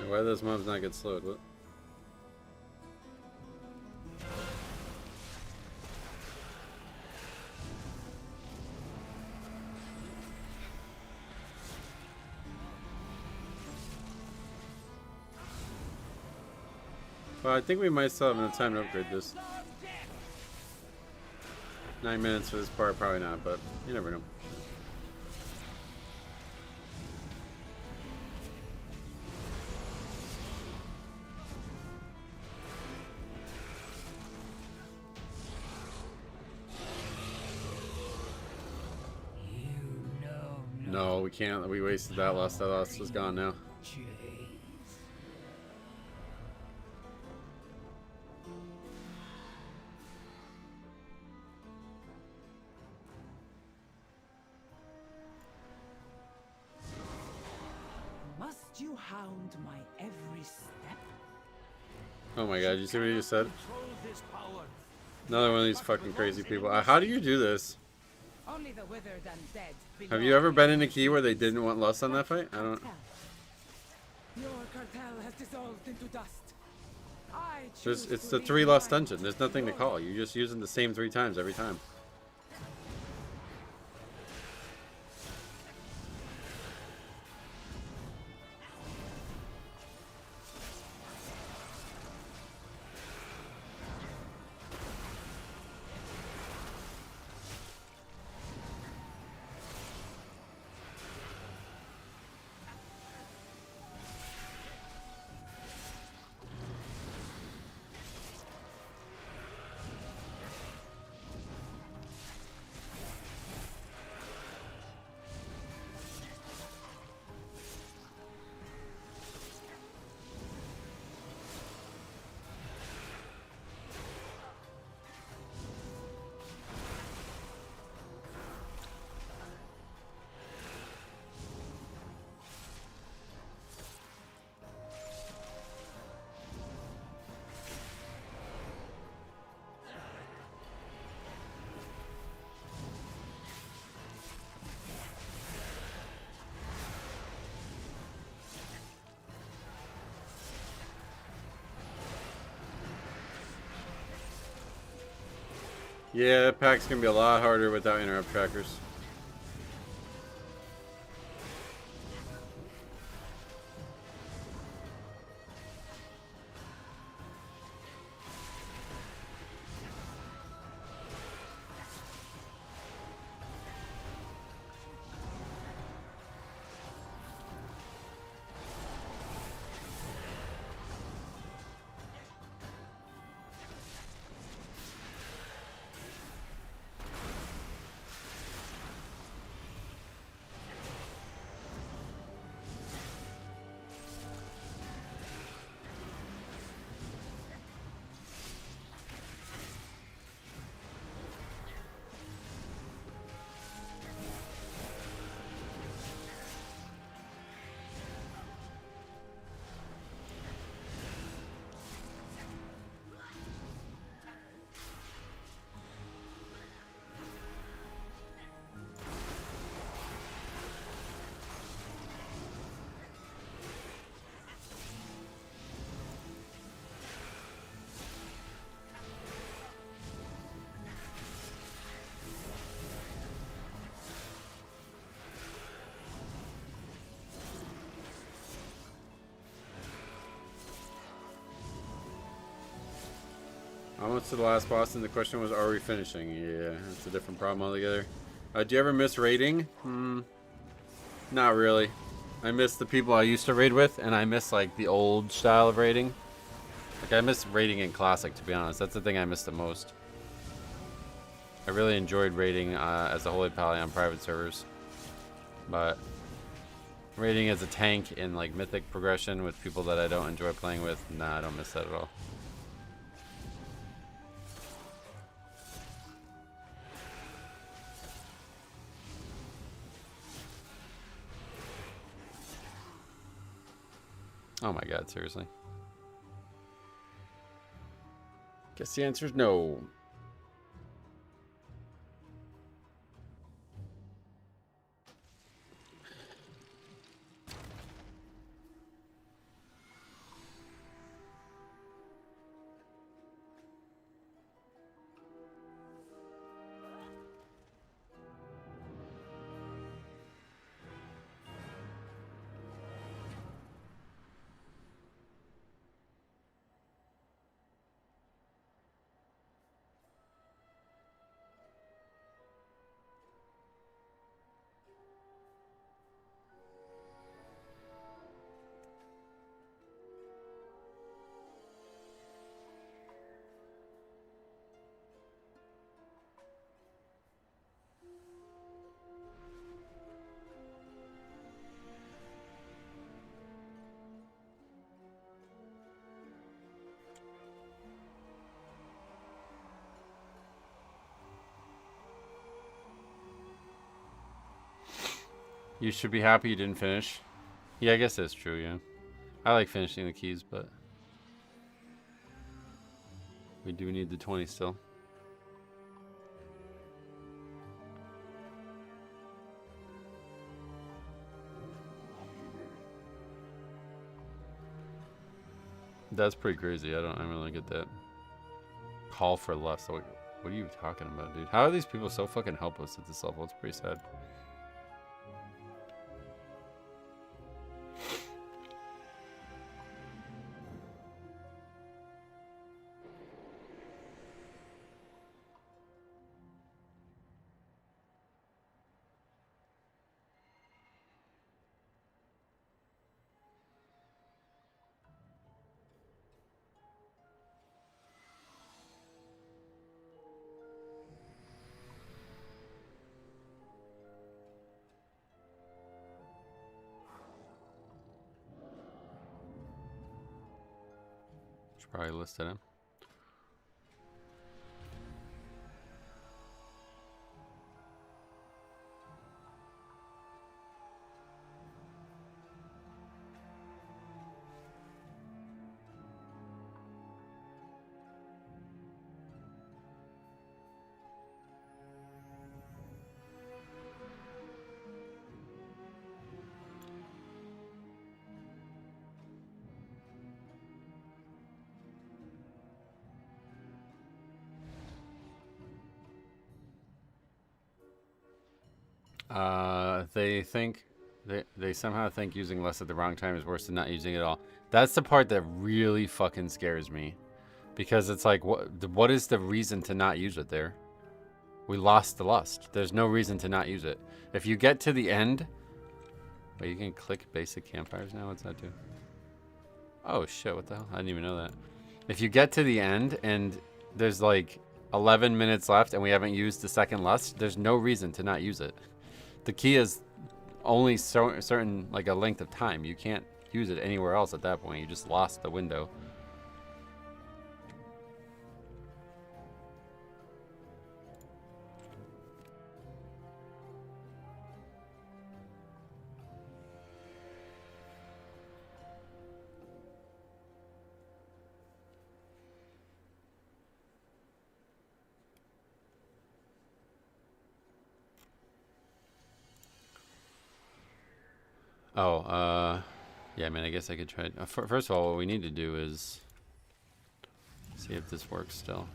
Speaker 1: Why do those mobs not get slowed? What? Well, I think we might still have enough time to upgrade this. 9 minutes for this part, probably not, but you never know. No, we can't. We wasted that loss. That loss is gone now.
Speaker 6: Chase.
Speaker 10: Must you hound my every step?
Speaker 1: Oh my god, you see what he just said?
Speaker 8: Control this power.
Speaker 1: Another one of these fucking crazy people. How do you do this?
Speaker 10: Only the withered and dead.
Speaker 1: Have you ever been in a key where they didn't want lust on that fight? I don't.
Speaker 10: Your cartel has dissolved into dust.
Speaker 1: It's the 3 lust dungeon. There's nothing to call. You're just using the same 3 times every time. Yeah, that pack's gonna be a lot harder without interrupt trackers. Almost to the last boss, and the question was, are we finishing? Yeah, that's a different problem altogether. Do you ever miss raiding? Not really. I miss the people I used to raid with, and I miss like the old style of raiding. Like I miss raiding in Classic, to be honest. That's the thing I miss the most. I really enjoyed raiding as a Holy Pally on private servers, but raiding as a tank in like Mythic progression with people that I don't enjoy playing with, nah, I don't miss that at all. Oh my god, seriously. Guess the answer is no. You should be happy you didn't finish. Yeah, I guess that's true, yeah. I like finishing the keys, but we do need the 20 still. That's pretty crazy. I don't really get that. Call for lust. What are you talking about, dude? How are these people so fucking helpless at this level? It's pretty sad. Should probably list it in. They think they somehow think using less at the wrong time is worse than not using it at all. That's the part that really fucking scares me, because it's like, what is the reason to not use it there? We lost the lust. There's no reason to not use it. If you get to the end, wait, you can click basic campfires now. What's that do? Oh shit! What the hell? I didn't even know that. If you get to the end and there's like 11 minutes left and we haven't used the second lust, there's no reason to not use it. The key is only certain, like a length of time. You can't use it anywhere else at that point. You just lost the window. Oh, yeah, I mean, I guess I could try. First of all, what we need to do is see if this works still.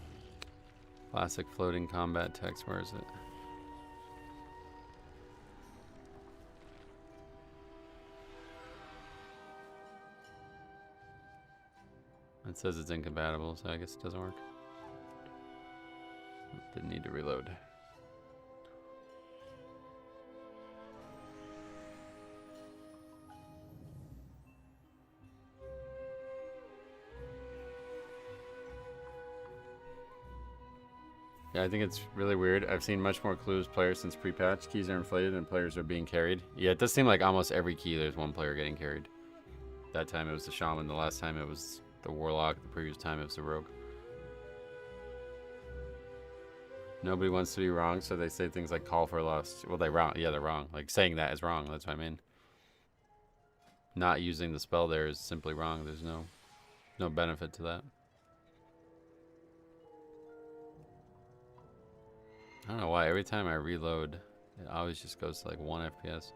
Speaker 1: Classic floating combat text, where is it? It says it's incompatible, so I guess it doesn't work. Didn't need to reload. Yeah, I think it's really weird. I've seen much more clues players since pre-patch. Keys are inflated and players are being carried. Yeah, it does seem like almost every key there's one player getting carried. That time it was the shaman. The last time it was the warlock. The previous time it was the rogue. Nobody wants to be wrong, so they say things like call for lust. Well, they're wrong. Yeah, they're wrong. Like, saying that is wrong. That's what I mean. Not using the spell there is simply wrong. There's no benefit to that. I don't know why. Every time I reload, it always just goes to like 1 FPS.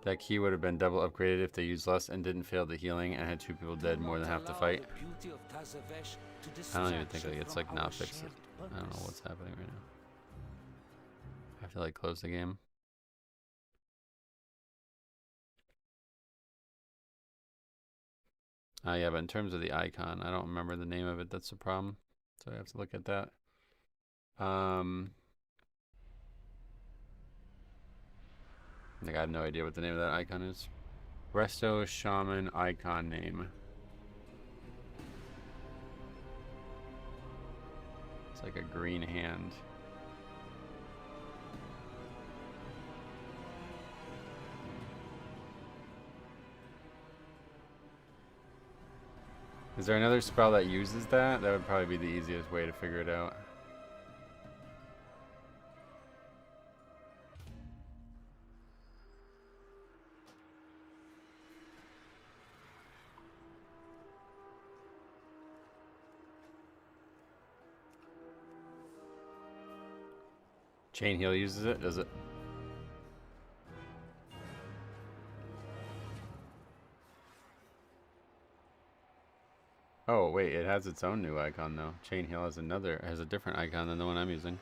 Speaker 1: That key would have been double upgraded if they used less and didn't fail the healing and had 2 people dead more than half the fight. I don't even think like it's like not fixed. I don't know what's happening right now. I have to like close the game. Yeah, but in terms of the icon, I don't remember the name of it. That's the problem. So I have to look at that. Like, I have no idea what the name of that icon is. Resto Shaman icon name. It's like a green hand. Is there another spell that uses that? That would probably be the easiest way to figure it out. Chain heal uses it, does it? Oh wait, it has its own new icon though. Chain heal has a different icon than the one I'm using.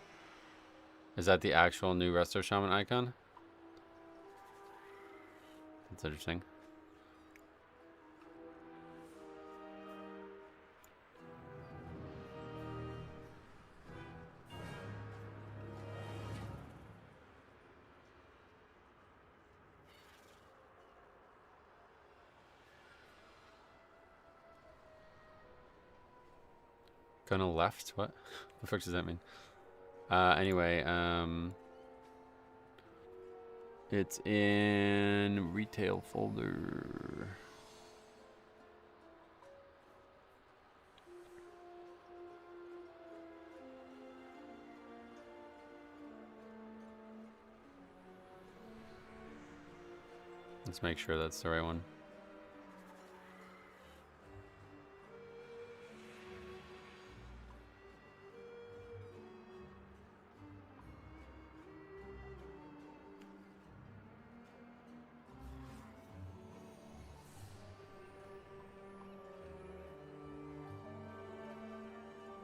Speaker 1: Is that the actual new Resto Shaman icon? That's interesting. Gonna left? What? The fuck does that mean? Anyway, it's in retail folder. Let's make sure that's the right one.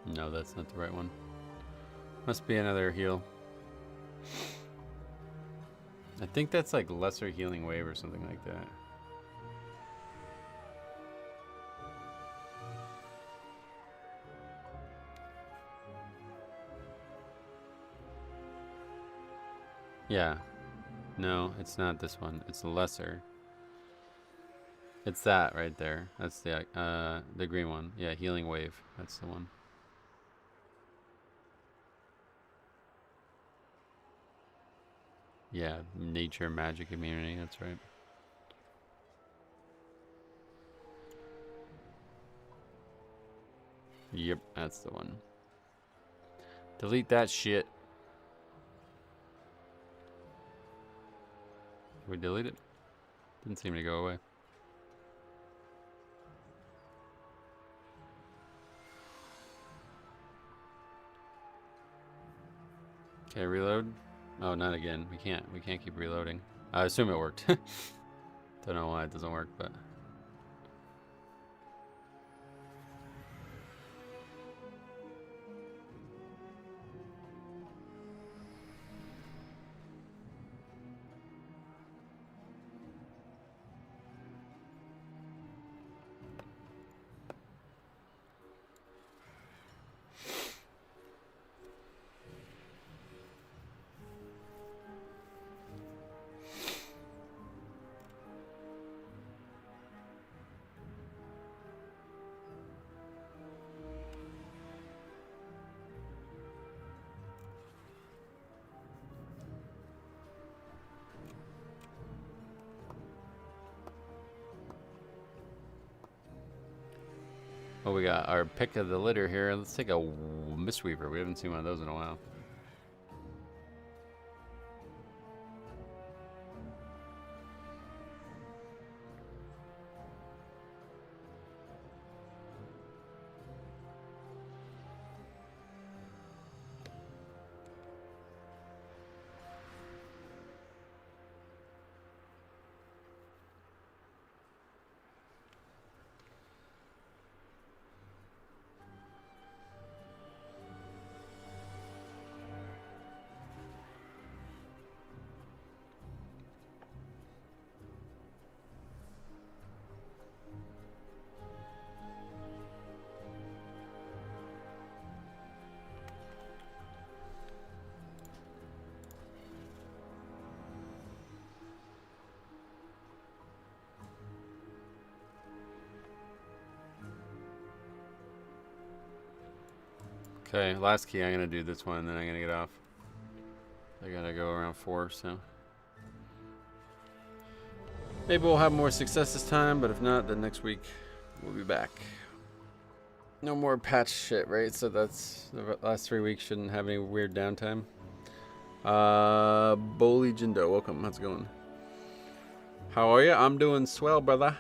Speaker 1: No, that's not the right one. Must be another heal. I think that's like lesser healing wave or something like that. Yeah. No, it's not this one. It's lesser. It's that right there. That's the green one. Yeah, healing wave. That's the one. Yeah, nature magic immunity, that's right. Yep, that's the one. Delete that shit. Did we delete it? Didn't seem to go away. Okay, reload. Oh, not again. We can't keep reloading. I assume it worked. Don't know why it doesn't work, but well, we got our pick of the litter here. Let's take a Mistweaver. We haven't seen one of those in a while. Okay, last key. I'm gonna do this one, and then I'm gonna get off. I gotta go around 4, so maybe we'll have more success this time. But if not, then next week we'll be back. No more patch shit, right? So that's the last 3 weeks. Shouldn't have any weird downtime. Boli Jindo, welcome. How's it going? How are you? I'm doing swell, brother.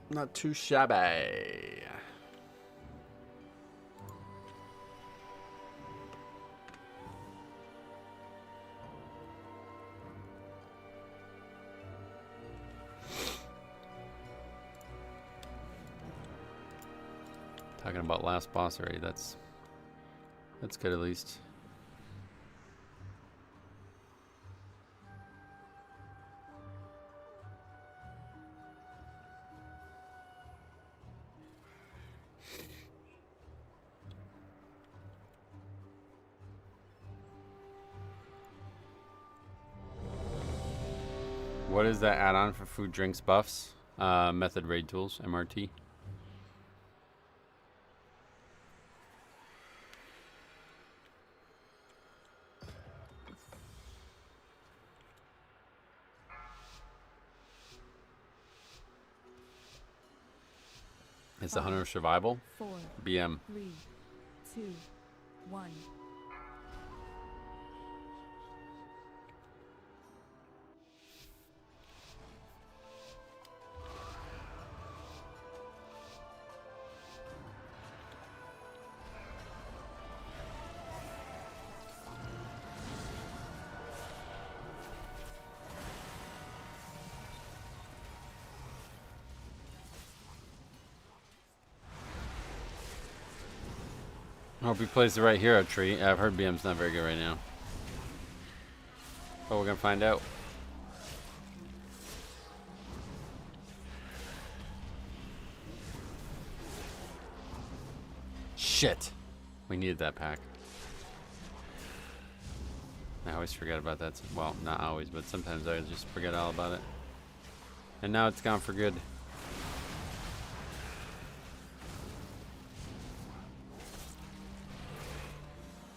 Speaker 1: Not too shabby. Talking about last boss already. That's good at least. What is that add-on for food, drinks, buffs? Method raid tools, MRT. It's the Hunter of Survival.
Speaker 4: 4,
Speaker 1: BM.
Speaker 4: 3, 2, 1.
Speaker 1: I hope he plays the right hero tree. I've heard BM's not very good right now. But we're gonna find out. Shit! We needed that pack. I always forget about that. Well, not always, but sometimes I just forget all about it. And now it's gone for good.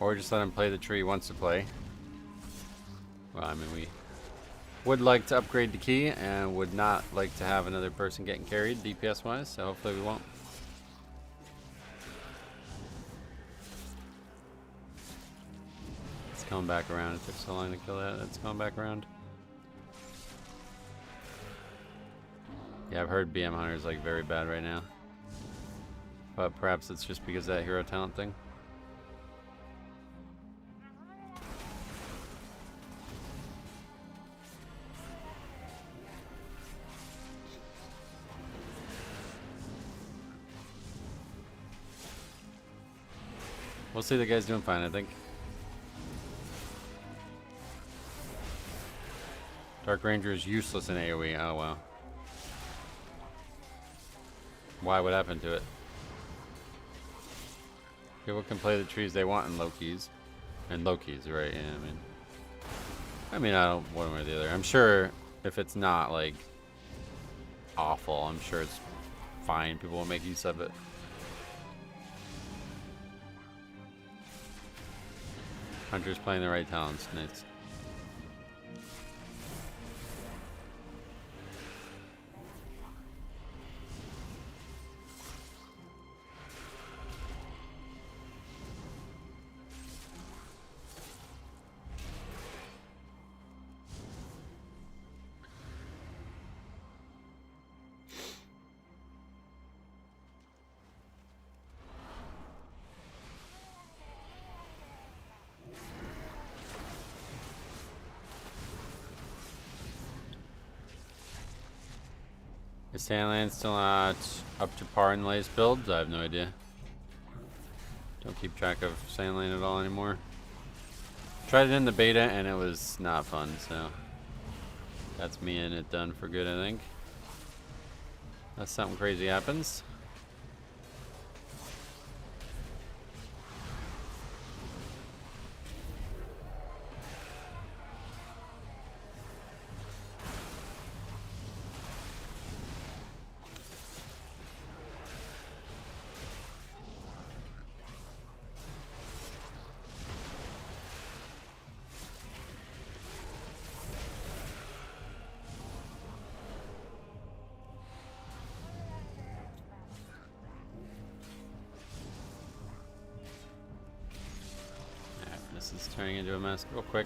Speaker 1: Or just let him play the tree he wants to play. Well, I mean, we would like to upgrade the key and would not like to have another person getting carried DPS wise, so hopefully we won't. It's coming back around. It took so long to kill that. It's coming back around. Yeah, I've heard BM Hunter is like very bad right now. But perhaps it's just because of that hero talent thing. We'll see, the guy's doing fine, I think. Dark Ranger is useless in AoE. Oh, wow. Why? What happened to it? People can play the trees they want in low keys. And low keys, right? Yeah, I mean, I don't one way or the other. I'm sure if it's not, like, awful, I'm sure it's fine. People will make use of it. Hunter's playing the right talents. Nice. Is Sandland still not up to par in the latest builds? I have no idea. Don't keep track of Sandland at all anymore. Tried it in the beta and it was not fun, so that's me and it done for good, I think. Unless something crazy happens. This is turning into a mess real quick.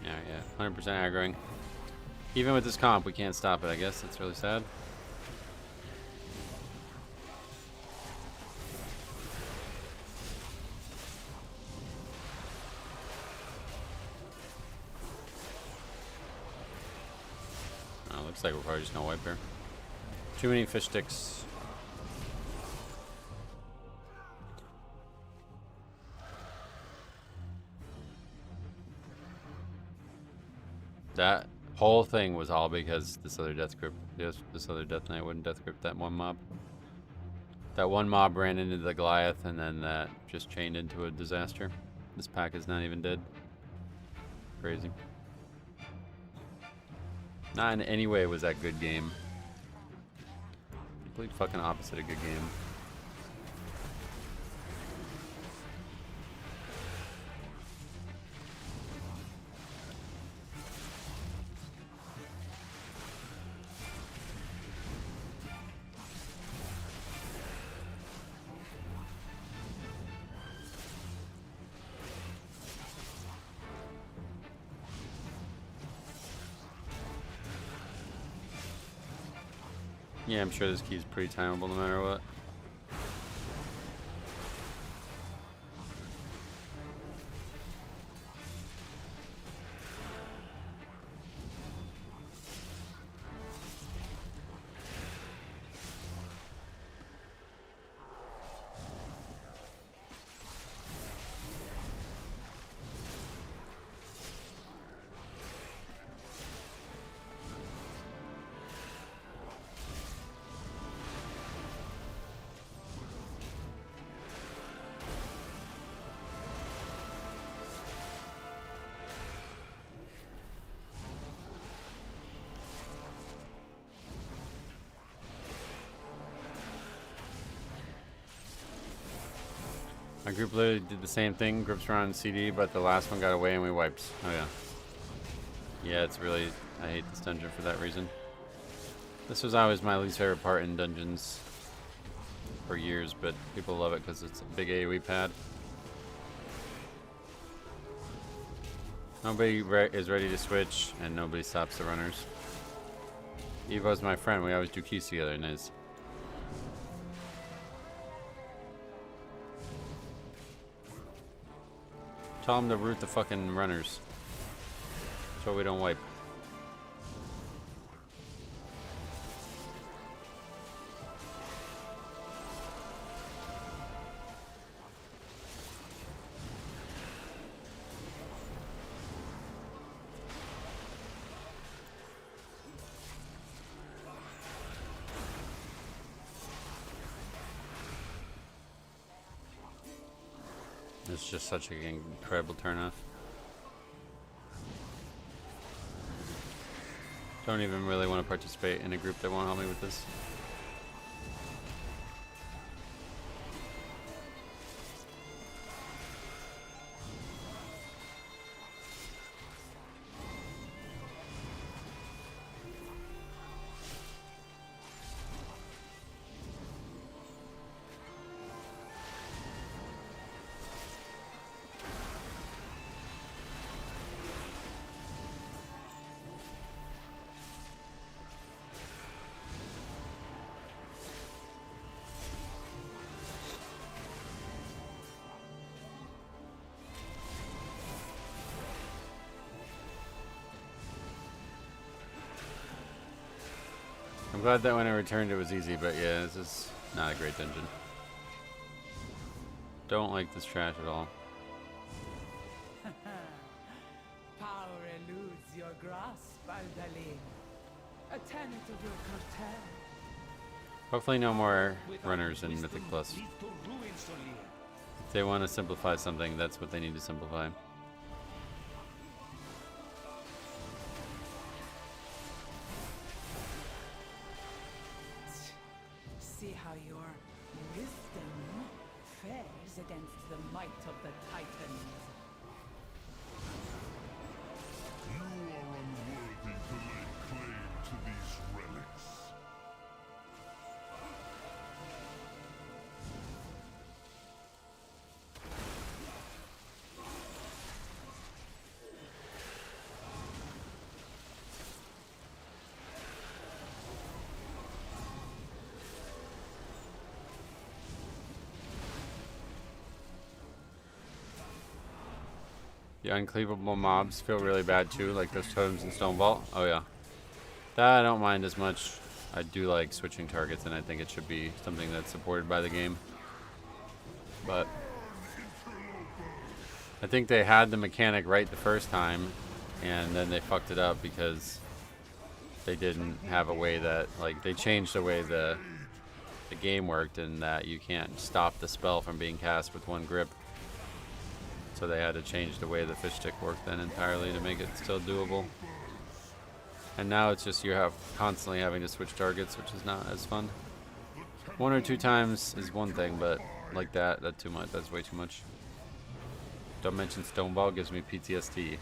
Speaker 1: Yeah, 100% aggroing. Even with this comp, we can't stop it, I guess. That's really sad. Looks like we're probably just gonna wipe here. Too many fish sticks. That whole thing was all because this other death grip, this other death knight wouldn't death grip that one mob. That one mob ran into the Goliath and then that just chained into a disaster. This pack is not even dead. Crazy. Not in any way was that good game. Complete fucking opposite of good game. Yeah, I'm sure this key's pretty timeable no matter what. My group literally did the same thing. Groups were on CD, but the last one got away and we wiped. Oh yeah. Yeah, it's really... I hate this dungeon for that reason. This was always my least favorite part in dungeons for years, but people love it because it's a big AoE pad. Nobody is ready to switch, and nobody stops the runners. Evo's my friend. We always do keys together, Niz. Tell them to root the fucking runners. So we don't wipe. It's just such an incredible turnoff. Don't even really want to participate in a group that won't help me with this. I'm glad that when I returned it was easy, but yeah, this is not a great dungeon. Don't like this trash at all.
Speaker 10: Power eludes your grasp, Aldaline. A tenet of your cartel.
Speaker 1: Hopefully no more runners in Mythic Plus. If they want to simplify something, that's what they need to simplify.
Speaker 10: See how your wisdom fares against the might of the Titans.
Speaker 5: You are unworthy to lay claim to these relics.
Speaker 1: The uncleavable mobs feel really bad too, like those totems in Stone Vault. Oh yeah. That I don't mind as much. I do like switching targets, and I think it should be something that's supported by the game. But I think they had the mechanic right the first time, and then they fucked it up because they didn't have a way that, like, they changed the way the game worked, and that you can't stop the spell from being cast with one grip. So they had to change the way the fish stick worked then entirely to make it still doable. And now it's just you're constantly having to switch targets, which is not as fun. 1 or 2 times is one thing, but like that's too much. That's way too much. Don't mention Stoneball gives me PTSD.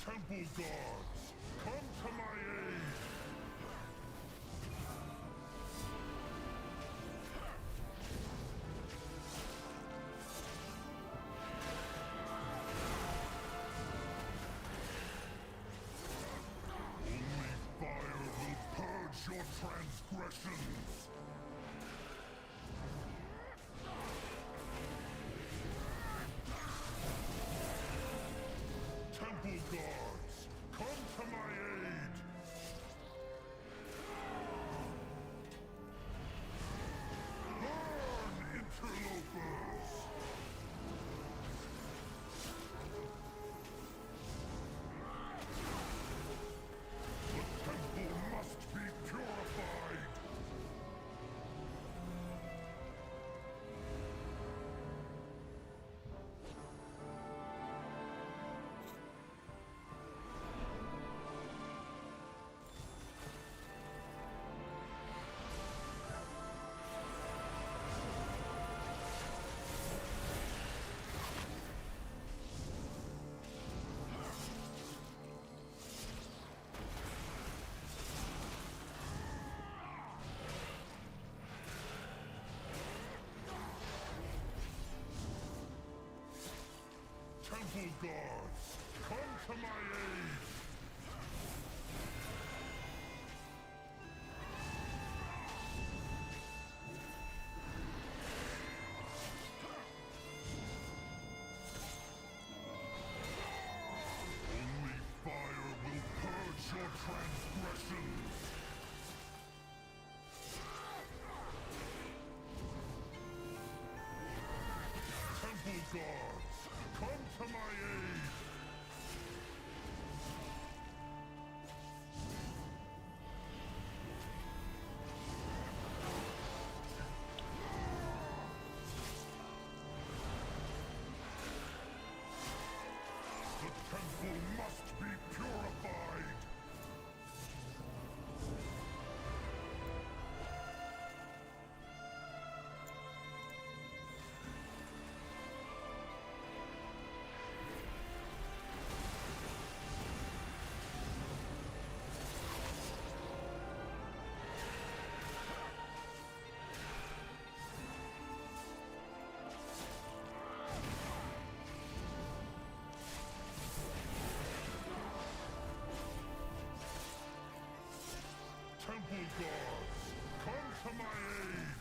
Speaker 5: Temple guards, come to my aid! Only fire will purge your transgressions! Temple guards, come to my aid! Burn, interlopers! The temple must be purified! Temple guards, come to my aid! Only fire will purge your transgressions! Temple guards, come to my aid! The temple must be purified! Temple guards, come to my aid!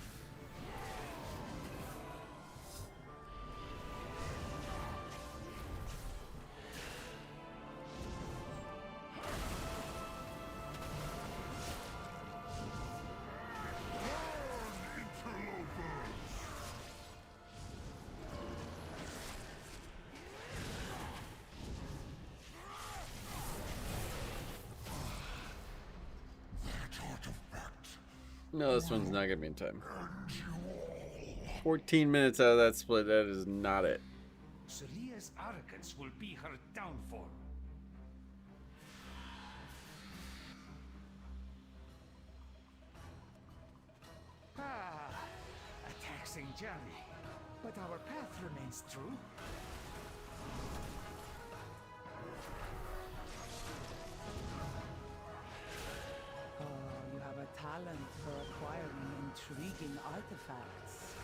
Speaker 5: Burn, interlopers! That artifact
Speaker 1: No, this one's not gonna be in time. 14 minutes out of that split, that is not it.
Speaker 8: Celia's arrogance will be her downfall. A taxing journey, but our path remains true.
Speaker 10: Oh, you have a talent for artifacts.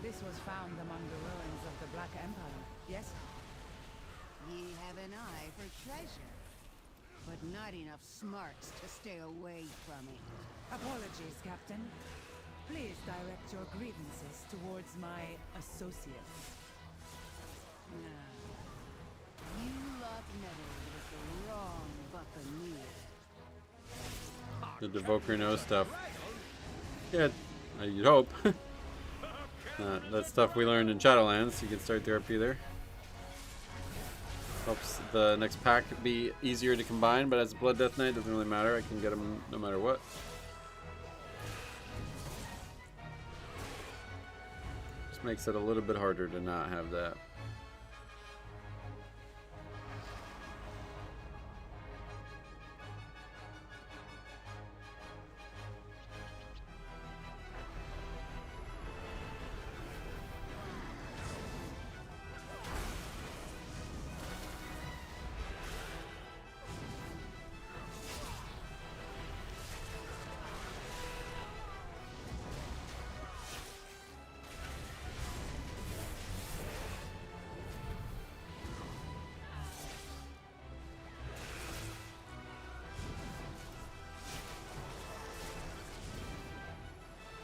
Speaker 10: This was found among the ruins of the Black Empire, yes?
Speaker 3: Ye have an eye for treasure, but not enough smarts to stay away from it.
Speaker 10: Apologies, Captain. Please direct your grievances towards my associates.
Speaker 3: Now, you lot meddled with the wrong buccaneer.
Speaker 1: The Devoker knows stuff. Yeah, you'd hope. That's stuff we learned in Shadowlands. You can start therapy there. Helps the next pack be easier to combine, but as a Blood Death Knight, doesn't really matter. I can get them no matter what. Just makes it a little bit harder to not have that.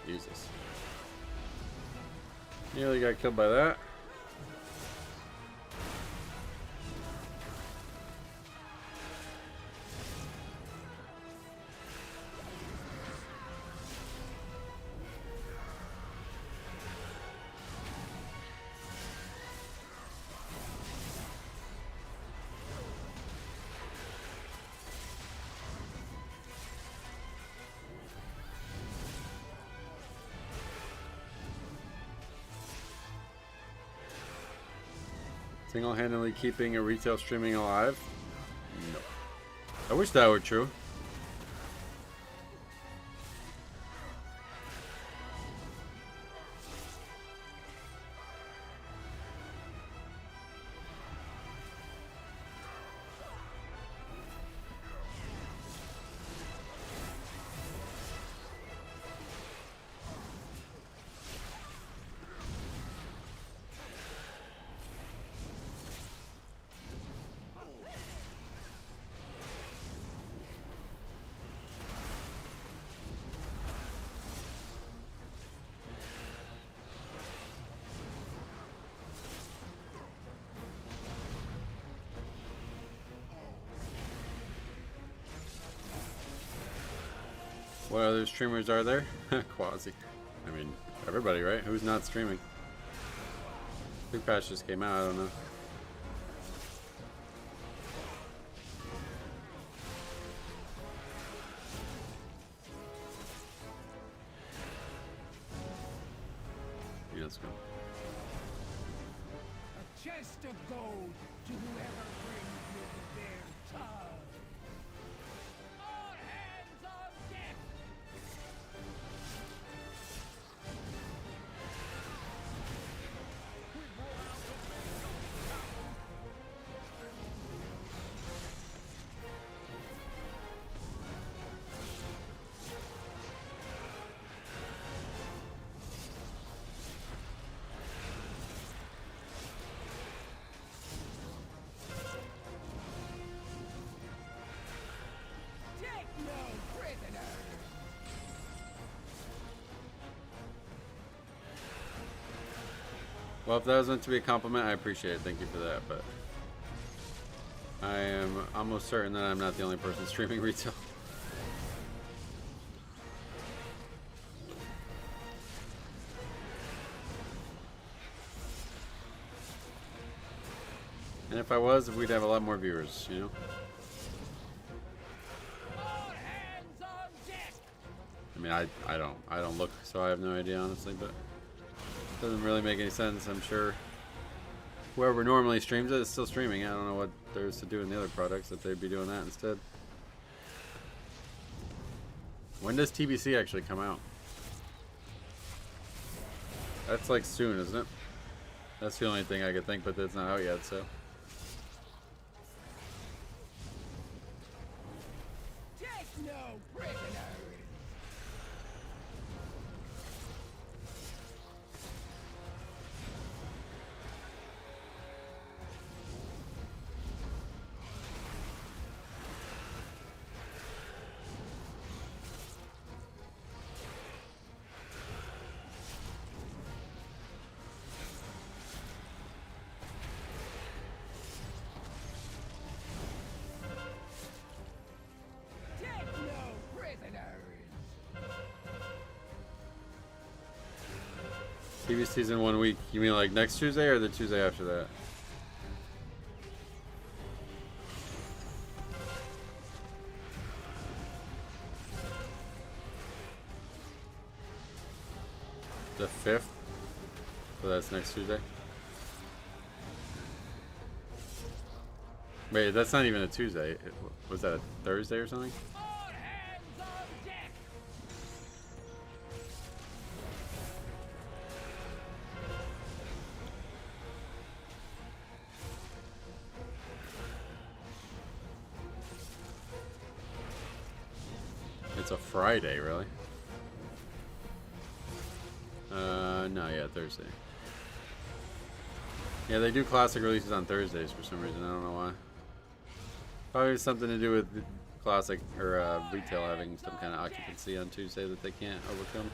Speaker 1: Jesus. Nearly got killed by that. Single-handedly keeping a retail streaming alive? No. I wish that were true. What other streamers are there? Quasi. I mean, everybody, right? Who's not streaming? Prepatch just came out, I don't know. Yeah, let's go.
Speaker 6: A chest of gold to whoever brings me their tub. All hands on deck! Take no prisoner!
Speaker 1: Well, if that was meant to be a compliment, I appreciate it. Thank you for that, but I am almost certain that I'm not the only person streaming retail. And if I was, we'd have a lot more viewers, you know?
Speaker 6: All hands on deck!
Speaker 1: I mean, I don't look, so I have no idea, honestly, but it doesn't really make any sense. I'm sure whoever normally streams it is still streaming. I don't know what there's to do in the other products that they'd be doing that instead. When does TBC actually come out? That's like soon, isn't it? That's the only thing I could think, but it's not out yet, so.
Speaker 6: Take no prisoner!
Speaker 1: TBC's in 1 week. You mean like next Tuesday or the Tuesday after that? The 5th? So that's next Tuesday? Wait, that's not even a Tuesday. Was that a Thursday or something?
Speaker 6: All hands on deck!
Speaker 1: It's a Friday, really? No, yeah, Thursday. Yeah, they do classic releases on Thursdays for some reason. I don't know why. Probably something to do with classic or retail having some kind of occupancy on Tuesday that they can't overcome.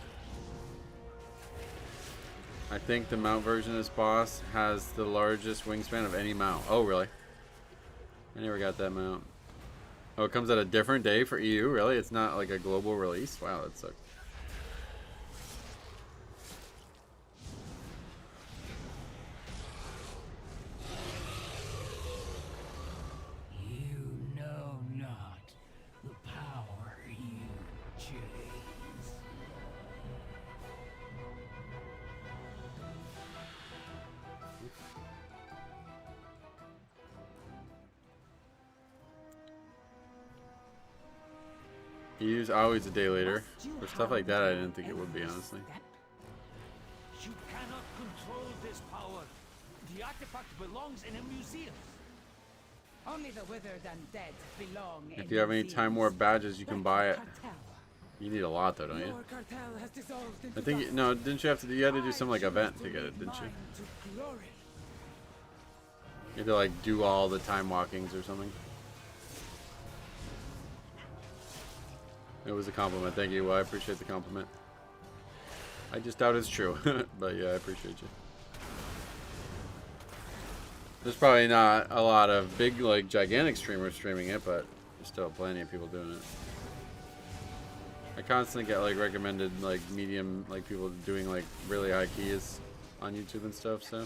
Speaker 1: I think the mount version of this boss has the largest wingspan of any mount. Oh, really? I never got that mount. Oh, it comes at a different day for EU? Really? It's not like a global release? Wow, that sucks.
Speaker 6: You know not the power you chase.
Speaker 1: EU's always a day later. For stuff like that, I didn't think it would be, honestly.
Speaker 8: You cannot control this power. The artifact belongs in a museum.
Speaker 10: Only the withered and dead belong
Speaker 1: If
Speaker 10: in
Speaker 1: you have any
Speaker 10: museums.
Speaker 1: Time Warp badges, you can buy it.
Speaker 10: Cartel.
Speaker 1: You need a lot, though, don't you?
Speaker 10: Your cartel has dissolved into
Speaker 1: I think,
Speaker 10: dust.
Speaker 1: no, didn't you have to, you had to do some, like, event to get it, didn't you?
Speaker 10: Mine to glory.
Speaker 1: You had to, like, do all the time walkings or something. It was a compliment. Thank you. Well, I appreciate the compliment. I just doubt it's true. But yeah, I appreciate you. There's probably not a lot of big, like, gigantic streamers streaming it, but there's still plenty of people doing it. I constantly get, like, recommended, like, medium, like, people doing, like, really high keys on YouTube and stuff, so.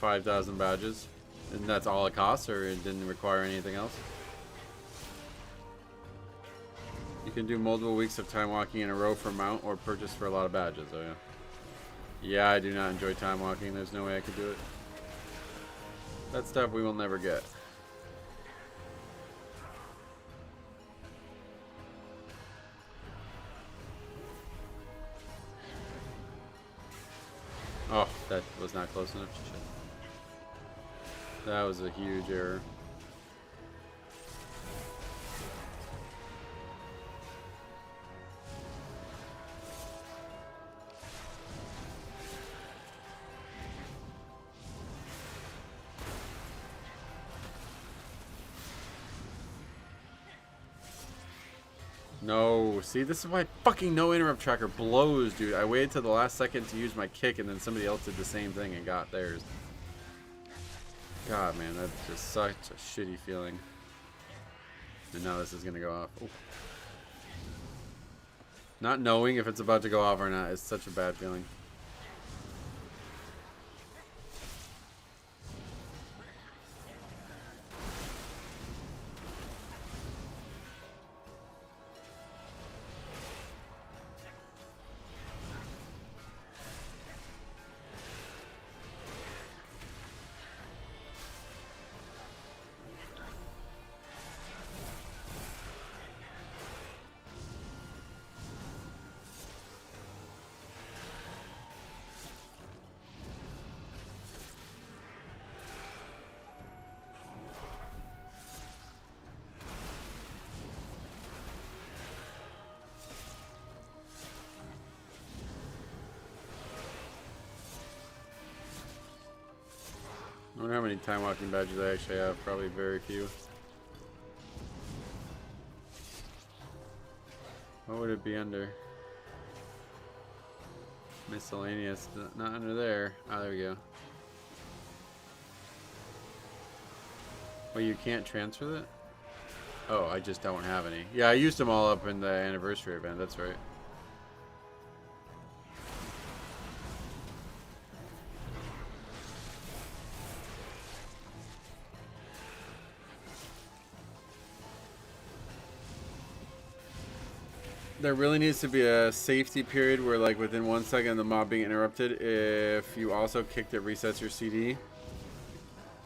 Speaker 1: $5,000 badges. And that's all it costs, or it didn't require anything else? You can do multiple weeks of time walking in a row for mount or purchase for a lot of badges. Oh yeah. Yeah, I do not enjoy time walking. There's no way I could do it. That stuff we will never get. Oh, that was not close enough. Shit. That was a huge error. No, see, this is why fucking no interrupt tracker blows, dude. I waited till the last second to use my kick, and then somebody else did the same thing and got theirs. God, man, that's just such a shitty feeling. And now this is gonna go off. Ooh. Not knowing if it's about to go off or not is such a bad feeling. I wonder how many time walking badges I actually have. Probably very few. What would it be under? Miscellaneous. Not under there. Ah, there we go. Well, you can't transfer that? Oh, I just don't have any. Yeah, I used them all up in the anniversary event. That's right. There really needs to be a safety period where, like, within 1 second of the mob being interrupted, if you also kicked it, resets your CD.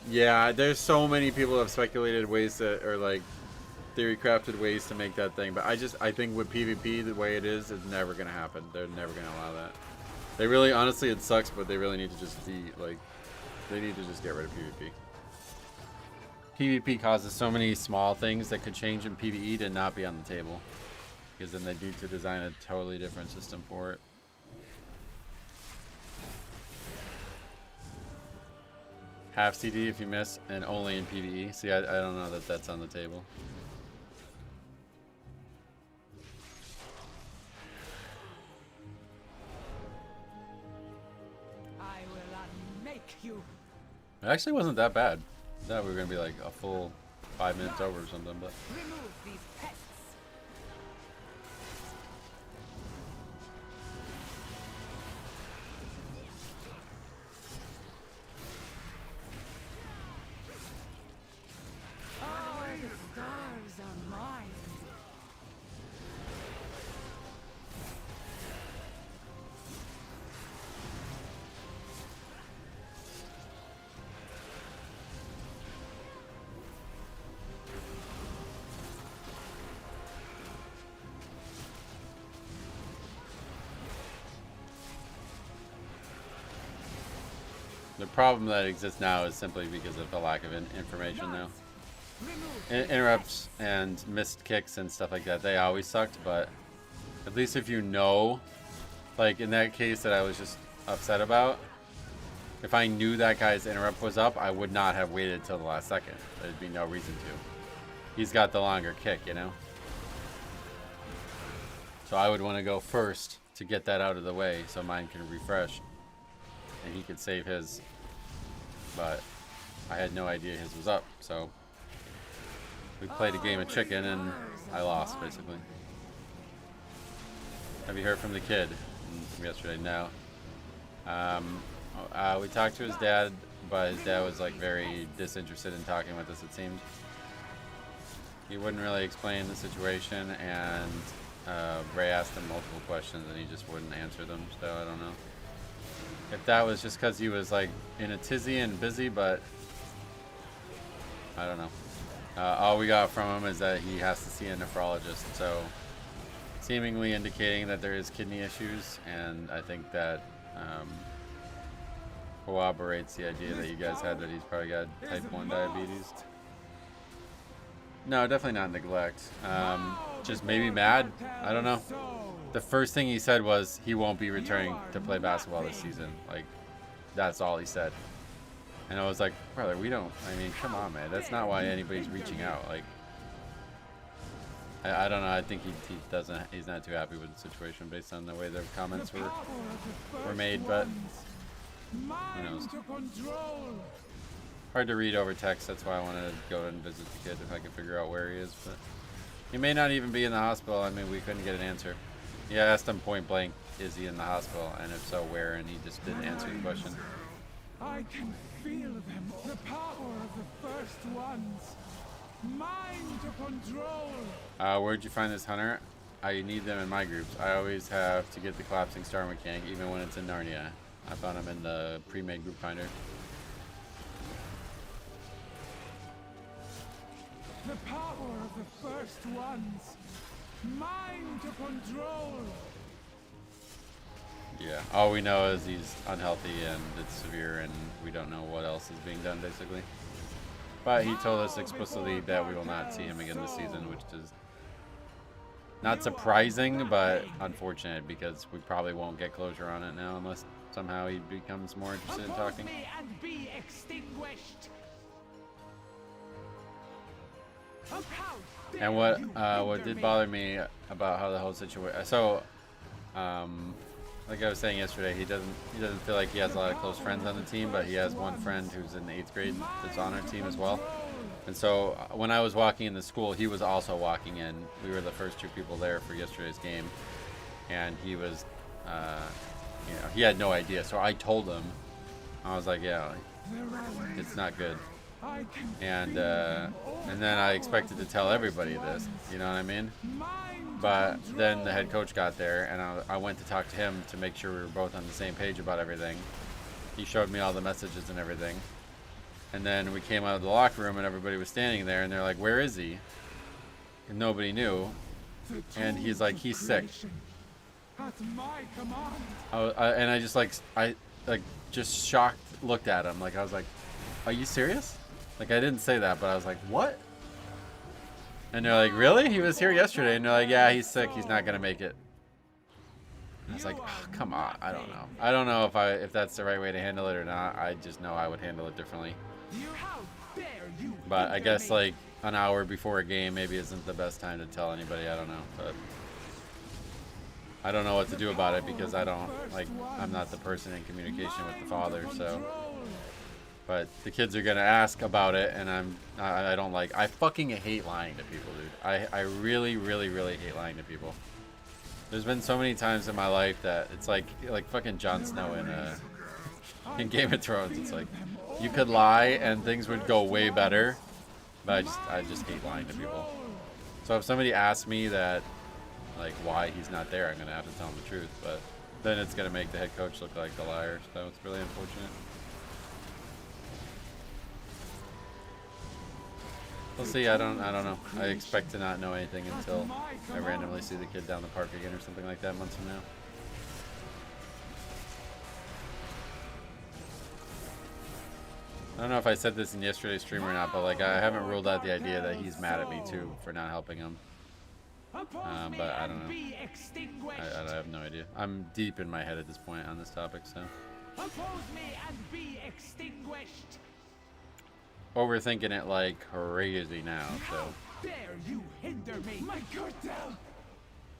Speaker 1: Yeah, there's so many people have speculated ways that, or like, theory crafted ways to make that thing. But I think with PvP, the way it is, it's never going to happen. They're never going to allow that. They really, honestly, it sucks, but they really need to just they need to just get rid of PvP. PvP causes so many small things that could change in PvE to not be on the table. Because then they need to design a totally different system for it. Half CD if you miss, and only in PvE. See, I don't know that that's on the table.
Speaker 10: I will unmake you.
Speaker 1: It actually wasn't that bad. I thought we were going to be like a full 5 minutes over or something, but...
Speaker 10: Remove these pests.
Speaker 1: The problem that exists now is simply because of the lack of information now. Interrupts and missed kicks and stuff like that, they always sucked, but at least if you know, like in that case that I was just upset about, if I knew that guy's interrupt was up, I would not have waited till the last second. There'd be no reason to. He's got the longer kick, you know? So I would want to go first to get that out of the way so mine can refresh. And he could save his, but I had no idea his was up, so we played a game of chicken and I lost, basically. Have you heard from the kid from yesterday? No. We talked to his dad, but his dad was like very disinterested in talking with us, it seemed. He wouldn't really explain the situation, and Ray asked him multiple questions and he just wouldn't answer them, so I don't know if that was just because he was like in a tizzy and busy, but I don't know. All we got from him is that he has to see a nephrologist, so seemingly indicating that there is kidney issues, and I think that corroborates the idea that you guys had that he's probably got type 1 diabetes. No, definitely not neglect. Just maybe mad. I don't know. The first thing he said was he won't be returning to play basketball this season. Like, that's all he said. And I was like, brother, we don't, I mean, come on, man. That's not why anybody's reaching out. Like, I don't know. I think he's not too happy with the situation based on the way the comments were made, but who knows. Hard to read over text. That's why I wanted to go and visit the kid if I could figure out where he is. But he may not even be in the hospital. I mean, we couldn't get an answer. Yeah, I asked him point blank, is he in the hospital? And if so, where? And he just didn't answer the question.
Speaker 6: I can feel them, the power of the first ones. Mind to control.
Speaker 1: Where'd you find this hunter? I need them in my groups. I always have to get the collapsing star mechanic, even when it's in Narnia. I found them in the pre-made group finder.
Speaker 6: The power of the first ones. Mind to control.
Speaker 1: Yeah, all we know is he's unhealthy and it's severe, and we don't know what else is being done, basically. But he told us explicitly that we will not see him again this season, which is not surprising, but unfortunate, because we probably won't get closure on it now unless somehow he becomes more interested in talking.
Speaker 6: And be extinguished.
Speaker 1: And what did bother me about how the whole situation, so like I was saying yesterday, he doesn't feel like he has a lot of close friends on the team, but he has one friend who's in the 8th grade that's on our team as well. And so when I was walking in the school, he was also walking in. We were the first 2 people there for yesterday's game, and he was, you know, he had no idea. So I told him, I was like, yeah, it's not good. And then I expected to tell everybody this, you know what I mean? But then the head coach got there, and I went to talk to him to make sure we were both on the same page about everything. He showed me all the messages and everything. And then we came out of the locker room, and everybody was standing there, and they're like, where is he? And nobody knew. And he's like, he's sick.
Speaker 6: At my command.
Speaker 1: And I just just shocked looked at him. Like, I was like, are you serious? Like, I didn't say that, but I was like, what? And they're like, really? He was here yesterday. And they're like, yeah, he's sick. He's not going to make it. And I was like, oh, come on. I don't know. I don't know if that's the right way to handle it or not. I just know I would handle it differently. But I guess, like, an hour before a game maybe isn't the best time to tell anybody. I don't know. But I don't know what to do about it because I'm not the person in communication with the father, so. But the kids are gonna ask about it, and I fucking hate lying to people, dude. I really, really, really hate lying to people. There's been so many times in my life that it's like fucking Jon Snow in Game of Thrones. It's like you could lie and things would go way better, but I just hate lying to people. So if somebody asks me that, like, why he's not there, I'm gonna have to tell them the truth. But then it's gonna make the head coach look like the liar. So it's really unfortunate. We'll see. I don't know. I expect to not know anything until I randomly see the kid down the park again or something like that months from now. I don't know if I said this in yesterday's stream or not, but like I haven't ruled out the idea that he's mad at me too for not helping him. But I don't know. I have no idea. I'm deep in my head at this point on this topic, so.
Speaker 6: Oppose me and be extinguished.
Speaker 1: Overthinking it like crazy now, so.
Speaker 6: How dare you hinder me? My cartel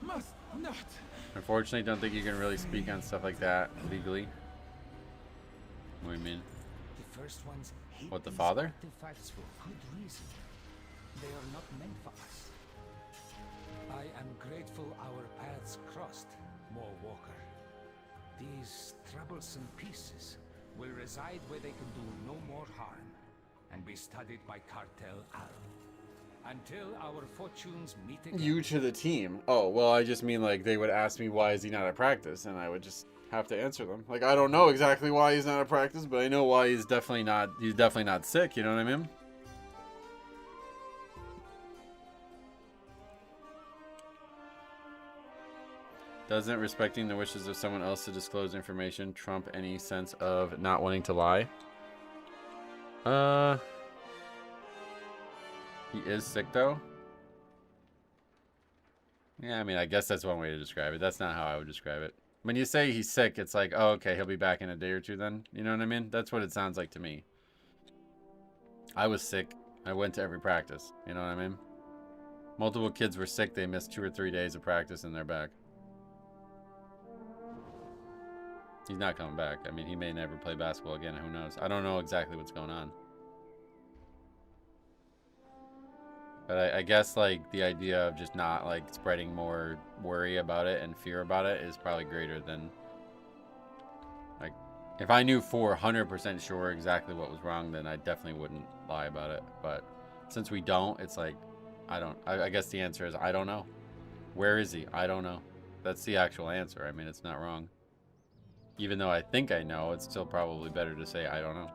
Speaker 6: must not.
Speaker 1: Unfortunately, don't think you can really speak on stuff like that legally. What do you mean?
Speaker 8: The first ones hate
Speaker 1: What, the
Speaker 8: these
Speaker 1: father?
Speaker 8: artifacts for good reason. They are not meant for us. I am grateful our paths crossed, More Walker. These troublesome pieces will reside where they can do no more harm and be studied by Cartel Al. Until our fortunes meet again.
Speaker 1: You to the team. Oh, well, I just mean like they would ask me why is he not at practice, and I would just have to answer them. Like, I don't know exactly why he's not at practice, but I know why he's definitely not sick, you know what I mean? Doesn't respecting the wishes of someone else to disclose information trump any sense of not wanting to lie? He is sick though? Yeah, I mean, I guess that's one way to describe it. That's not how I would describe it. When you say he's sick, it's like, oh, okay, he'll be back in a day or two then. You know what I mean? That's what it sounds like to me. I was sick. I went to every practice. You know what I mean? Multiple kids were sick. They missed 2 or 3 days of practice and they're back. He's not coming back. I mean, he may never play basketball again. Who knows? I don't know exactly what's going on. But I guess, like, the idea of just not, like, spreading more worry about it and fear about it is probably greater than, like, if I knew 400% sure exactly what was wrong, then I definitely wouldn't lie about it. But since we don't, it's like, I guess the answer is I don't know. Where is he? I don't know. That's the actual answer. I mean, it's not wrong. Even though I think I know, it's still probably better to say I don't know.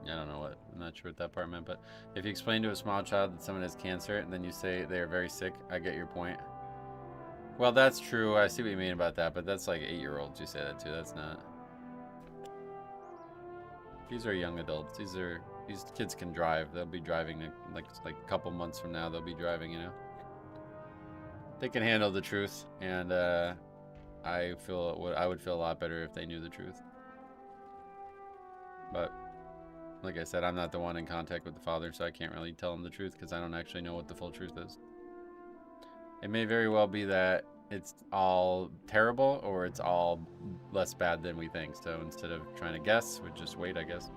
Speaker 1: I don't know what, I'm not sure what that part meant, but if you explain to a small child that someone has cancer and then you say they are very sick, I get your point. Well, that's true. I see what you mean about that, but that's like 8-year-olds you say that to. That's not. These are young adults. These kids can drive. They'll be driving like a couple months from now. They'll be driving, you know. They can handle the truth, and I would feel a lot better if they knew the truth. But like I said, I'm not the one in contact with the father, so I can't really tell him the truth because I don't actually know what the full truth is. It may very well be that it's all terrible or it's all less bad than we think. So instead of trying to guess, we'd just wait, I guess.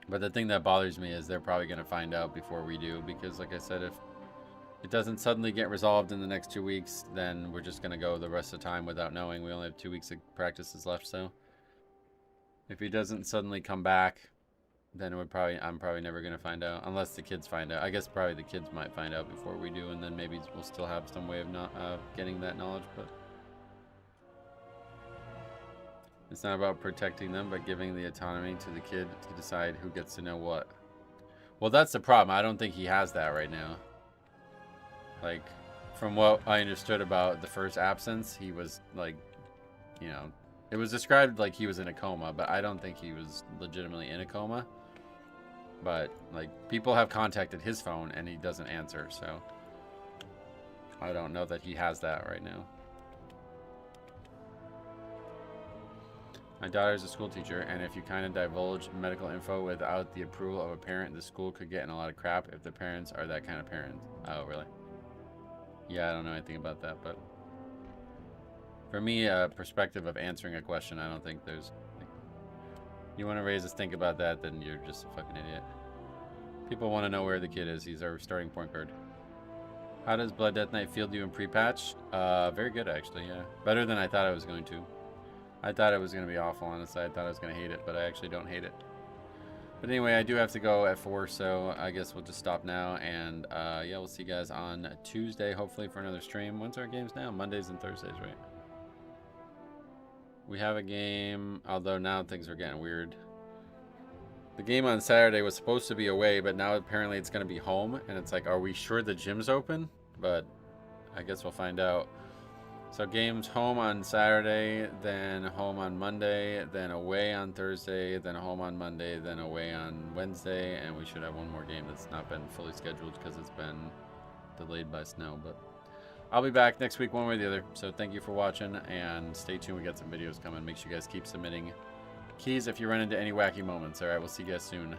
Speaker 1: But the thing that bothers me is they're probably going to find out before we do, because like I said, if it doesn't suddenly get resolved in the next 2 weeks, then we're just going to go the rest of the time without knowing. We only have 2 weeks of practices left, so if he doesn't suddenly come back, then I'm probably never going to find out, unless the kids find out. I guess probably the kids might find out before we do, and then maybe we'll still have some way of not getting that knowledge, but it's not about protecting them, but giving the autonomy to the kid to decide who gets to know what. Well, that's the problem. I don't think he has that right now. Like, from what I understood about the first absence, he was like, you know, it was described like he was in a coma, but I don't think he was legitimately in a coma. But, like, people have contacted his phone and he doesn't answer, so I don't know that he has that right now. My daughter's a school teacher, and if you kind of divulge medical info without the approval of a parent, the school could get in a lot of crap if the parents are that kind of parent. Oh, really? Yeah, I don't know anything about that, but for me, a perspective of answering a question, I don't think there's... Like, you want to raise us think about that, then you're just a fucking idiot. People want to know where the kid is. He's our starting point guard. How does Blood Death Knight feel to you in pre-patch? Very good, actually, yeah. Better than I thought I was going to. I thought it was going to be awful, honestly. I thought I was going to hate it, but I actually don't hate it. But anyway, I do have to go at 4, so I guess we'll just stop now. And yeah, we'll see you guys on Tuesday, hopefully, for another stream. When's our games now? Mondays and Thursdays, right? We have a game, although now things are getting weird. The game on Saturday was supposed to be away, but now apparently it's going to be home. And it's like, are we sure the gym's open? But I guess we'll find out. So games home on Saturday, then home on Monday, then away on Thursday, then home on Monday, then away on Wednesday, and we should have one more game that's not been fully scheduled because it's been delayed by snow. But I'll be back next week one way or the other. So thank you for watching, and stay tuned. We got some videos coming. Make sure you guys keep submitting keys if you run into any wacky moments. All right, we'll see you guys soon.